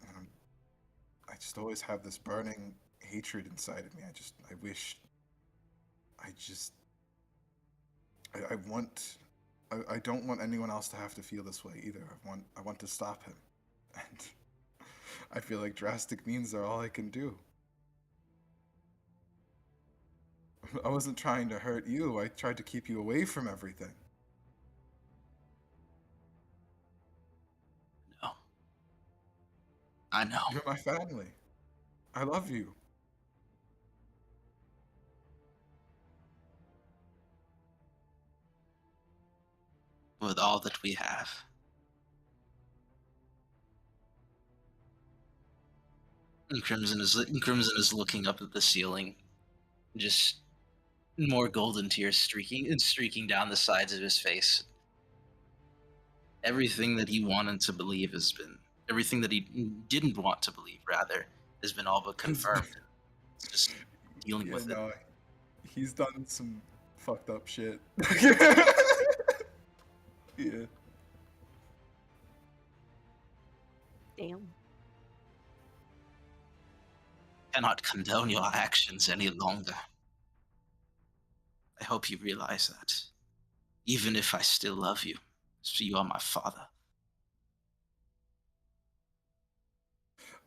And I just always have this burning hatred inside of me. I wish, I want, I don't want anyone else to have to feel this way either. I want to stop him. And I feel like drastic means are all I can do. I wasn't trying to hurt you. I tried to keep you away from everything. No. I know. You're my family. I love you. With all that we have. And Crimson is looking up at the ceiling, just more golden tears streaking down the sides of his face. Everything that he wanted to believe everything that he didn't want to believe, rather, has been all but confirmed. It's just dealing with it. He's done some fucked up shit. Yeah. cannot condone your actions any longer. I hope you realize that. Even if I still love you, so you are my father.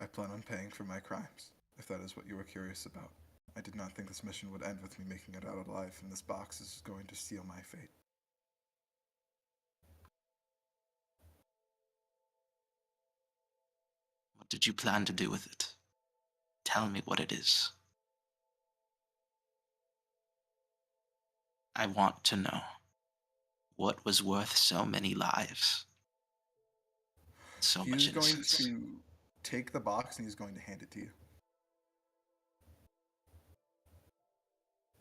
I plan on paying for my crimes, if that is what you were curious about. I did not think this mission would end with me making it out alive, and this box is going to seal my fate. What did you plan to do with it? Tell me what it is. I want to know what was worth so many lives, so He much is going innocence. to take the box and he's going to hand it to you.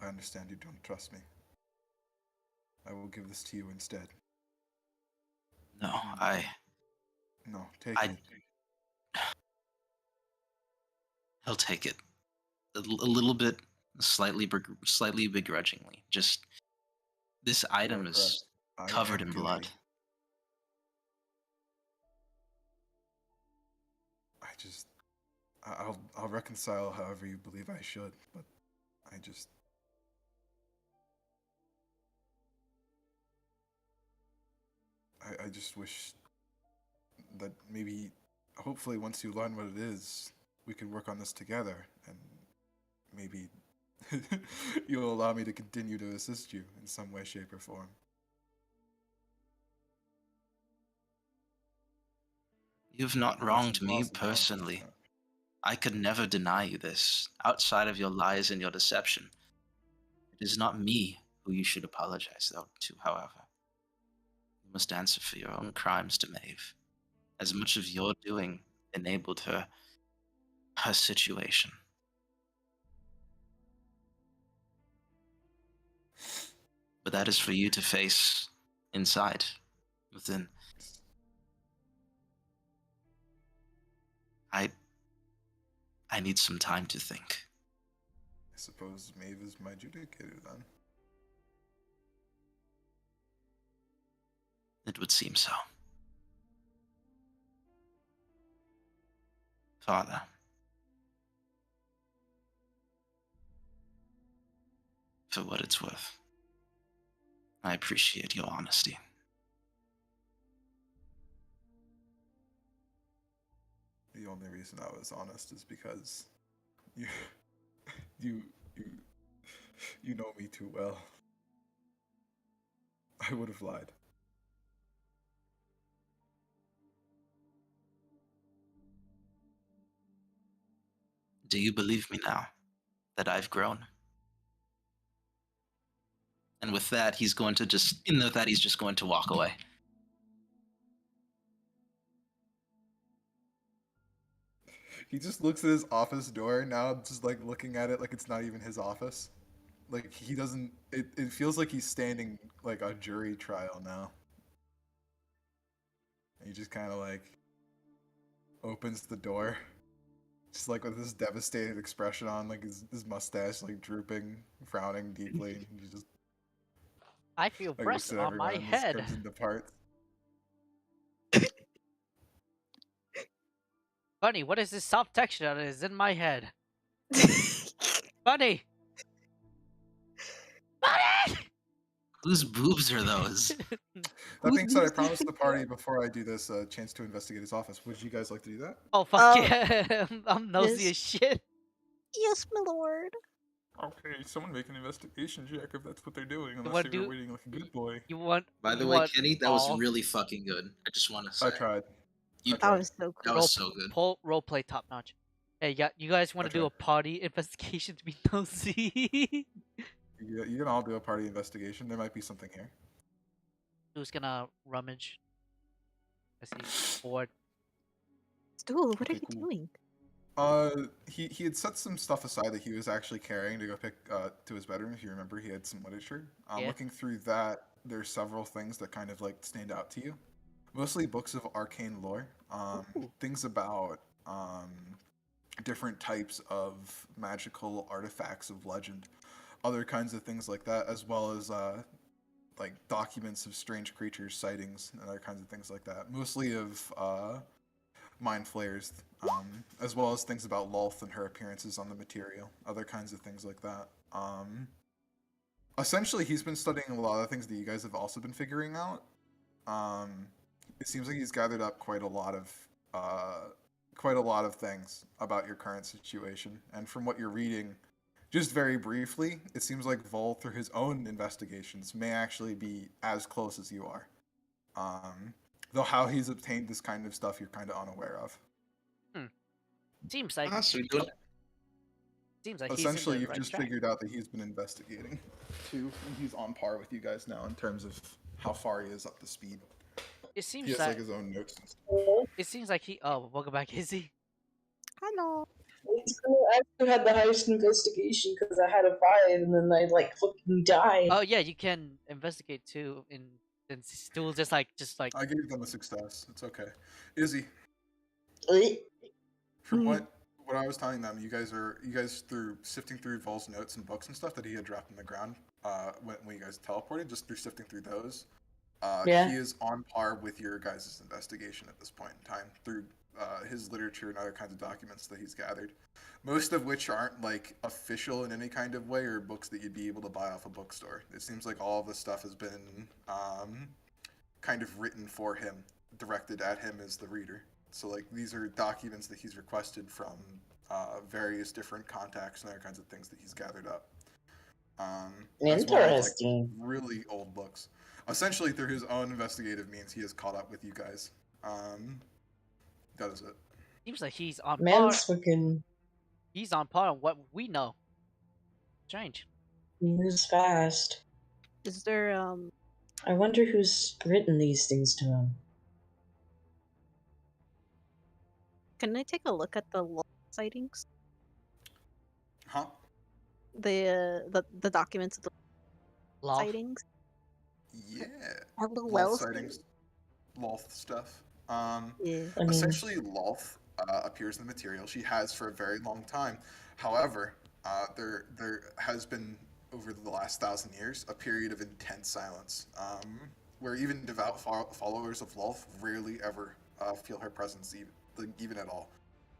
I understand you don't trust me. I will give this to you instead. No, No, take it. He'll take it a little bit, slightly begrudgingly. Just this You are item is correct. I covered am in blood. guilty. I'll reconcile however you believe I should, but I just I just wish that maybe, hopefully, once you learn what it is, we can work on this together, and maybe you'll allow me to continue to assist you in some way, shape, or form. You've not That's wronged me impossible. personally. I could never deny you this, outside of your lies and your deception. It is not me who you should apologize to, however. You must answer for your own crimes to Maeve. As much of your doing enabled her situation. But that is for you to face inside, within. I need some time to think. I suppose Maeve is my judicator then. It would seem so. Father. For what it's worth, I appreciate your honesty. The only reason I was honest is because you, you, you, you know me too well. I would have lied. Do you believe me now that I've grown? And with that, he's just going to walk away. He just looks at his office door now, just like looking at it like it's not even his office. Like he doesn't. It feels like he's standing like a jury trial now. And he just kind of like opens the door, just like with this devastated expression on, like his mustache like drooping, frowning deeply. And he just I feel like looks breath at on everyone my and just head. comes into parts. Bunny, what is this soft texture that is in my head? Bunny! Bunny! Whose boobs are those? That being said, I promised the party before I do this a chance to investigate his office. Would you guys like to do that? Oh, fuck yeah. I'm nosy Yes. as shit. Yes, my lord. Okay, someone make an investigation check if that's what they're doing, unless wanna they were do- waiting like a good boy. You want. By the you way, want Kenny, that was all- really fucking good. I just want to say. I tried. You, That was so that cool. was so good. Role play top notch. Hey, you guys want to do tried. a party investigation to be nosy? You can all do a party investigation. There might be something here. Who's gonna rummage? I see. Board. Stool, what are Okay, you cool. doing? He had set some stuff aside that he was actually carrying to go pick to his bedroom. If you remember, he had some literature. Yeah. Looking through that, there's several things that kind of like stand out to you. Mostly books of arcane lore. Ooh. Things about different types of magical artifacts of legend, other kinds of things like that, as well as like documents of strange creatures, sightings, and other kinds of things like that. Mostly of mind flayers, as well as things about Lolth and her appearances on the material, other kinds of things like that. Essentially, he's been studying a lot of things that you guys have also been figuring out. It seems like he's gathered up quite a lot of things about your current situation, and from what you're reading, just very briefly, it seems like Vol, through his own investigations, may actually be as close as you are. Though how he's obtained this kind of stuff, you're kind of unaware of. Seems like Sweet. Good. seems like he's Essentially, in the you've right just track. figured out that he's been investigating, too, and he's on par with you guys now in terms of how far he is up to speed. It He seems has that like his own notes and stuff. it seems like he. Oh, welcome back, Izzy. Hello. It's cool. I actually had the highest investigation because I had a 5 and then I like fucking died. Oh yeah, you can investigate too, and still just like I gave them a success. It's okay. Izzy, Eh? from Mm. what I was telling them, you guys through sifting through Vol's notes and books and stuff that he had dropped on the ground when you guys teleported, just through sifting through those, Yeah. he is on par with your guys' investigation at this point in time through his literature and other kinds of documents that he's gathered. Most of which aren't like official in any kind of way or books that you'd be able to buy off a bookstore. It seems like all of this stuff has been kind of written for him, directed at him as the reader. So like these are documents that he's requested from various different contacts and other kinds of things that he's gathered up. As well as like Interesting. really old books. Essentially, through his own investigative means, he has caught up with you guys. That is it. seems like he's on par. Man's fucking He's on par on what we know. Strange. moves fast. Is there I wonder who's written these things to him. can I take a look at the sightings? Huh? The documents of the Law. sightings? Yeah. Hello, Loth Wells. sightings. Loth stuff. Yeah. I mean, Essentially, Loth appears in the material. She has for a very long time. However, there has been over the last 1,000 years a period of intense silence, where even devout followers of Loth rarely ever feel her presence, even at all.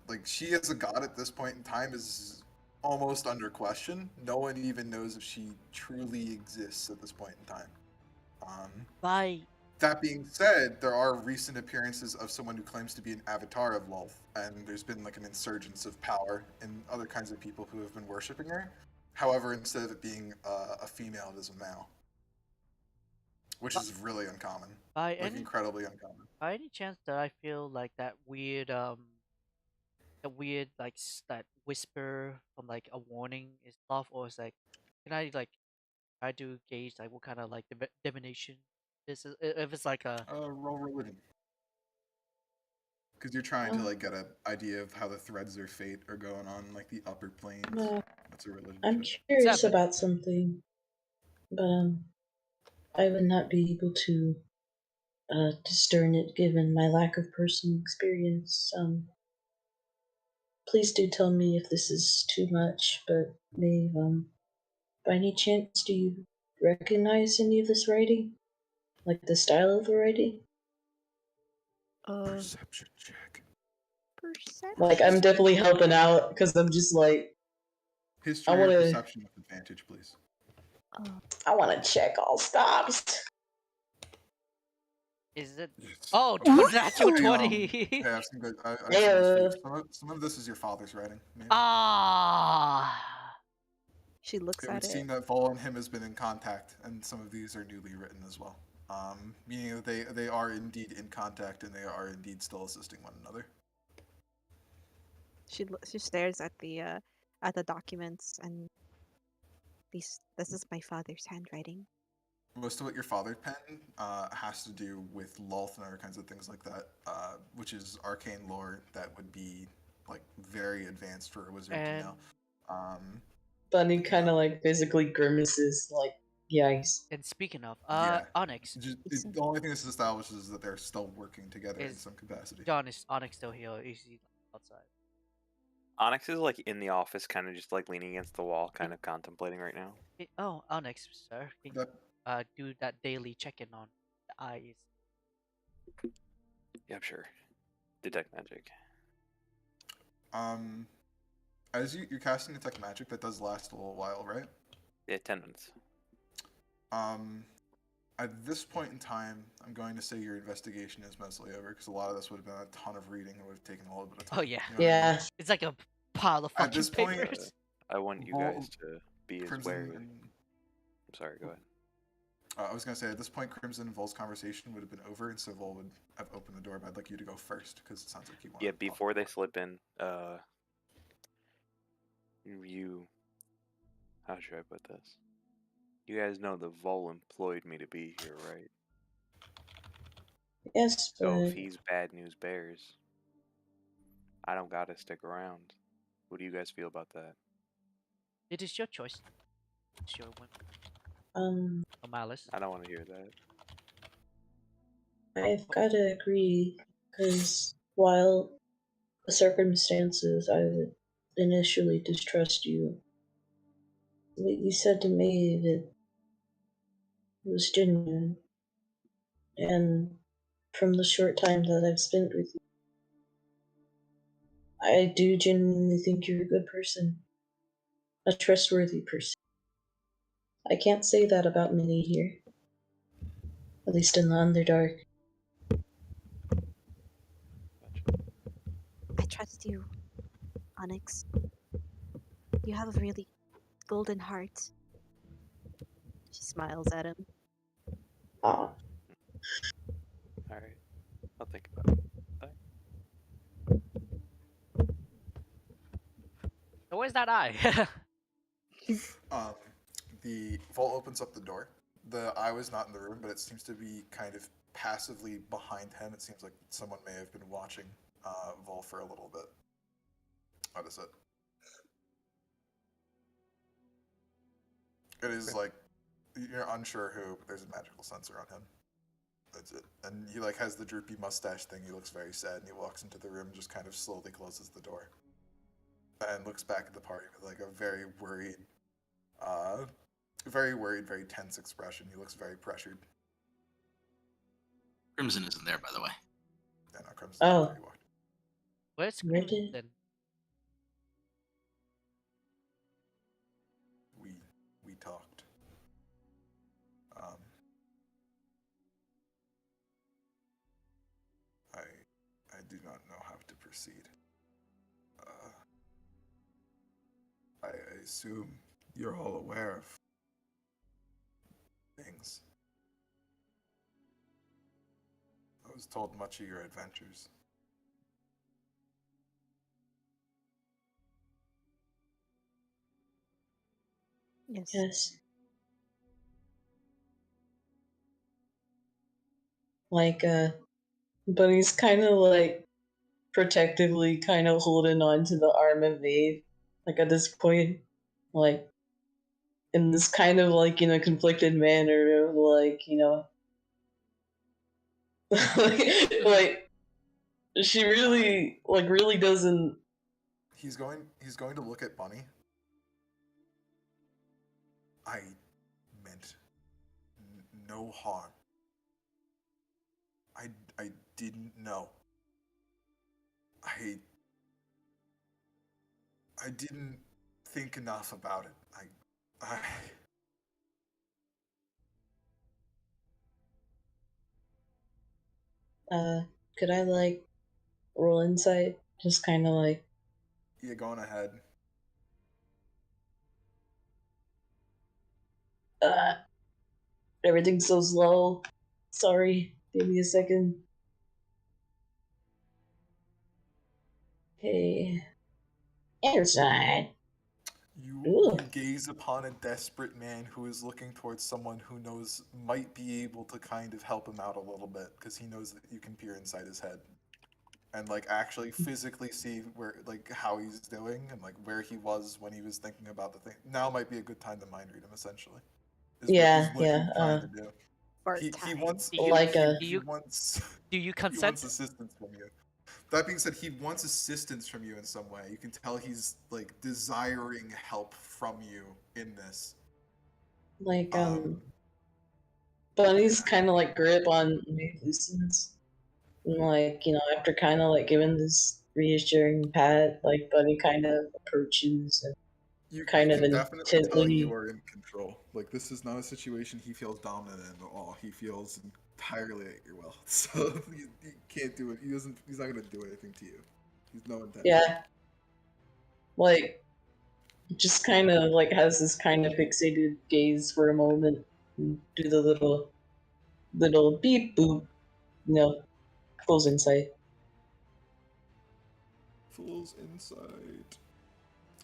Like she as a god at this point in time is almost under question. No one even knows if she truly exists at this point in time. By That being said, there are recent appearances of someone who claims to be an avatar of Lolth, and there's been like an insurgence of power and other kinds of people who have been worshipping her. However, instead of it being a female, it is a male, which is really uncommon, by like any incredibly uncommon. by any chance that I feel like that weird like that whisper from like a warning is off, or is like can I like try to gauge like what kind of like divination this is, if it's like a Roll religion, because you're trying to like get an idea of how the threads of fate are going on, like the upper planes. That's a religion. I'm check. curious 7. about something, but I would not be able to discern it given my lack of personal experience. Please do tell me if this is too much, but Maeve, by any chance, do you recognize any of this writing? Like the style of the writing? Perception check. Perception. Like, I'm definitely helping out, because I'm just like, History I or wanna- perception with advantage, please. I want to check all stops. Is it? Yes. Oh, natural 20. I have some good. I have some Yeah. good for you. Some of this is your father's writing. Maybe. Ah. She looks It would at seem it. that Vol and him has been in contact, and some of these are newly written as well. Meaning that they are indeed in contact, and they are indeed still assisting one another. She stares at the documents and this is my father's handwriting. Most of what your father penned has to do with Lolth and other kinds of things like that, which is arcane lore that would be like very advanced for a wizard to know. Bunny kind of like physically grimaces, like, yikes. And speaking of, Yeah. Onyx. The only thing this establishes is that they're still working together in Is some capacity. John is Onyx still here? Or is he outside? Onyx is like in the office, kind of just like leaning against the wall, kind of contemplating right now. Oh, Onyx, sir. Can you do that daily check-in on the eyes? Yep, sure. Detect magic. As you're casting detect magic, that does last a little while, right? Yeah, 10 minutes. At this point in time, I'm going to say your investigation is mostly over because a lot of this would have been a ton of reading. It would have taken a little bit of time. Oh yeah. You know what I mean? Yeah. It's like a pile of At fucking this point, papers. I want you Vol- guys to be as Crimson wary. and I'm sorry, go ahead. I was gonna say at this point, Crimson and Vol's conversation would have been over, and so Vol would have opened the door. But I'd like you to go first because it sounds like you want. Yeah, before they slip in, you. How should I put this? You guys know the Vol employed me to be here, right? Yes, So if but he's bad news bears, I don't gotta stick around. What do you guys feel about that? It is your choice. It's your whim. No malice. I don't want to hear that. I've got to agree because while the circumstances I would initially distrust you, what you said to me that was genuine, and from the short time that I've spent with you, I do genuinely think you're a good person, a trustworthy person. I can't say that about many here, at least in the Underdark. I trust you, Onyx. You have a really golden heart. She smiles at him. Ah, Alright, I'll think about it. So where's that eye? The Vol opens up the door. The eye was not in the room, but it seems to be kind of passively behind him. It seems like someone may have been watching Vol for a little bit. What is it? It is like you're unsure who, but there's a magical sensor on him. That's it. And he like has the droopy mustache thing. He looks very sad, and he walks into the room, and just kind of slowly closes the door, and looks back at the party with like a very worried, very tense expression. He looks very pressured. Crimson isn't there, by the way. Yeah, no, Crimson. Oh. He walked. Where's Where did- Crimson? We talked. I do not know how to proceed. I assume you're all aware of things. I was told much of your adventures. Yes. yes. Like, Bunny's kind of like protectively kind of holding on to the arm of Maeve, like at this point, like in this kind of like, conflicted manner of like, like she really, like, really doesn't. He's going to look at Bunny. I meant no harm. I didn't know. I didn't think enough about it. Could I like roll insight? Just kind of like. Yeah, going ahead. Everything's so slow. Sorry, give me a second. Okay. Insight. You gaze upon a desperate man who is looking towards someone who knows might be able to kind of help him out a little bit because he knows that you can peer inside his head and like actually physically see where like how he's doing and like where he was when he was thinking about the thing. Now might be a good time to mind read him essentially. Is Yeah, what he's trying to do. Fart He time. wants Do you- like a. he wants Do you he consent? wants assistance from you. That being said, he wants assistance from you in some way. You can tell he's like desiring help from you in this. Bunny's kind of like grip on Maeve loosens. And, like, after kind of like giving this reassuring pat, like Buddy kind of approaches and You kind of can definitely tell you intently. are in control. Like, this is not a situation he feels dominant in at all. He feels entirely at your will. So you can't do it. He's not gonna do anything to you. He's no intention. Yeah, like just kind of like has this kind of fixated gaze for a moment and do the little beep boop, closing sight. Fool's insight.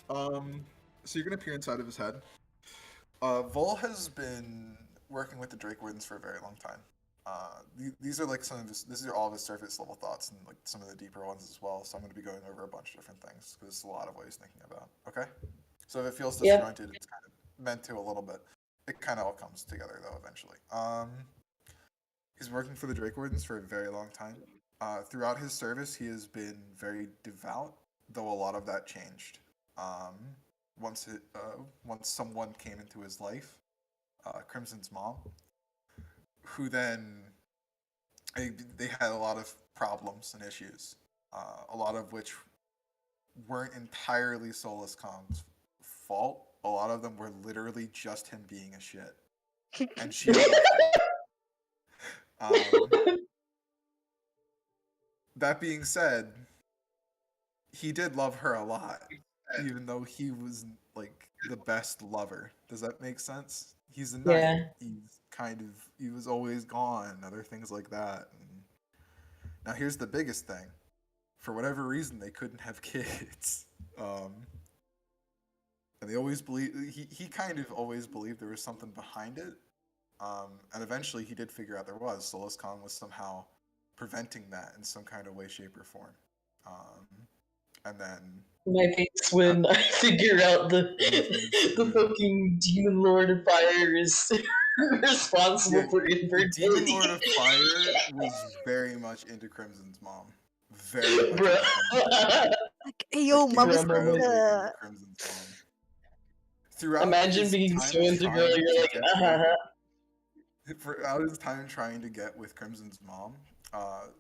So you're gonna peer inside of his head. Vol has been working with the Drake Wardens for a very long time. These are like some of his. These are all of his surface level thoughts and like some of the deeper ones as well. So I'm going to be going over a bunch of different things because it's a lot of what he's thinking about. Okay. So if it feels disjointed, it's kind of meant to a little bit. It kind of all comes together though eventually. He's working for the Drake Wardens for a very long time. Throughout his service, he has been very devout, though a lot of that changed. Um, once someone came into his life, Crimson's mom, who then they had a lot of problems and issues, a lot of which weren't entirely Solus Khan's fault. A lot of them were literally just him being a shit, and she loved it. That being said, he did love her a lot, even though he was like the best lover. Does that make sense? He's a knight. Yeah. He was always gone, other things like that. And now here's the biggest thing. For whatever reason, they couldn't have kids. And they always believe he kind of always believed there was something behind it. And eventually he did figure out there was. Solus Khan was somehow preventing that in some kind of way, shape, or form. And then my face when I figure out the fucking demon lord of fire is responsible for the infertility. Demon Lord of Fire was very much into Crimson's mom. Very much Bro. into Crimson's mom. Like, hey, yo, Like, incredibly Mamacita. into Crimson's mom. Throughout Imagine his being time so into girl, trying you're to like, get throughout his time trying to get with Crimson's mom,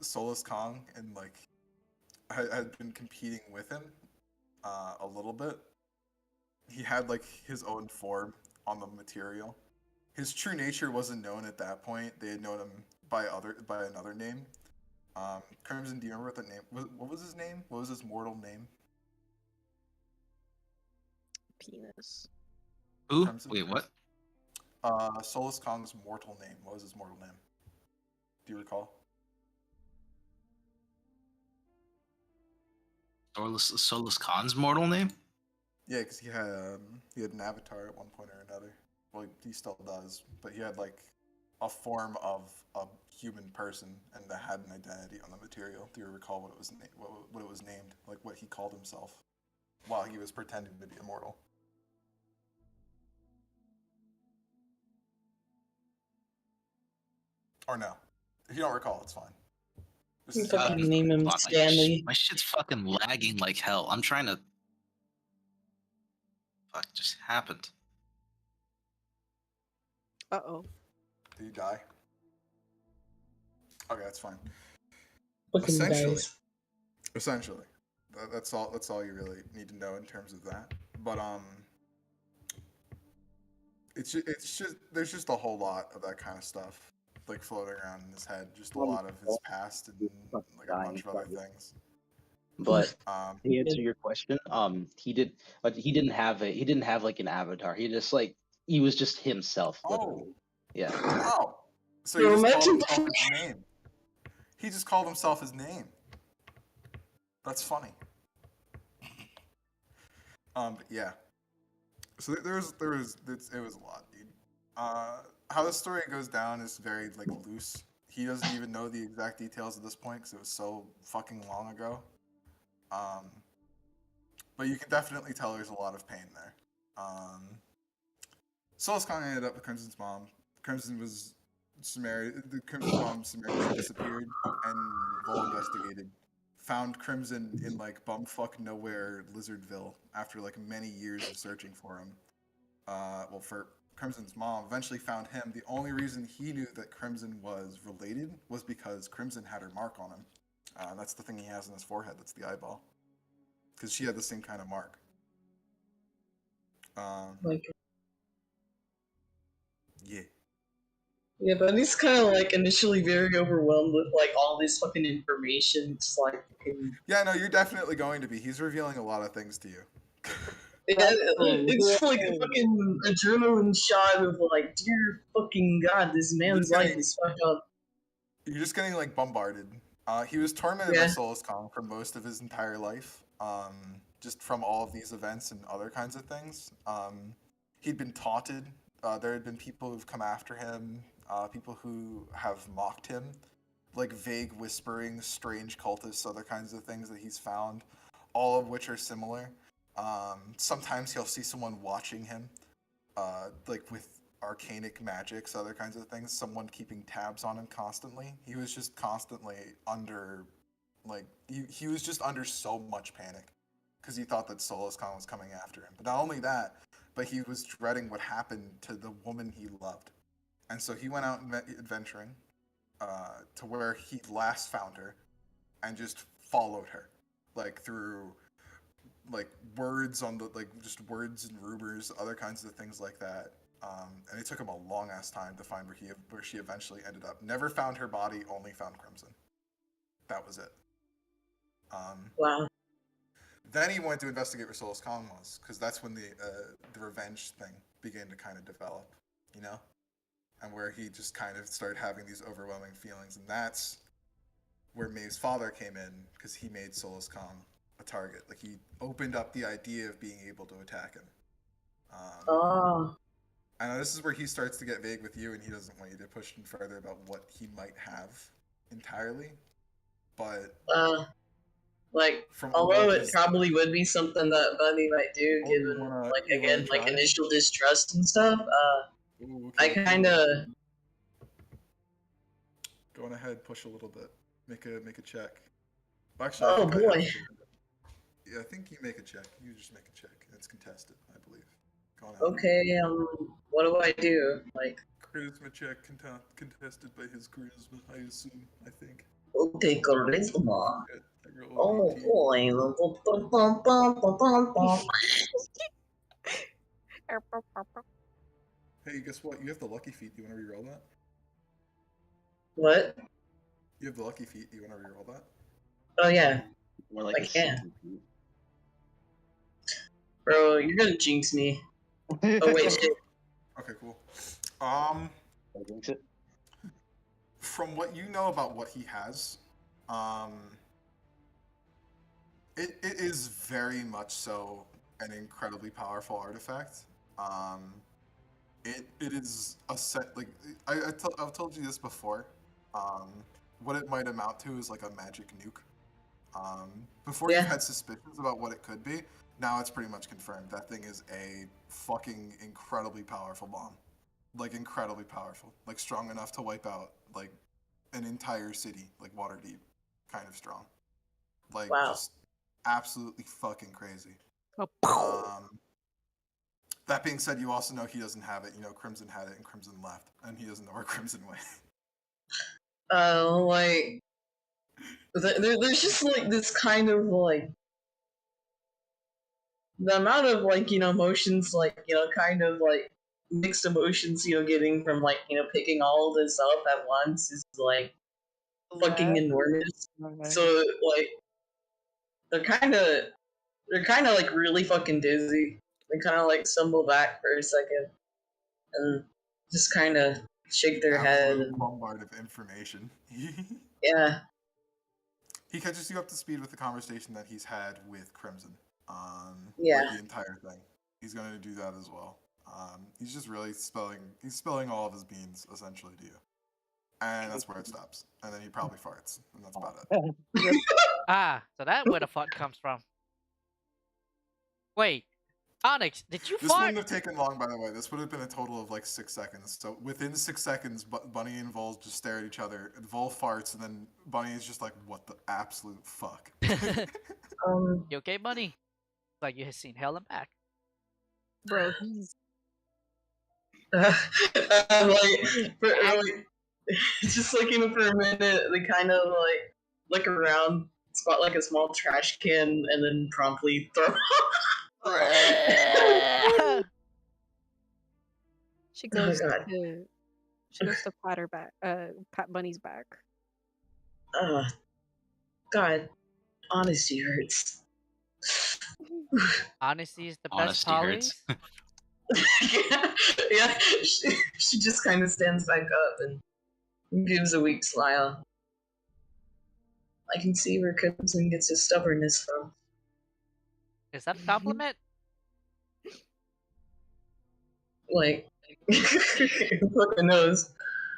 Solus Kong and like had been competing with him a little bit. He had like his own form on the material. His true nature wasn't known at that point. They had known him by another name. Crimson, do you remember what that name? What was his name? What was his mortal name? Penis. Who? Crimson? Wait, what? Solus Kong's mortal name. What was his mortal name? Do you recall? Solus Khan's mortal name? Yeah, because he had an avatar at one point or another. Well, he still does, but he had like a form of a human person and that had an identity on the material. Do you recall what it was what it was named? Like what he called himself while he was pretending to be immortal. Or no, if you don't recall, it's fine. you fucking name him hold on, Stanley. My shit's fucking lagging like hell. I'm trying to. Fuck, just happened. Uh-oh. Did you die? Okay, that's fine. Fucking guys. Essentially, that's all. That's all you really need to know in terms of that. But it's just there's just a whole lot of that kind of stuff like floating around in his head. Just a lot of his past and like a bunch of other things. But to answer your question, he didn't have like an avatar. He was just himself. Literally. Oh, Yeah. wow. So he just called himself his name. He just called himself his name. That's funny. But yeah. So it was a lot, dude. How the story goes down is very like loose. He doesn't even know the exact details at this point because it was so fucking long ago. But you can definitely tell there's a lot of pain there. Solus Khan ended up with Crimson's mom. Crimson was the Crimson's mom summarily disappeared, and Vol investigated. Found Crimson in like bumfuck nowhere Lizardville after like many years of searching for him. Well, for Crimson's mom, eventually found him. The only reason he knew that Crimson was related was because Crimson had her mark on him. That's the thing he has on his forehead. That's the eyeball. Because she had the same kind of mark. Like, Yeah. yeah, but he's kind of like initially very overwhelmed with like all this fucking information. It's like, Yeah, no, you're definitely going to be. He's revealing a lot of things to you. yeah, it's like a fucking adrenaline shot of like, dear fucking god, this man's life is fucked up. You're just getting like bombarded. He was tormented by Solus Kong for most of his entire life, just from all of these events and other kinds of things. He'd been taunted. There had been people who've come after him, people who have mocked him, like vague whisperings, strange cultists, other kinds of things that he's found, all of which are similar. Sometimes he'll see someone watching him, like with arcanic magics, other kinds of things, someone keeping tabs on him constantly. He was just constantly under, like, he was just under so much panic because he thought that Solus Khan was coming after him. But not only that, but he was dreading what happened to the woman he loved. And so he went out adventuring to where he last found her and just followed her, like through like words on the like just words and rumors, other kinds of things like that. And it took him a long ass time to find where she eventually ended up. Never found her body, only found Crimson. That was it. Wow. Then he went to investigate where Solus Khan was, because that's when the revenge thing began to kind of develop, you know, and where he just kind of started having these overwhelming feelings, and that's where Maeve's father came in, because he made Solus Khan a target. Like he opened up the idea of being able to attack him. I know this is where he starts to get vague with you, and he doesn't want you to push him further about what he might have entirely. But like, although it probably would be something that Bunny might do, given like again like initial distrust and stuff. I kind of go on ahead, push a little bit, make a check. Actually, oh boy. Yeah, I think you make a check. You just make a check. It's contested, I believe. Go on ahead. Okay, what do I do? Like charisma check contested by his charisma, I assume. I think. Okay, charisma. Oh boy. Hey, guess what? You have the lucky feat. Do you want to reroll that? What? You have the lucky feat. Do you want to reroll that? Oh yeah. More like I can. Bro, you're gonna jinx me. Oh wait, shit. Okay, cool. From what you know about what he has, it is very much so an incredibly powerful artifact. It is a set, like I've told you this before. What it might amount to is like a magic nuke. Before you've had suspicions about what it could be, now it's pretty much confirmed. That thing is a fucking incredibly powerful bomb. Like incredibly powerful. Like strong enough to wipe out like an entire city, like Waterdeep. Kind of strong. Like just absolutely fucking crazy. That being said, you also know he doesn't have it. You know, Crimson had it and Crimson left, and he doesn't know where Crimson went. Like there's just like this kind of like the amount of like, you know, emotions, like, you know, kind of like mixed emotions, you know, getting from like, you know, picking all this up at once is like fucking enormous. So like they're kind of like really fucking dizzy. They kind of like stumble back for a second and just kind of shake their head. Absolute bombard of information. Yeah. He catches you up to speed with the conversation that he's had with Crimson. Yeah. Like the entire thing. He's going to do that as well. He's just really spilling all of his beans essentially to you. And that's where it stops. And then he probably farts. And that's about it. So that's where the fart comes from. Wait, Onyx, did you This fart? wouldn't have taken long, by the way. This would have been a total of like 6 seconds. So within 6 seconds, Bunny and Vol just stare at each other. Vol farts, and then Bunny is just like, "What the absolute fuck?" You okay, Bunny? Like you have seen hell and back. Bro, like, just looking for a minute, they kind of like look around, spot like a small trash can, and then promptly throw. She Oh goes god. to pat her back, pat Bunny's back. God, honesty hurts. Honesty is the best Honesty hurts. police. Yeah, she just kind of stands back up and gives a weak smile. I can see where Crimson gets his stubbornness from. Is that a compliment? Like, fucking knows.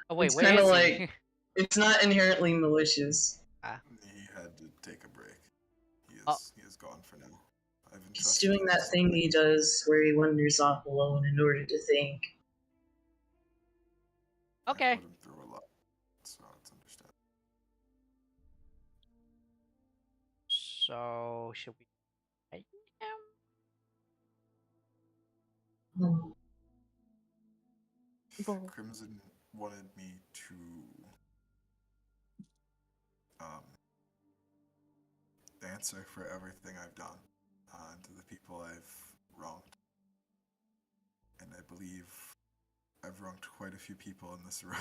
Oh wait, It's where kind of is like, he? it's not inherently malicious. He had to take a break. Oh. He is gone for now. I've He's entrusted doing that thing he does where he wanders off alone in order to think. Okay. I put him through a lot, so it's understandable. So should we fight him? Hmm. Well, Crimson wanted me to answer for everything I've done to the people I've wronged. And I believe I've wronged quite a few people in this room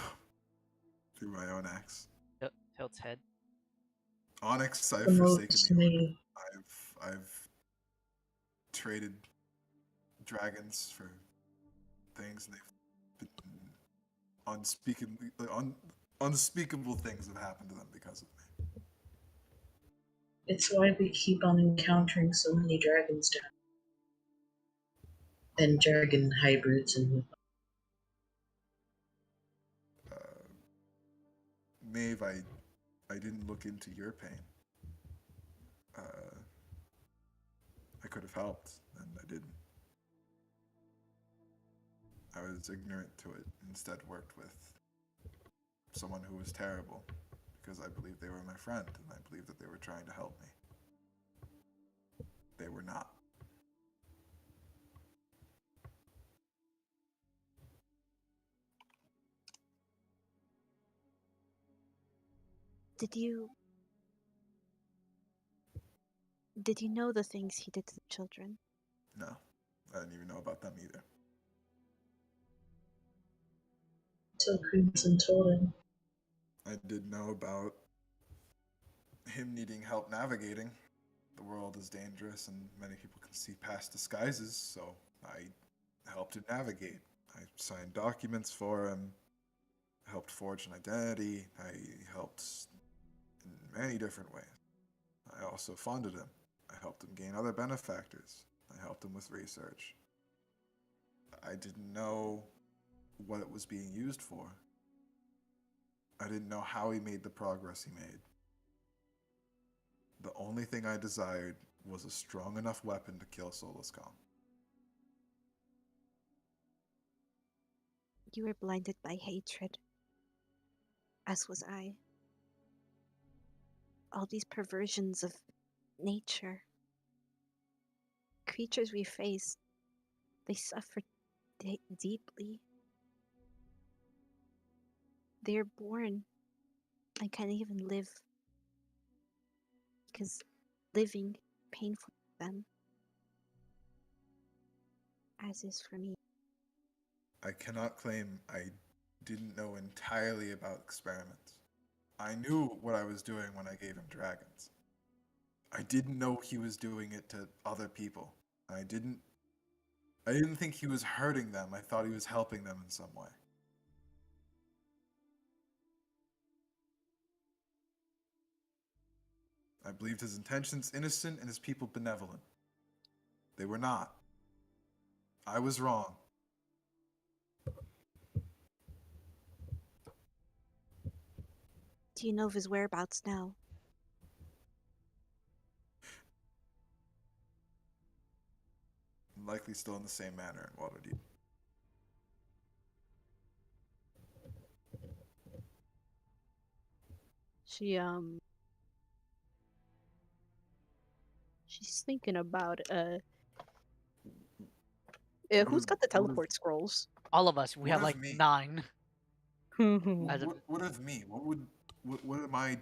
through my own acts. Tilt's head. Onyx, I've Promotes forsaken the order. me. I've traded dragons for things, and they've been unspeakable things have happened to them because of me. It's why we keep on encountering so many dragons down. And dragon hybrids and Maeve, I didn't look into your pain. I could have helped, and I didn't. I was ignorant to it, instead worked with someone who was terrible, because I believed they were my friend, and I believed that they were trying to help me. They were not. did you know the things he did to the children? No, I didn't even know about them either. until Crimson told him. I did know about him needing help navigating. The world is dangerous and many people can see past disguises, so I helped him navigate. I signed documents for him, helped forge an identity, I helped in many different ways. I also funded him. I helped him gain other benefactors. I helped him with research. I didn't know what it was being used for. I didn't know how he made the progress he made. The only thing I desired was a strong enough weapon to kill Solascom. You were blinded by hatred, as was I. All these perversions of nature. Creatures we face, they suffer deeply. They are born and can't even live because living painful for them, as is for me. I cannot claim I didn't know entirely about experiments. I knew what I was doing when I gave him dragons. I didn't know he was doing it to other people. I didn't think he was hurting them. I thought he was helping them in some way. I believed his intentions innocent and his people benevolent. They were not. I was wrong. Do you know of his whereabouts now? Likely still in the same manner in Waterdeep. She's thinking about who's got the teleport scrolls? all of us, we What have of like me? 9. As of, What of me? What am I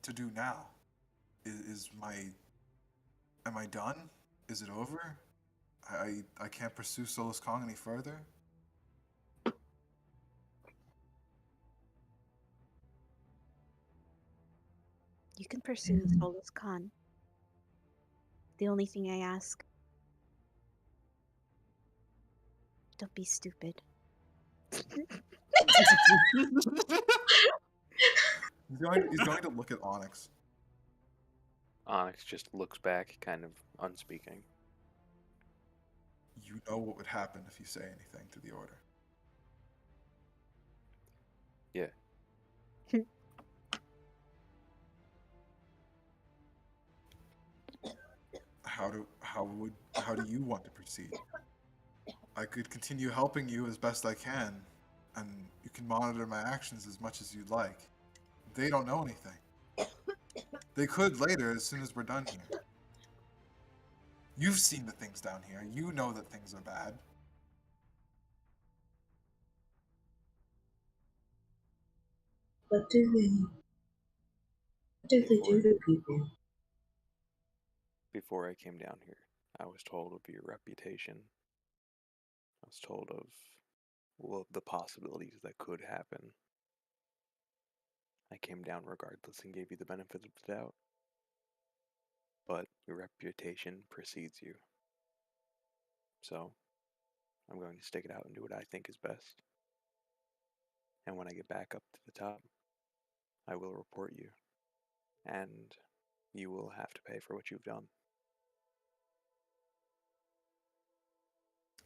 to do now? Am I done? Is it over? I can't pursue Solus Kong any further. You can pursue Solus Khan. The only thing I ask, don't be stupid. He's going to look at Onyx. Onyx just looks back, kind of unspeaking. You know what would happen if you say anything to the Order. Yeah. How do you want to proceed? I could continue helping you as best I can, and you can monitor my actions as much as you'd like. They don't know anything. They could later, as soon as we're done here. You've seen the things down here. You know that things are bad. What do they do to people? Before I came down here, I was told of your reputation. I was told of, well, the possibilities that could happen. I came down regardless and gave you the benefit of the doubt. But your reputation precedes you. So, I'm going to stick it out and do what I think is best. And when I get back up to the top, I will report you. And you will have to pay for what you've done.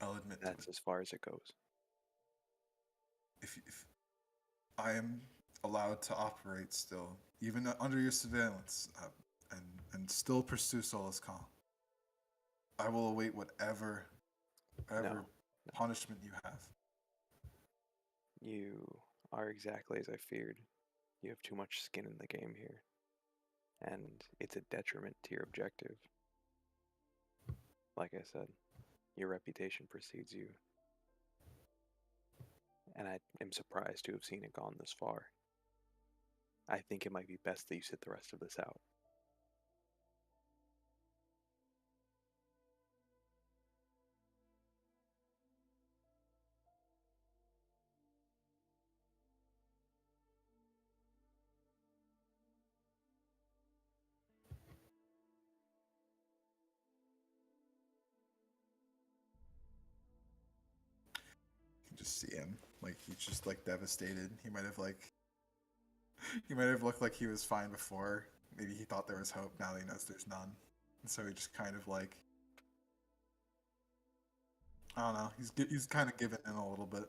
I'll admit That's to it. as far as it goes. If I am allowed to operate still, even under your surveillance, and still pursue Solus Khan, I will await whatever punishment you have. You are exactly as I feared. You have too much skin in the game here. And it's a detriment to your objective. Like I said, your reputation precedes you. And I am surprised to have seen it gone this far. I think it might be best that you sit the rest of this out. You can just see him, like he's just like devastated. He might have looked like he was fine before. Maybe he thought there was hope. Now he knows there's none, and so he just kind of like, I don't know. He's kind of given in a little bit.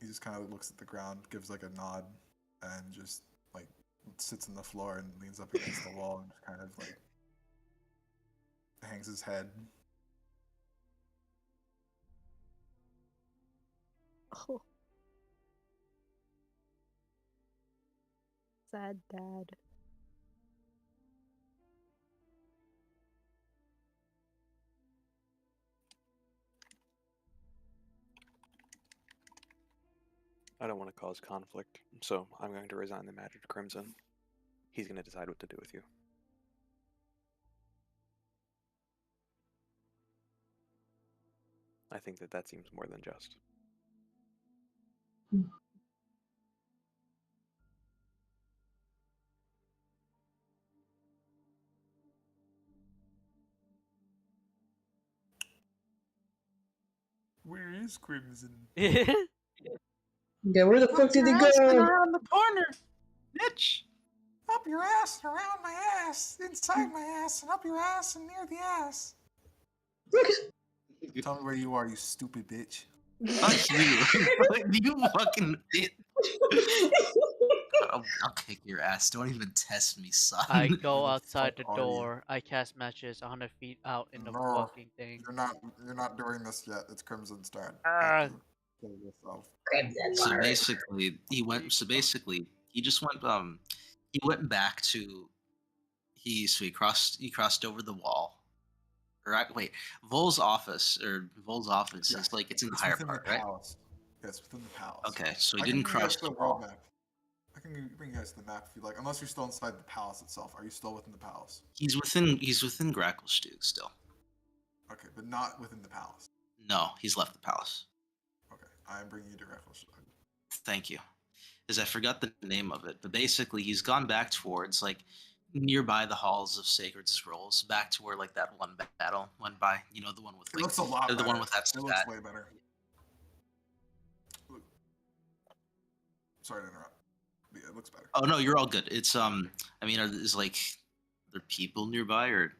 He just kind of looks at the ground, gives like a nod, and just like sits on the floor and leans up against the wall and just kind of like hangs his head. Oh. Sad dad. I don't want to cause conflict, so I'm going to resign the matter to Crimson. He's going to decide what to do with you. I think that seems more than just. Where is Crimson? Yeah, where the fuck did he Your ass been go? around the corner, bitch. Up your ass, around my ass, inside my ass, and up your ass and near the ass. Tell me where you are, you stupid bitch. Fuck you. You fucking bitch. I'll kick your ass. Don't even test me, son. I go Who the outside the fuck are you? door. I cast matches 100 feet out in the No, fucking thing. You're not doing this yet. It's Crimson's turn. Ah. Kill yourself. So basically, he just went. He went back to. He crossed over the wall. Right. Wait. Vol's office is like it's in the higher within part, the right? palace. Yes, within the palace. Okay, so he I can didn't bring you guys cross to the the world wall. map. I can bring you guys to the map if you like. Unless you're still inside the palace itself. Are you still within the palace? He's within Gracklestug still. Okay, but not within the palace. No, he's left the palace. Okay, I'm bringing you to Reckles. Thank you. Because I forgot the name of it, but basically he's gone back towards like nearby the halls of sacred scrolls, back to where like that one battle went by. You know, the one with It like looks a lot the better. one with that It looks stat. way better. Sorry to interrupt. But yeah, it looks better. Oh no, you're all good. It's I mean, is like are there people nearby, or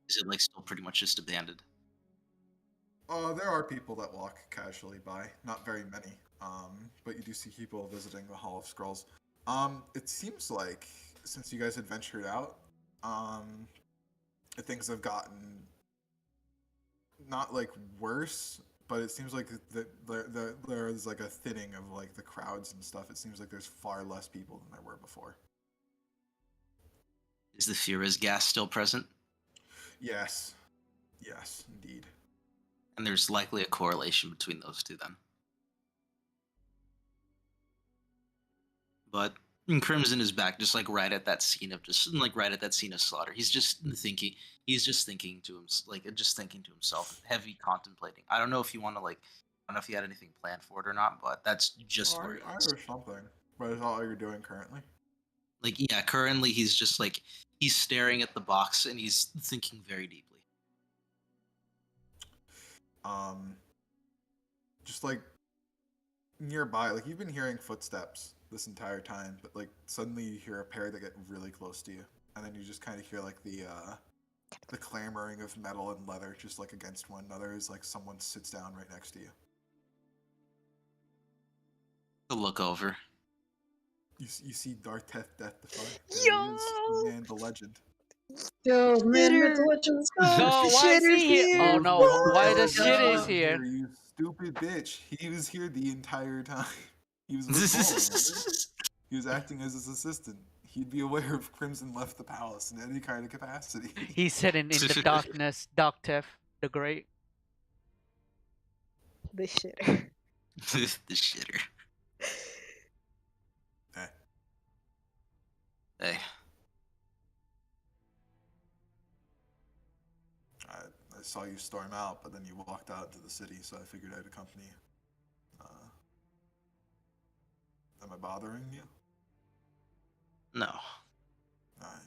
is it like still pretty much just abandoned? There are people that walk casually by. Not very many. But you do see people visiting the Hall of Scrolls. It seems like since you guys had ventured out, things have gotten not like worse, but it seems like there's like a thinning of like the crowds and stuff. It seems like there's far less people than there were before. Is the Furious gas still present? Yes, yes, indeed. And there's likely a correlation between those two then. But Crimson is back, just like right at that scene of slaughter. He's just thinking to himself, heavy contemplating. I don't know if you want to I don't know if you had anything planned for it or not, but that's just where I he is. heard something, but is that all you're doing currently? Like, yeah, currently he's just like he's staring at the box and he's thinking very deeply. Just like nearby, like you've been hearing footsteps this entire time, but like suddenly you hear a pair that get really close to you, and then you just kind of hear like the clamoring of metal and leather just like against one another as like someone sits down right next to you. To look over. You see Darth Death Defy. Yo! He is, the man, the legend. Yo, man, Shitter. the legends go. No, why is Shitter's he here? here. Oh no, why the shit is Wasn't here? You stupid bitch. He was here the entire time. He was with Paul, remember? He was acting as his assistant. He'd be aware if Crimson left the palace in any kind of capacity. He's sitting in the darkness, Doctef the Great. The shitter. The shitter. Eh. Hey. I saw you storm out, but then you walked out into the city, so I figured I'd accompany you. Am I bothering you? No. Alright.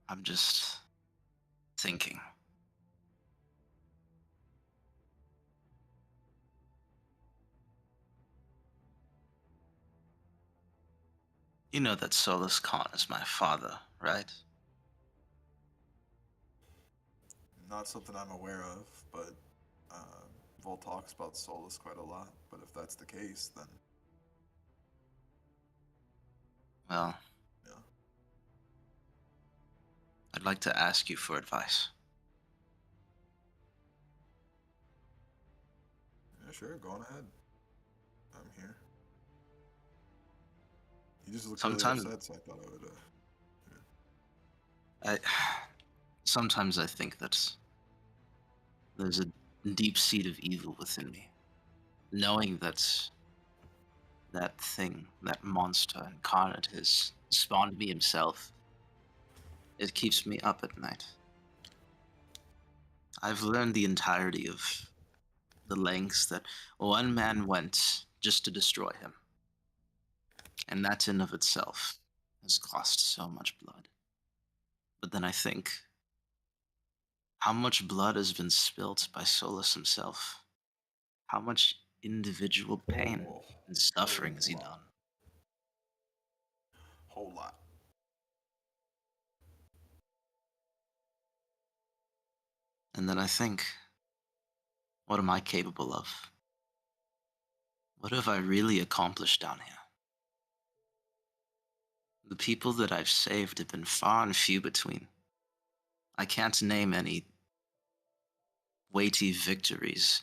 I'm just thinking. You know that Solus Khan is my father, right? Not something I'm aware of, but Vol talks about Solus quite a lot. But if that's the case, then Well, yeah. I'd like to ask you for advice. Yeah, sure, go on ahead. I'm here. You just look Sometimes- really upset, so I thought I would. Sometimes I think that there's a deep seed of evil within me. Knowing that that thing, that monster incarnate has spawned me himself, it keeps me up at night. I've learned the entirety of the lengths that one man went just to destroy him. And that in of itself has cost so much blood. But then I think, how much blood has been spilt by Solus himself? How much individual pain and suffering has he done? Whole lot. And then I think, what am I capable of? What have I really accomplished down here? The people that I've saved have been far and few between. I can't name any weighty victories.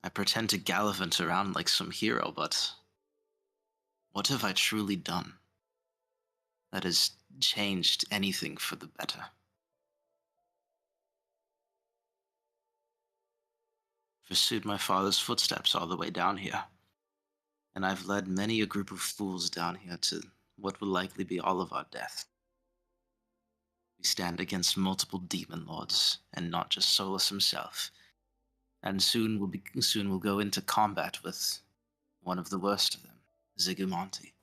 I pretend to gallivant around like some hero, but what have I truly done that has changed anything for the better? pursued my father's footsteps all the way down here, and I've led many a group of fools down here to what will likely be all of our death. We stand against multiple demon lords, and not just Solus himself, and soon we'll go into combat with one of the worst of them, Zigumonti.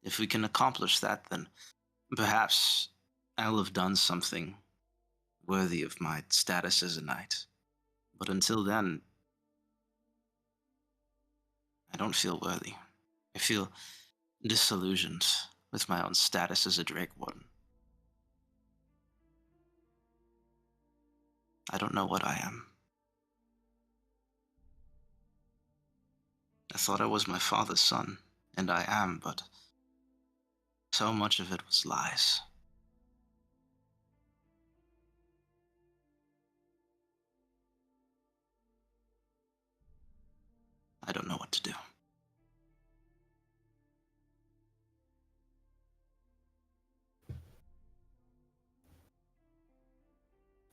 If we can accomplish that, then perhaps I'll have done something worthy of my status as a knight. But until then, I don't feel worthy. I feel disillusioned with my own status as a Drake Warden. I don't know what I am. I thought I was my father's son, and I am, but so much of it was lies. I don't know what to do.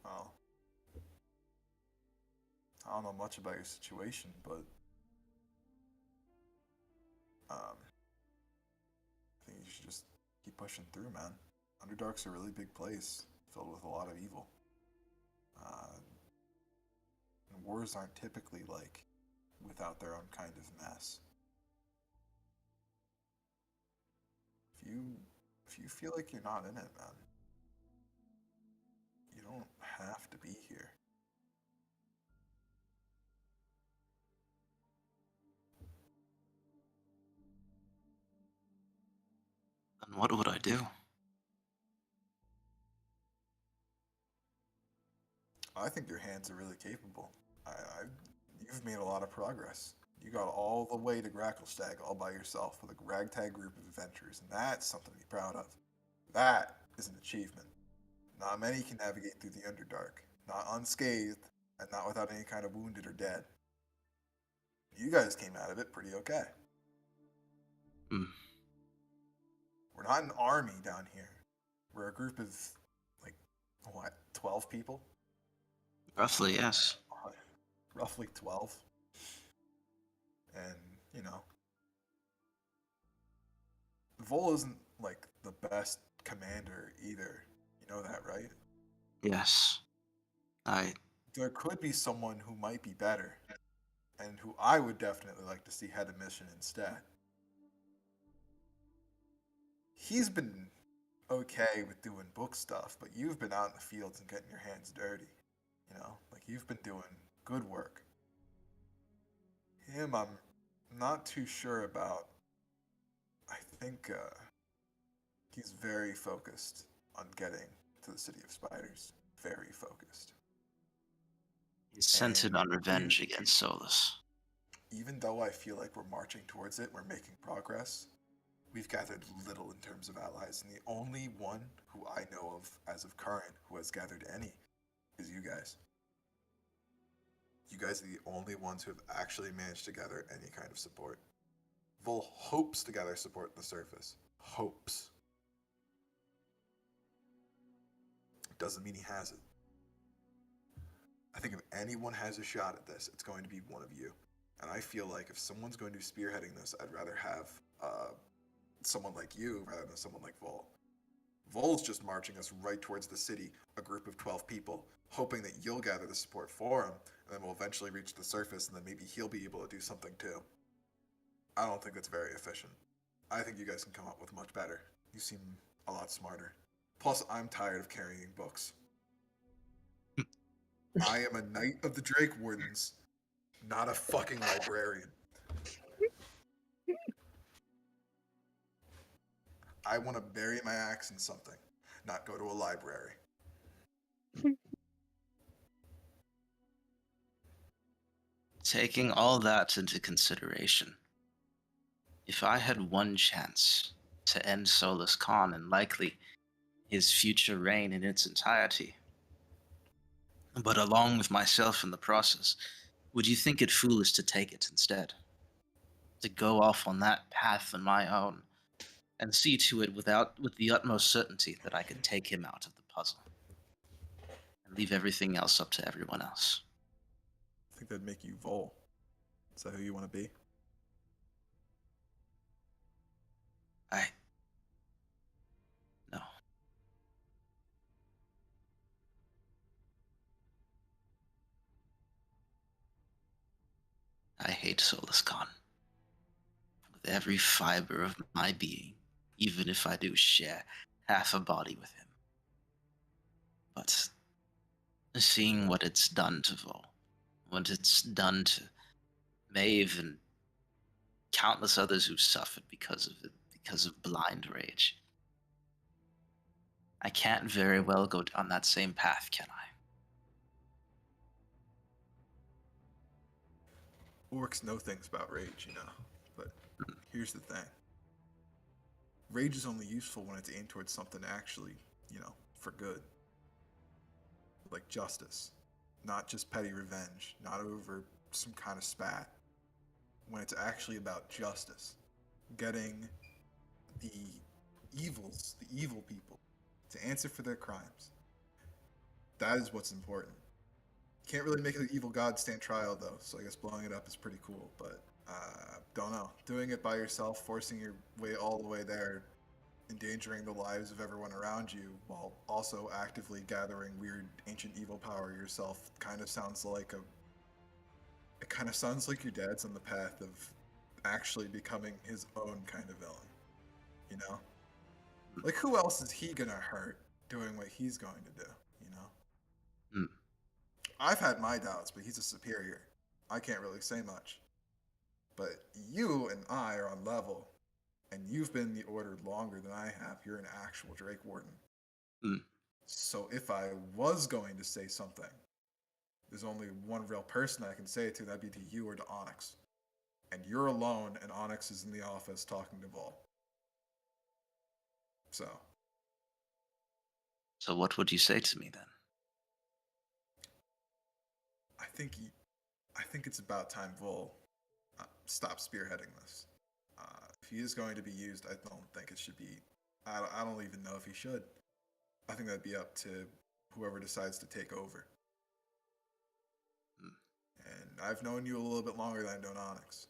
Well, I don't know much about your situation, but I think you should just keep pushing through, man. Underdark's a really big place, filled with a lot of evil. And wars aren't typically like without their own kind of mess. If you feel like you're not in it, man, you don't have to be here. Then what would I do? I think your hands are really capable. You've made a lot of progress. You got all the way to Gracklestag all by yourself with a ragtag group of adventurers, and that's something to be proud of. That is an achievement. Not many can navigate through the Underdark, not unscathed, and not without any kind of wounded or dead. You guys came out of it pretty okay. Hmm. We're not an army down here. We're a group of, like, what, 12 people? Roughly, yes. Roughly 12. And, you know, Vol isn't, like, the best commander either. You know that, right? Yes. There could be someone who might be better, and who I would definitely like to see head a mission instead. He's been okay with doing book stuff, but you've been out in the fields and getting your hands dirty. You know, like you've been doing good work. Him, I'm not too sure about. I think he's very focused on getting to the City of Spiders. Very focused. He's centered on revenge against Solus. Even though I feel like we're marching towards it, we're making progress, we've gathered little in terms of allies, and the only one who I know of as of current who has gathered any is you guys. You guys are the only ones who have actually managed to gather any kind of support. Vol hopes to gather support on the surface. Hopes. Doesn't mean he has it. I think if anyone has a shot at this, it's going to be one of you. And I feel like if someone's going to be spearheading this, I'd rather have someone like you rather than someone like Vol. Vol's just marching us right towards the city, a group of 12 people, hoping that you'll gather the support for him, and then we'll eventually reach the surface, and then maybe he'll be able to do something too. I don't think that's very efficient. I think you guys can come up with much better. You seem a lot smarter. Plus, I'm tired of carrying books. I am a knight of the Drake Wardens, not a fucking librarian. I want to bury my axe in something, not go to a library. Taking all that into consideration, if I had one chance to end Solus Khan and likely his future reign in its entirety, but along with myself in the process, would you think it foolish to take it instead? To go off on that path on my own and see to it with the utmost certainty that I could take him out of the puzzle and leave everything else up to everyone else? think that'd make you Vol. Is that who you want to be? No. I hate Solus Khan with every fiber of my being, even if I do share half a body with him. But seeing what it's done to Vol, what it's done to Maeve and countless others who've suffered because of it, because of blind rage, I can't very well go down that same path, can I? Orcs know things about rage, you know. But here's the thing. Rage is only useful when it's aimed towards something actually, for good. Like justice. Not just petty revenge, not over some kind of spat. When it's actually about justice. Getting the evil people, to answer for their crimes. That is what's important. Can't really make an evil god stand trial though, so I guess blowing it up is pretty cool, but don't know. Doing it by yourself, forcing your way all the way there, endangering the lives of everyone around you, while also actively gathering weird ancient evil power yourself, kind of sounds like your dad's on the path of actually becoming his own kind of villain. You know? Like, who else is he gonna hurt doing what he's going to do, you know? I've had my doubts, but he's a superior. I can't really say much. But you and I are on level, and you've been in the Order longer than I have. You're an actual Drake Warden. So if I was going to say something, there's only one real person I can say it to, that'd be to you or to Onyx. And you're alone, and Onyx is in the office talking to Vol. So what would you say to me then? I think it's about time Vol stop spearheading this. If he is going to be used, I don't think it should be. I don't even know if he should. I think that'd be up to whoever decides to take over. And I've known you a little bit longer than I've known Onyx.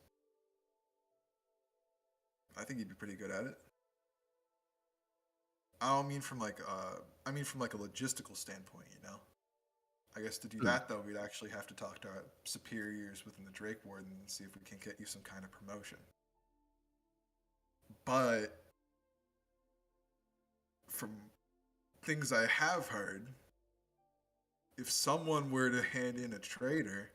I think you'd be pretty good at it. I don't mean from like a logistical standpoint, you know. I guess to do that though, we'd actually have to talk to our superiors within the Drake Warden and see if we can get you some kind of promotion. But from things I have heard, if someone were to hand in a traitor,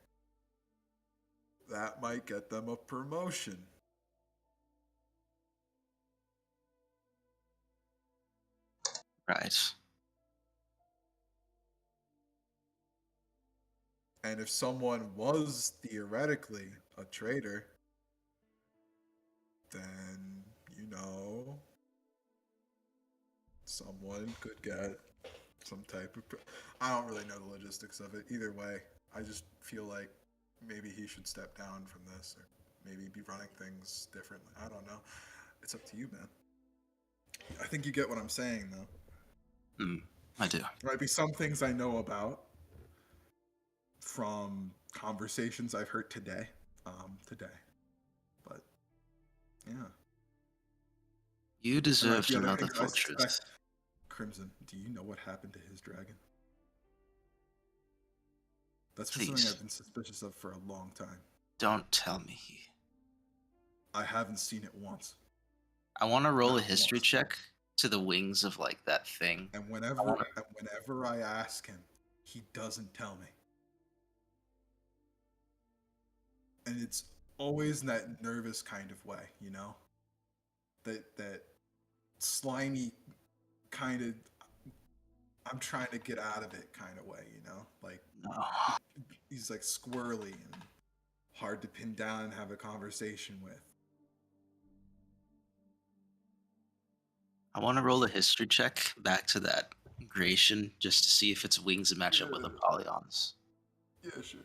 that might get them a promotion. Right. And if someone was theoretically a traitor, then, someone could get some type of... I don't really know the logistics of it. Either way, I just feel like maybe he should step down from this, or maybe be running things differently. I don't know. It's up to you, man. I think you get what I'm saying, though. I do. There might be some things I know about from conversations I've heard today. But, yeah. You deserve to know the full truth. truth. Crimson, do you know what happened to his dragon? That's Please. something I've been suspicious of for a long time. Don't tell me I haven't seen it once. I want to roll a history check to the wings of like that thing. And whenever I ask him, he doesn't tell me. And it's always in that nervous kind of way, you know? That slimy kind of, I'm trying to get out of it kind of way, you know? Like, he's like squirrely and hard to pin down and have a conversation with. I want to roll a history check back to that Gratian just to see if its wings match up with Apollyon's. Yeah, sure.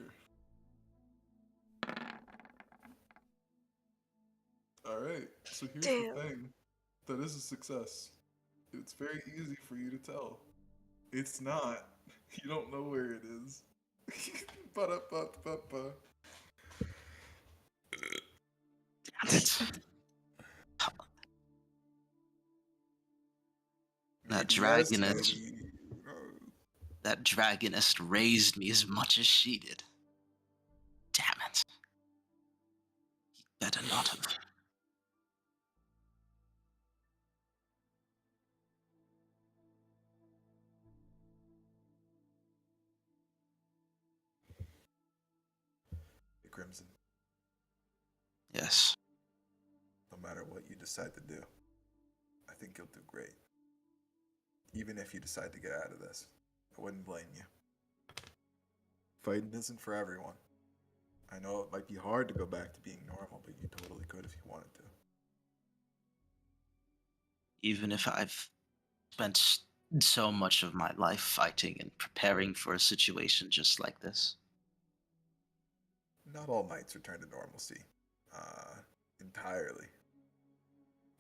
Alright, so here's the thing. That is a success. It's very easy for you to tell. It's not. You don't know where it is. Ba-da-ba-ba-ba. Damn it. That Maybe yes, dragoness, maybe. that dragoness raised me as much as she did. Damn it. Better not have. Hey, Crimson, Yes. no matter what you decide to do, I think you'll do great. Even if you decide to get out of this, I wouldn't blame you. Fighting isn't for everyone. I know it might be hard to go back to being normal, but you totally could if you wanted to. Even if I've spent so much of my life fighting and preparing for a situation just like this. Not all knights return to normalcy. Entirely.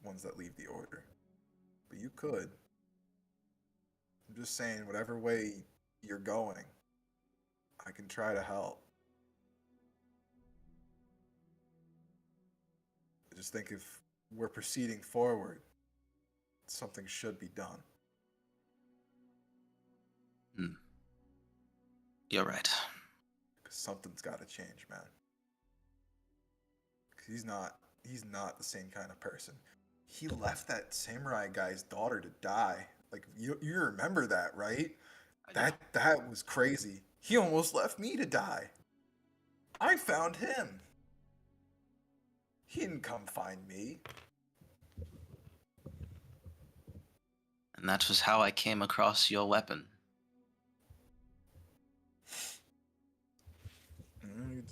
Ones that leave the order. But you could. I'm just saying, whatever way you're going, I can try to help. I just think if we're proceeding forward, something should be done. You're right. Because something's got to change, man. Because he's not the same kind of person. He left that samurai guy's daughter to die. Like, you remember that, right? That was crazy. He almost left me to die. I found him. He didn't come find me. And that was how I came across your weapon. I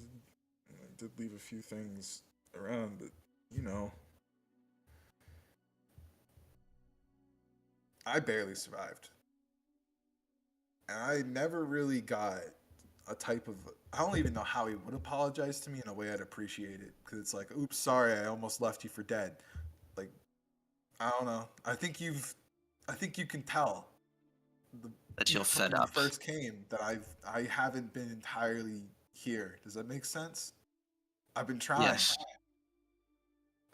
did leave a few things around, but, you know. I barely survived. And I never really got a type of. I don't even know how he would apologize to me in a way I'd appreciate it. Because it's like, oops, sorry, I almost left you for dead. Like, I don't know. I think you can tell. That you're From fed when up. you first came, that I haven't been entirely here. Does that make sense? I've been trying. Yes.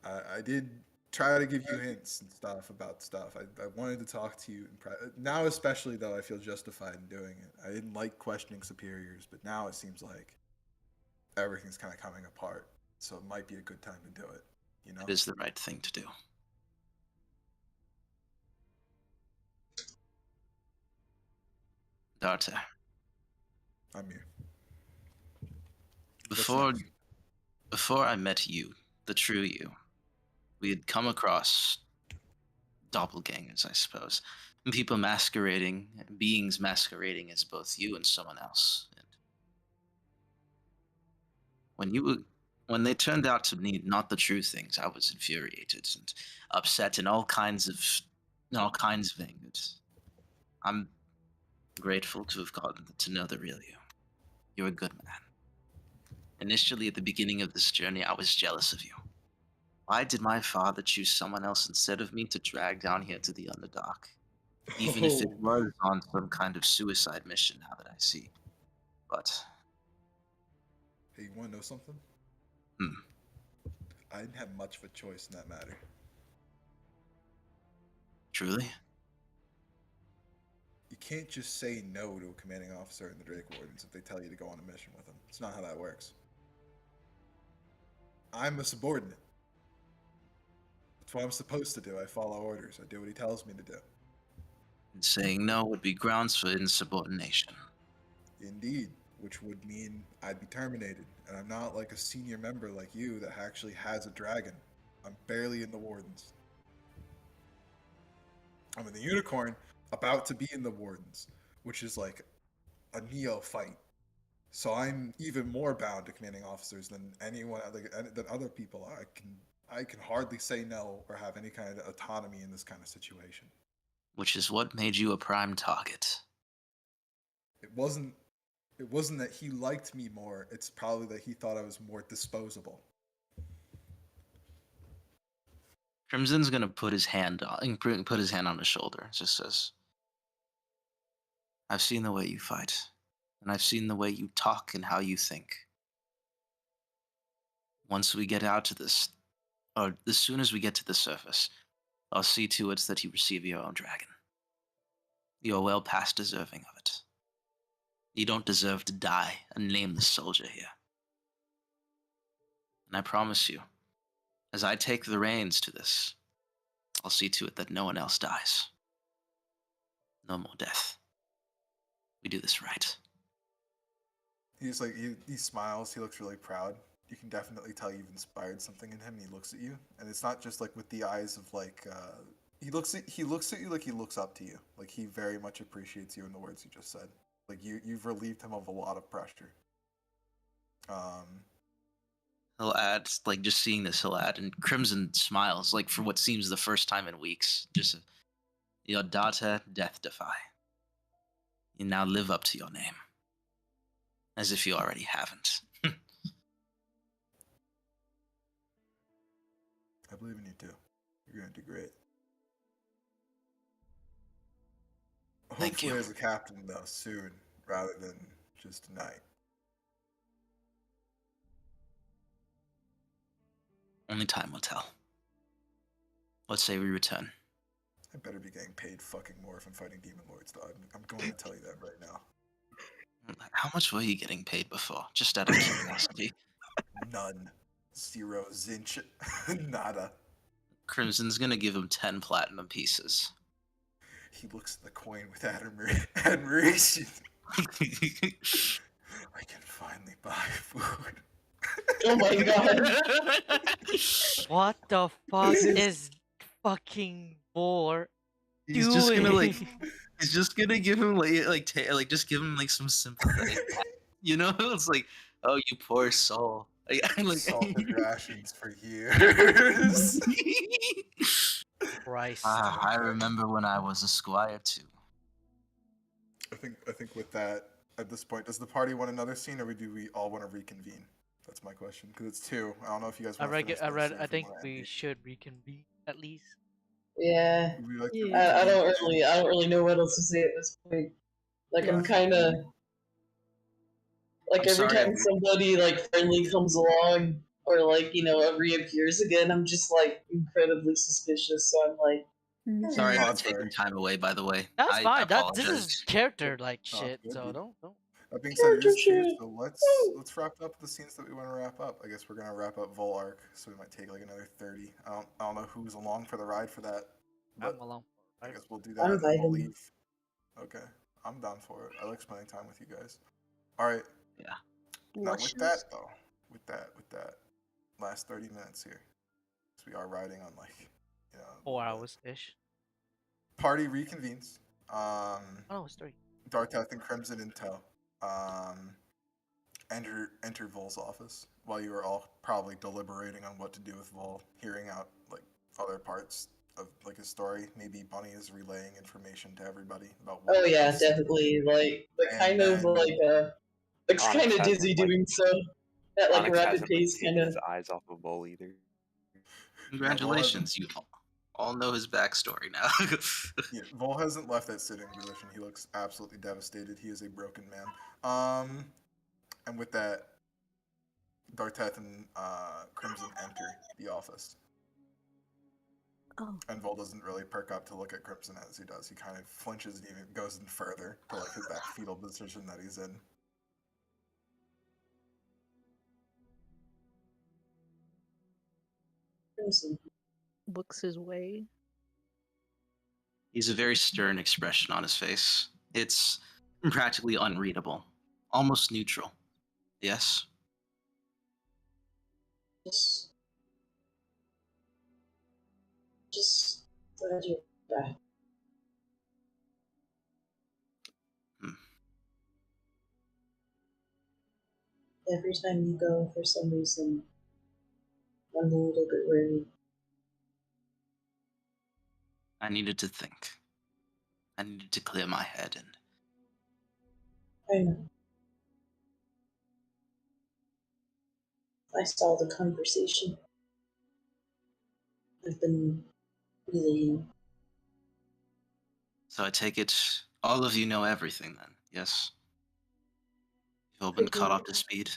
I did try to give you hints and stuff about stuff. I wanted to talk to you in private. Now, especially though, I feel justified in doing it. I didn't like questioning superiors, but now it seems like everything's kind of coming apart. So it might be a good time to do it. You know, It is the right thing to do. Darte, I'm here. before I met you, the true you, we had come across doppelgangers, I suppose. People masquerading, beings masquerading as both you and someone else. And when they turned out to be not the true things, I was infuriated and upset and all kinds of anger. I'm grateful to have gotten to know the real you. You're a good man. Initially, at the beginning of this journey, I was jealous of you. Why did my father choose someone else instead of me to drag down here to the Underdark? Even if it was on some kind of suicide mission, now that I see. But Hey, you want to know something? I didn't have much of a choice in that matter. Truly? You can't just say no to a commanding officer in the Drake Wardens if they tell you to go on a mission with them. It's not how that works. I'm a subordinate. That's what I'm supposed to do. I follow orders. I do what he tells me to do. And saying no would be grounds for insubordination. Indeed, which would mean I'd be terminated. And I'm not like a senior member like you that actually has a dragon. I'm barely in the Wardens. I'm in the Unicorn, about to be in the Wardens, which is like a neophyte. So I'm even more bound to commanding officers than anyone than other people are. I can hardly say no or have any kind of autonomy in this kind of situation. Which is what made you a prime target. It wasn't that he liked me more. It's probably that he thought I was more disposable. Crimson's gonna put his hand on his shoulder. Just says, "I've seen the way you fight. and I've seen the way you talk and how you think. Once we get out to this, or as soon as we get to the surface, I'll see to it that you receive your own dragon. You're well past deserving of it. You don't deserve to die a nameless soldier here. And I promise you, as I take the reins to this, I'll see to it that no one else dies. No more death. We do this right. He's like he smiles. He looks really proud. You can definitely tell you've inspired something in him. And he looks at you, and it's not just like with the eyes of like he looks at you like he looks up to you. Like he very much appreciates you in the words you just said. Like you've relieved him of a lot of pressure. He'll add, like, just seeing this, he'll add, and Crimson smiles, like, for what seems the first time in weeks. Just, your daughter, Death Defy. You now live up to your name. As if you already haven't. I believe in you too. You're gonna do great. Thank Hopefully you. as a captain though, soon, rather than just tonight. Only time will tell. Let's say we return. I better be getting paid fucking more if I'm fighting demon lords, though. I'm going to tell you that right now. How much were you getting paid before? Just out of curiosity. None. 0 zinch. Nada. Crimson's gonna give him 10 platinum pieces. He looks at the coin with admiration. I can finally buy food. Oh my god. What the fuck is fucking Vor He's doing? just gonna like, he's just gonna give him like just give him like some sympathetic, you know? It's like, oh, you poor soul. Like, Salted rations for years. Christ. I remember when I was a squire too. I think with that, at this point, does the party want another scene, or do we all want to reconvene? That's my question, because it's 2. I don't know if you guys want to finish this, or I if think wanna we end should reconvene at least. Yeah. it. Would we like to I reconvene? don't really know what else to say at this point. Like I'm kind of like I'm every sorry, time somebody like friendly comes along or like reappears again, I'm just like incredibly suspicious. So I'm like, Sorry Oh, for that's taking fair. time away, by the way. That's I fine. This apologize. is character like No, shit. it's good, So dude. don't. That being said, it is 2, shit. so let's wrap up the scenes that we want to wrap up. I guess we're gonna wrap up Vol Arc, so we might take like another 30. I don't know who's along for the ride for that, but I'm alone. I guess we'll do I'm that and then we'll vibing. leave. Okay, I'm down for it. I like spending time with you guys. All right. Yeah. Now with that though, with that, last 30 minutes here, because we are riding on like, 4 hours ish. Party reconvenes. Oh, it's 3. Darteth and Crimson in tow. Enter Vol's office while you are all probably deliberating on what to do with Vol, hearing out like other parts of like his story. Maybe Bunny is relaying information to everybody about what. oh yeah, he's seen. definitely. Like, but And kind of then- like it's kind Onyx of dizzy hasn't, like- doing so at like Onyx rapid hasn't like, pace, taken kind of. his eyes off of Bull either. Congratulations, you all know his backstory now. Yeah, Vol hasn't left that sitting position. He looks absolutely devastated. He is a broken man. And with that, Darteth and Crimson enter the office. Oh. And Vol doesn't really perk up to look at Crimson as he does. He kind of flinches and even goes in further to like that fetal position that he's in. Looks his way. He's a very stern expression on his face. It's practically unreadable, almost neutral. Yes? Just glad you're back. Every time you go, for some reason, I'm a little bit worried. I needed to think. I needed to clear my head and I know. I saw the conversation. I've been relaying. so I take it all of you know everything then, yes? all been caught up to speed.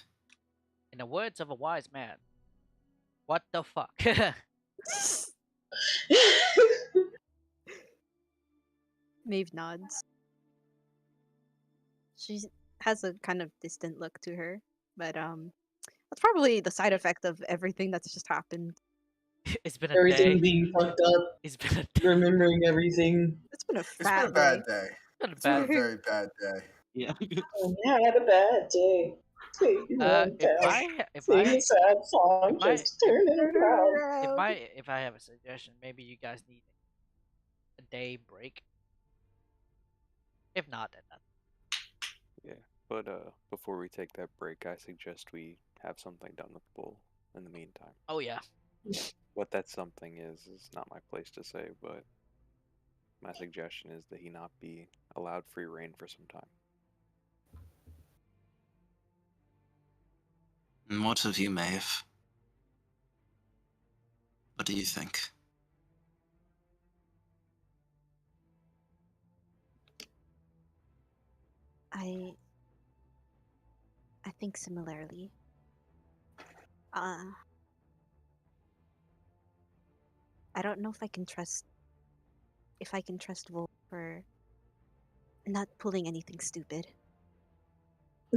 In the words of a wise man, what the fuck? Maeve nods. She has a kind of distant look to her, but that's probably the side effect of everything that's just happened. It's been a Everything day. being fucked up, It's been a day. remembering everything. It's been a It's been fat a bad day. day. It's It's been a been a bad. very bad day. Yeah. Oh, yeah, I had a bad day. Taking one If down. I Sing a sad song, if my- just turning around. if I have a suggestion, maybe you guys need a day break. If not, then nothing. Yeah, but before we take that break, I suggest we have something done with the bull in the meantime. Oh yeah. What that something is not my place to say, but my suggestion is that he not be allowed free reign for some time. And what of you, Maeve? What do you think? I think similarly. I don't know if I can trust Wolf for not pulling anything stupid.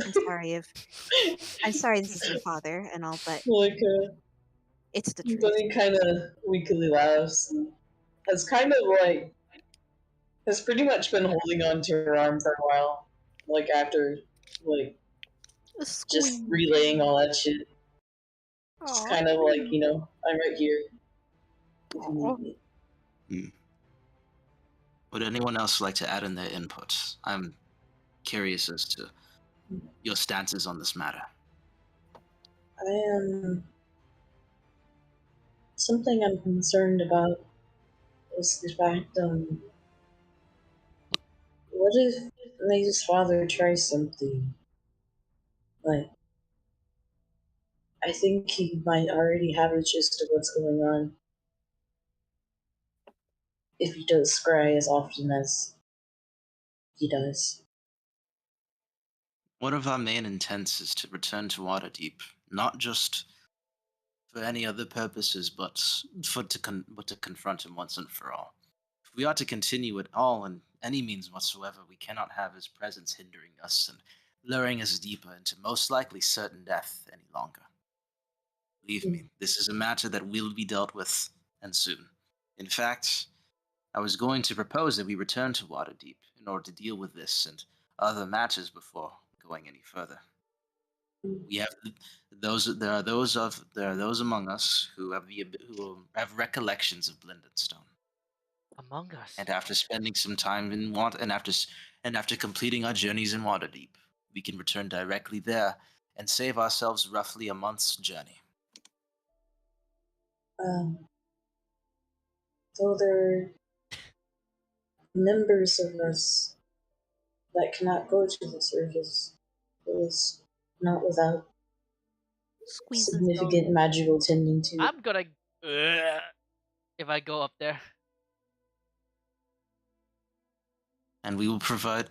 I'm sorry this is your father and all, but Like, it's the truth. but he kind of weakly laughs. And has kind of like, has pretty much been holding on to her arm for a while. Like, after, like, just relaying all that shit. Just kind of like, I'm right here. If you need me. Would anyone else like to add in their input? I'm curious as to your stances on this matter. I am. Something I'm concerned about is the fact, what if Maeve's father tries something? Like, I think he might already have a gist of what's going on. If he does scry as often as he does. One of our main intents is to return to Waterdeep, not just for any other purposes, but to confront him once and for all. If we are to continue at all in any means whatsoever, we cannot have his presence hindering us and luring us deeper into most likely certain death any longer. Believe me, this is a matter that will be dealt with, and soon. In fact, I was going to propose that we return to Waterdeep in order to deal with this and other matters before going any further. We have there are those among us who have recollections of Blindenstone. Among Us. And after spending some time in after completing our journeys in Waterdeep, we can return directly there and save ourselves roughly a month's journey. So there are members of us that cannot go to the surface. It is not without significant magical tending to it. I'm gonna if I go up there. And we will provide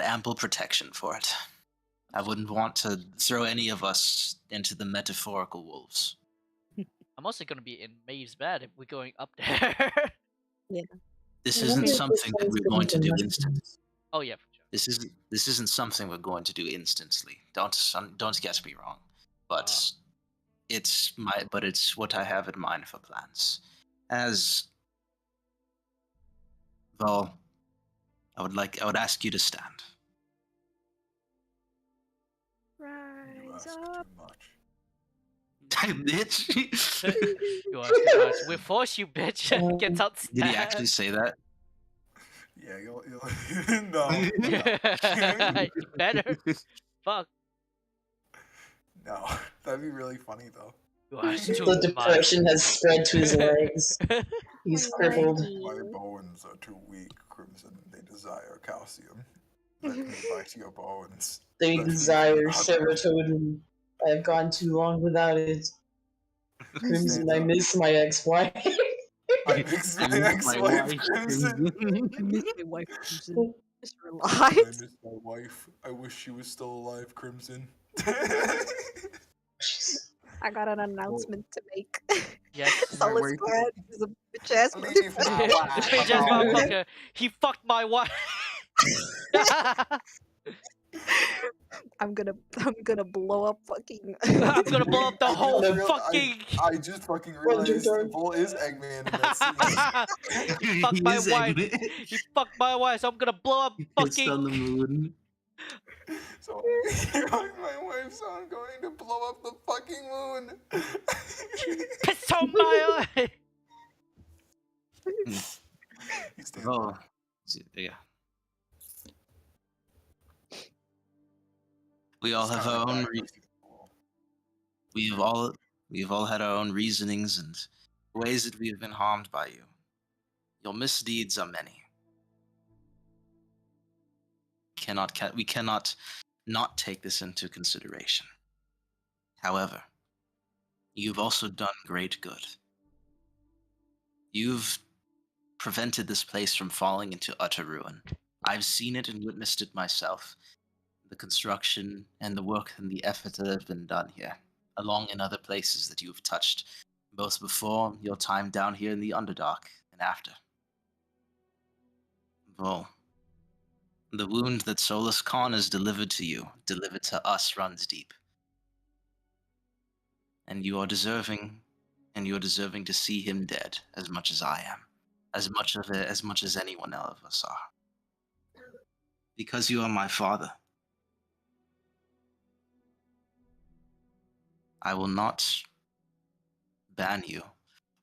ample protection for it. I wouldn't want to throw any of us into the metaphorical wolves. I'm also gonna be in Maeve's bed if we're going up there. Yeah. This isn't something that we're going to do instantly. Oh yeah, for sure. This isn't something we're going to do instantly. Don't get me wrong, but it's what I have in mind for plans. Well, I would ask you to stand. Rise You up. ask too much. Bitch. You ask too much. We force you, bitch. Get out. Did he actually say that? Yeah, you'll no. You better. Fuck. No, that'd be really funny though. You ask too The depression has spread to his legs. He's crippled. My bones are too weak, Crimson. They desire calcium. Let me bite your bones. They Let me desire not- serotonin. I have gone too long without it. Crimson, I miss my ex-wife. I miss my ex-wife, Crimson. I miss my wife, Crimson. Just I relax. miss my wife. I wish she was still alive, Crimson. I got an Well, announcement to make. Yes. my Solus wife. Clan is a bitch ass Leave my motherfucker. This wife bitch ass alone. motherfucker. He fucked my wife. I'm gonna blow up fucking. I'm gonna blow up the I whole just fucking. I just fucking When's your realized turn? Bull is Eggman in that scene. He fucked He my is wife. Eggman. He fucked my wife. So I'm gonna blow up He pissed on the fucking. moon. So my wife, so I'm going to blow up the fucking moon. Piss on my eye. He stands Oh, up. yeah. We all It's have kinda our like own. backwards. Cool. We've all had our own reasonings and ways that we have been harmed by you. Your misdeeds are many. We cannot not take this into consideration. However, you've also done great good. You've prevented this place from falling into utter ruin. I've seen it and witnessed it myself. The construction and the work and the effort that have been done here, along in other places that you've touched, both before your time down here in the Underdark and after. Well, the wound that Solus Khan has delivered to you, delivered to us, runs deep. And you are deserving to see him dead as much as I am, as much as anyone of us are. Because you are my father, I will not ban you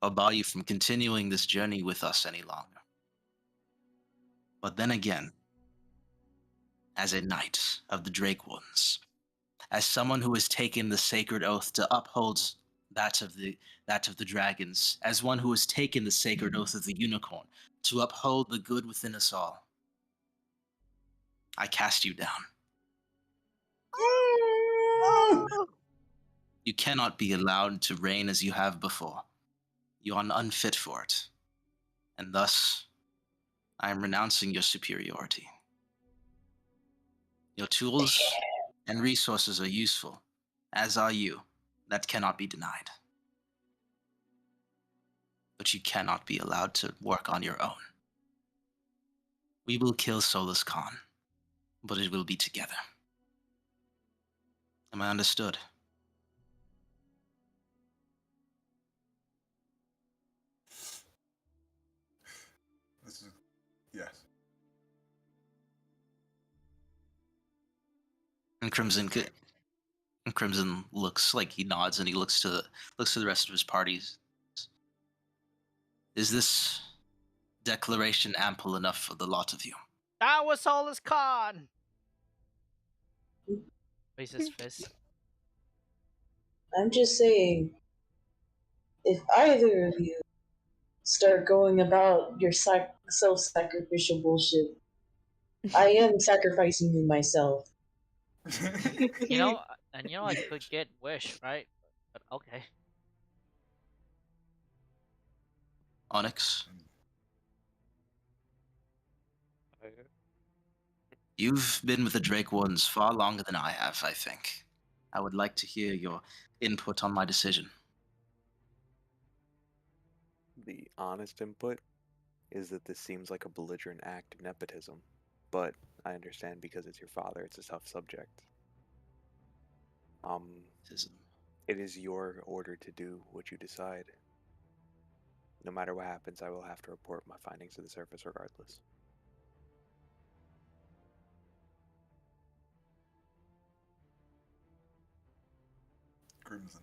or bar you from continuing this journey with us any longer. But then again, as a knight of the Drake Ones, as someone who has taken the sacred oath to uphold that of the dragons, as one who has taken the sacred oath of the unicorn to uphold the good within us all, I cast you down. You cannot be allowed to reign as you have before. You are unfit for it. And thus, I am renouncing your superiority. Your tools and resources are useful, as are you. That cannot be denied. But you cannot be allowed to work on your own. We will kill Solus Khan, but it will be together. Am I understood? This is yes. And Crimson looks like he nods and he looks to the rest of his parties. Is this declaration ample enough for the lot of you? That was Solus Khan. Raise his fist. I'm just saying, if either of you start going about your self-sacrificial bullshit, I am sacrificing you myself. You know, and you know I could get wish, right? But okay. Onyx, you've been with the Drake Ones far longer than I have, I think. I would like to hear your input on my decision. The honest input is that this seems like a belligerent act of nepotism, but I understand because it's your father, it's a tough subject. It is your order to do what you decide. No matter what happens, I will have to report my findings to the surface regardless. Crimson.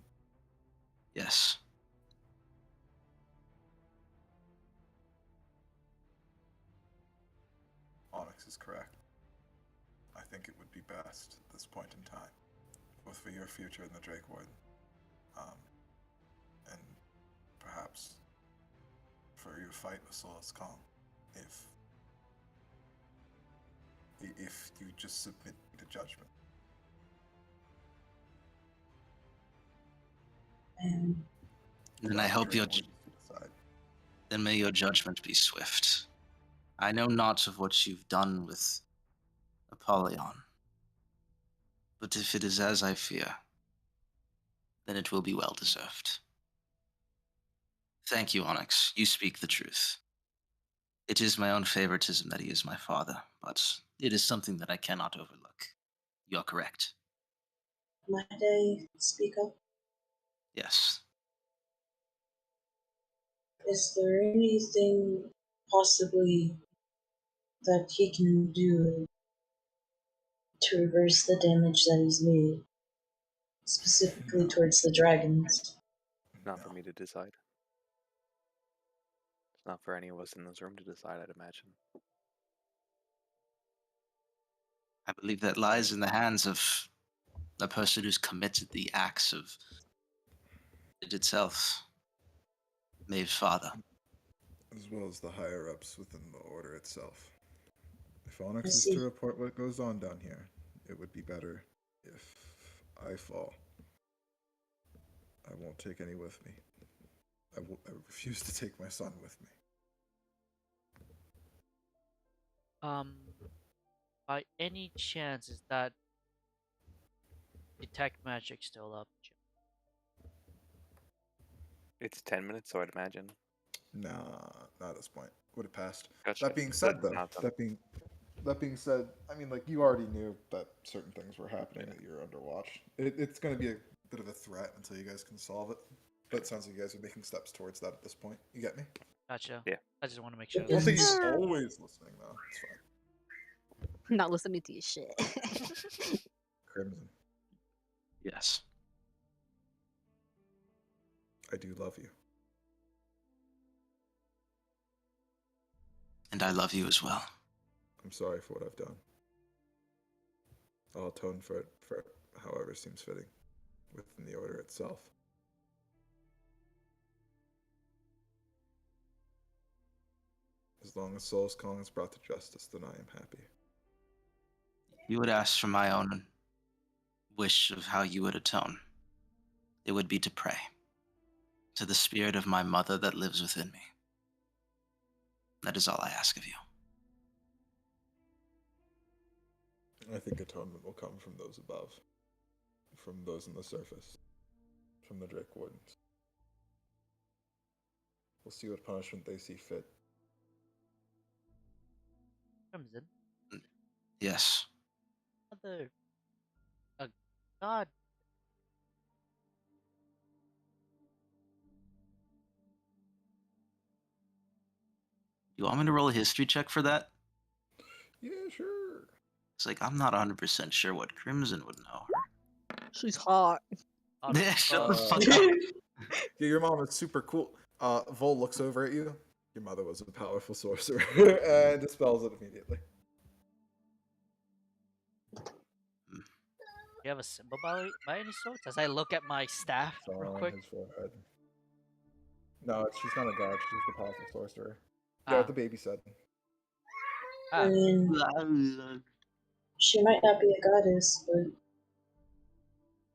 Yes. Onyx is correct. I think it would be best at this point in time, both for your future in the Drake Warden, and perhaps for your fight with Solus Khan, if you just submit to judgment. Then I hope then may your judgment be swift. I know not of what you've done with Apollyon. But if it is as I fear, then it will be well deserved. Thank you, Onyx. You speak the truth. It is my own favoritism that he is my father, but it is something that I cannot overlook. You're correct. Might I speak up? Yes. Is there anything possibly that he can do to reverse the damage that he's made, specifically No. towards the dragons? Not No. for me to decide. It's not for any of us in this room to decide, I'd imagine. I believe that lies in the hands of the person who's committed the acts of it itself. Maeve's father. As well as the higher ups within the order itself. If I Onyx is see. to report what goes on down here, it would be better if I fall. I won't take any with me. I refuse to take my son with me. By any chance, is that detect magic still up? It's 10 minutes, so I'd imagine. Nah, not at this point. Would have passed. Gotcha. That being said, That's though, not done. that being said, I mean, like, you already knew that certain things were happening, that you're under watch. It's going to be a bit of a threat until you guys can solve it. But it sounds like you guys are making steps towards that at this point. You get me? Gotcha. Yeah. I just want to make sure. I don't think he's Ah. always listening, though. It's fine. Not listening to your shit. Crimson, Yes. I do love you. And I love you as well. I'm sorry for what I've done. I'll atone for it however seems fitting within the order itself. As long as Soul's Calling is brought to justice, then I am happy. You would ask for my own wish of how you would atone. It would be to pray to the spirit of my mother that lives within me. That is all I ask of you. I think atonement will come from those above, from those on the surface, from the Drake Wardens. We'll see what punishment they see fit. Crimson, Yes. other, a god. You want me to roll a history check for that? Yeah, sure. It's like, I'm not 100% sure what Crimson would know her. She's hot. Yeah, shut the Uh, fuck up. Yeah, your mom is super cool. Vol looks over at you. Your mother was a powerful sorcerer and dispels it immediately. You have a symbol by any sort? As I look at my staff It's real on quick. his forehead. No, she's not a god. She's the powerful sorcerer. Yeah, Ah. what the baby said. I Ah, mean, she might not be a goddess, but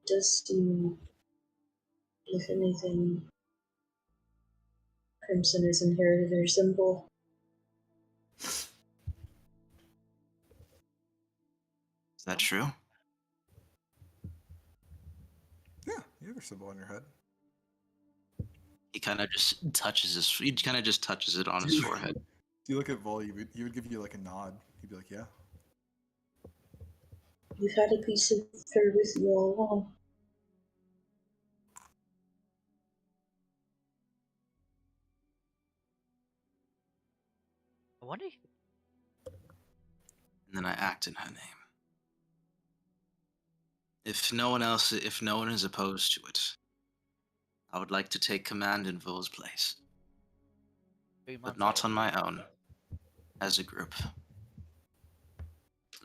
does seem, if anything, Crimson has inherited her symbol. Is that true? Yeah, you have a symbol on your head. He kind of just touches it on his forehead. Do you look at Vol? He would give you like a nod. He'd be like, "Yeah." You've had a piece of her with you all along. I wonder. And then I act in her name. If no one is opposed to it, I would like to take command in Vol's place, 3 but months not old. on my own, as a group.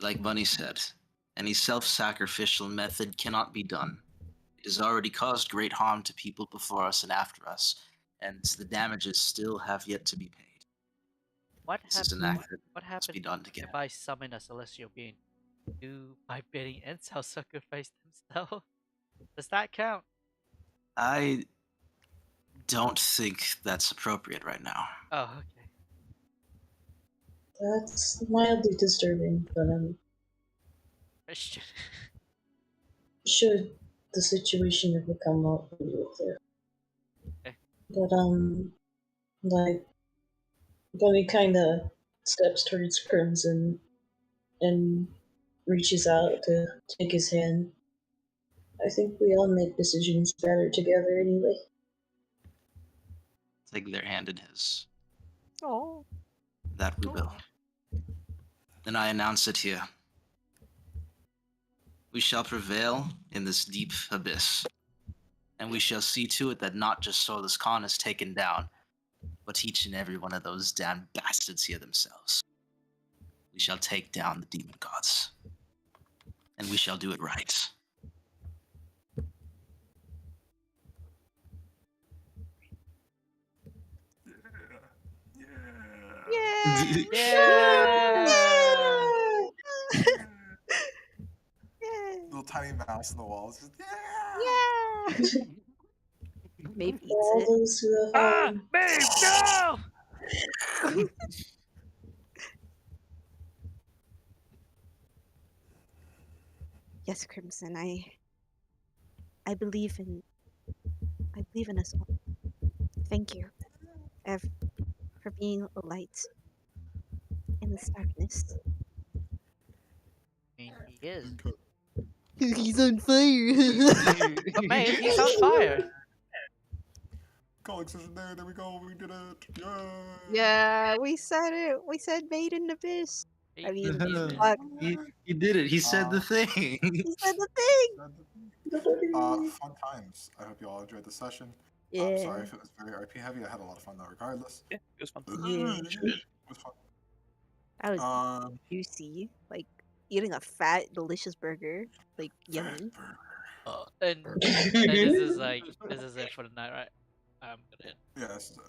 Like Bunny said, any self-sacrificial method cannot be done. It has already caused great harm to people before us and after us, and the damages still have yet to be paid. What This is an happened? act that What must be happened done together. if I summon a celestial being? Do my bidding and self-sacrifice themselves? Does that count? I don't think that's appropriate right now. Oh, okay. That's mildly disturbing, but Christian. Should the situation ever come up, we will there. Okay. But like Bunny kind of steps towards Crimson and reaches out to take his hand. I think we all make decisions better together anyway. Take their hand in his. Oh. That we will. Then I announce it here. We shall prevail in this deep abyss, and we shall see to it that not just Solus Khan is taken down, but each and every one of those damn bastards here themselves. We shall take down the demon gods, and we shall do it right. Yeah. Yeah. Little tiny mouse in the walls. Just, Yeah. Maeve For eats all it. those who have Babe, no! Yes, Crimson. I believe in us all. Thank you, Ev, for being a light in this darkness. I mean, he is. He's on fire. But Maeve, he's on fire. calling session there. There we go. We did it. Yeah. Yeah, we said it. We said made in abyss. I mean, fuck. He did it. He said the thing. He said the thing. Fun times. I hope you all enjoyed the session. Yeah. Sorry if it was very RP heavy. I had a lot of fun though, regardless. Yeah, it was fun. Yeah. It was fun. That was juicy. Like eating a fat, delicious burger. Like yummy. And this is it for the night, right? I'm gonna end. Yeah, this is it.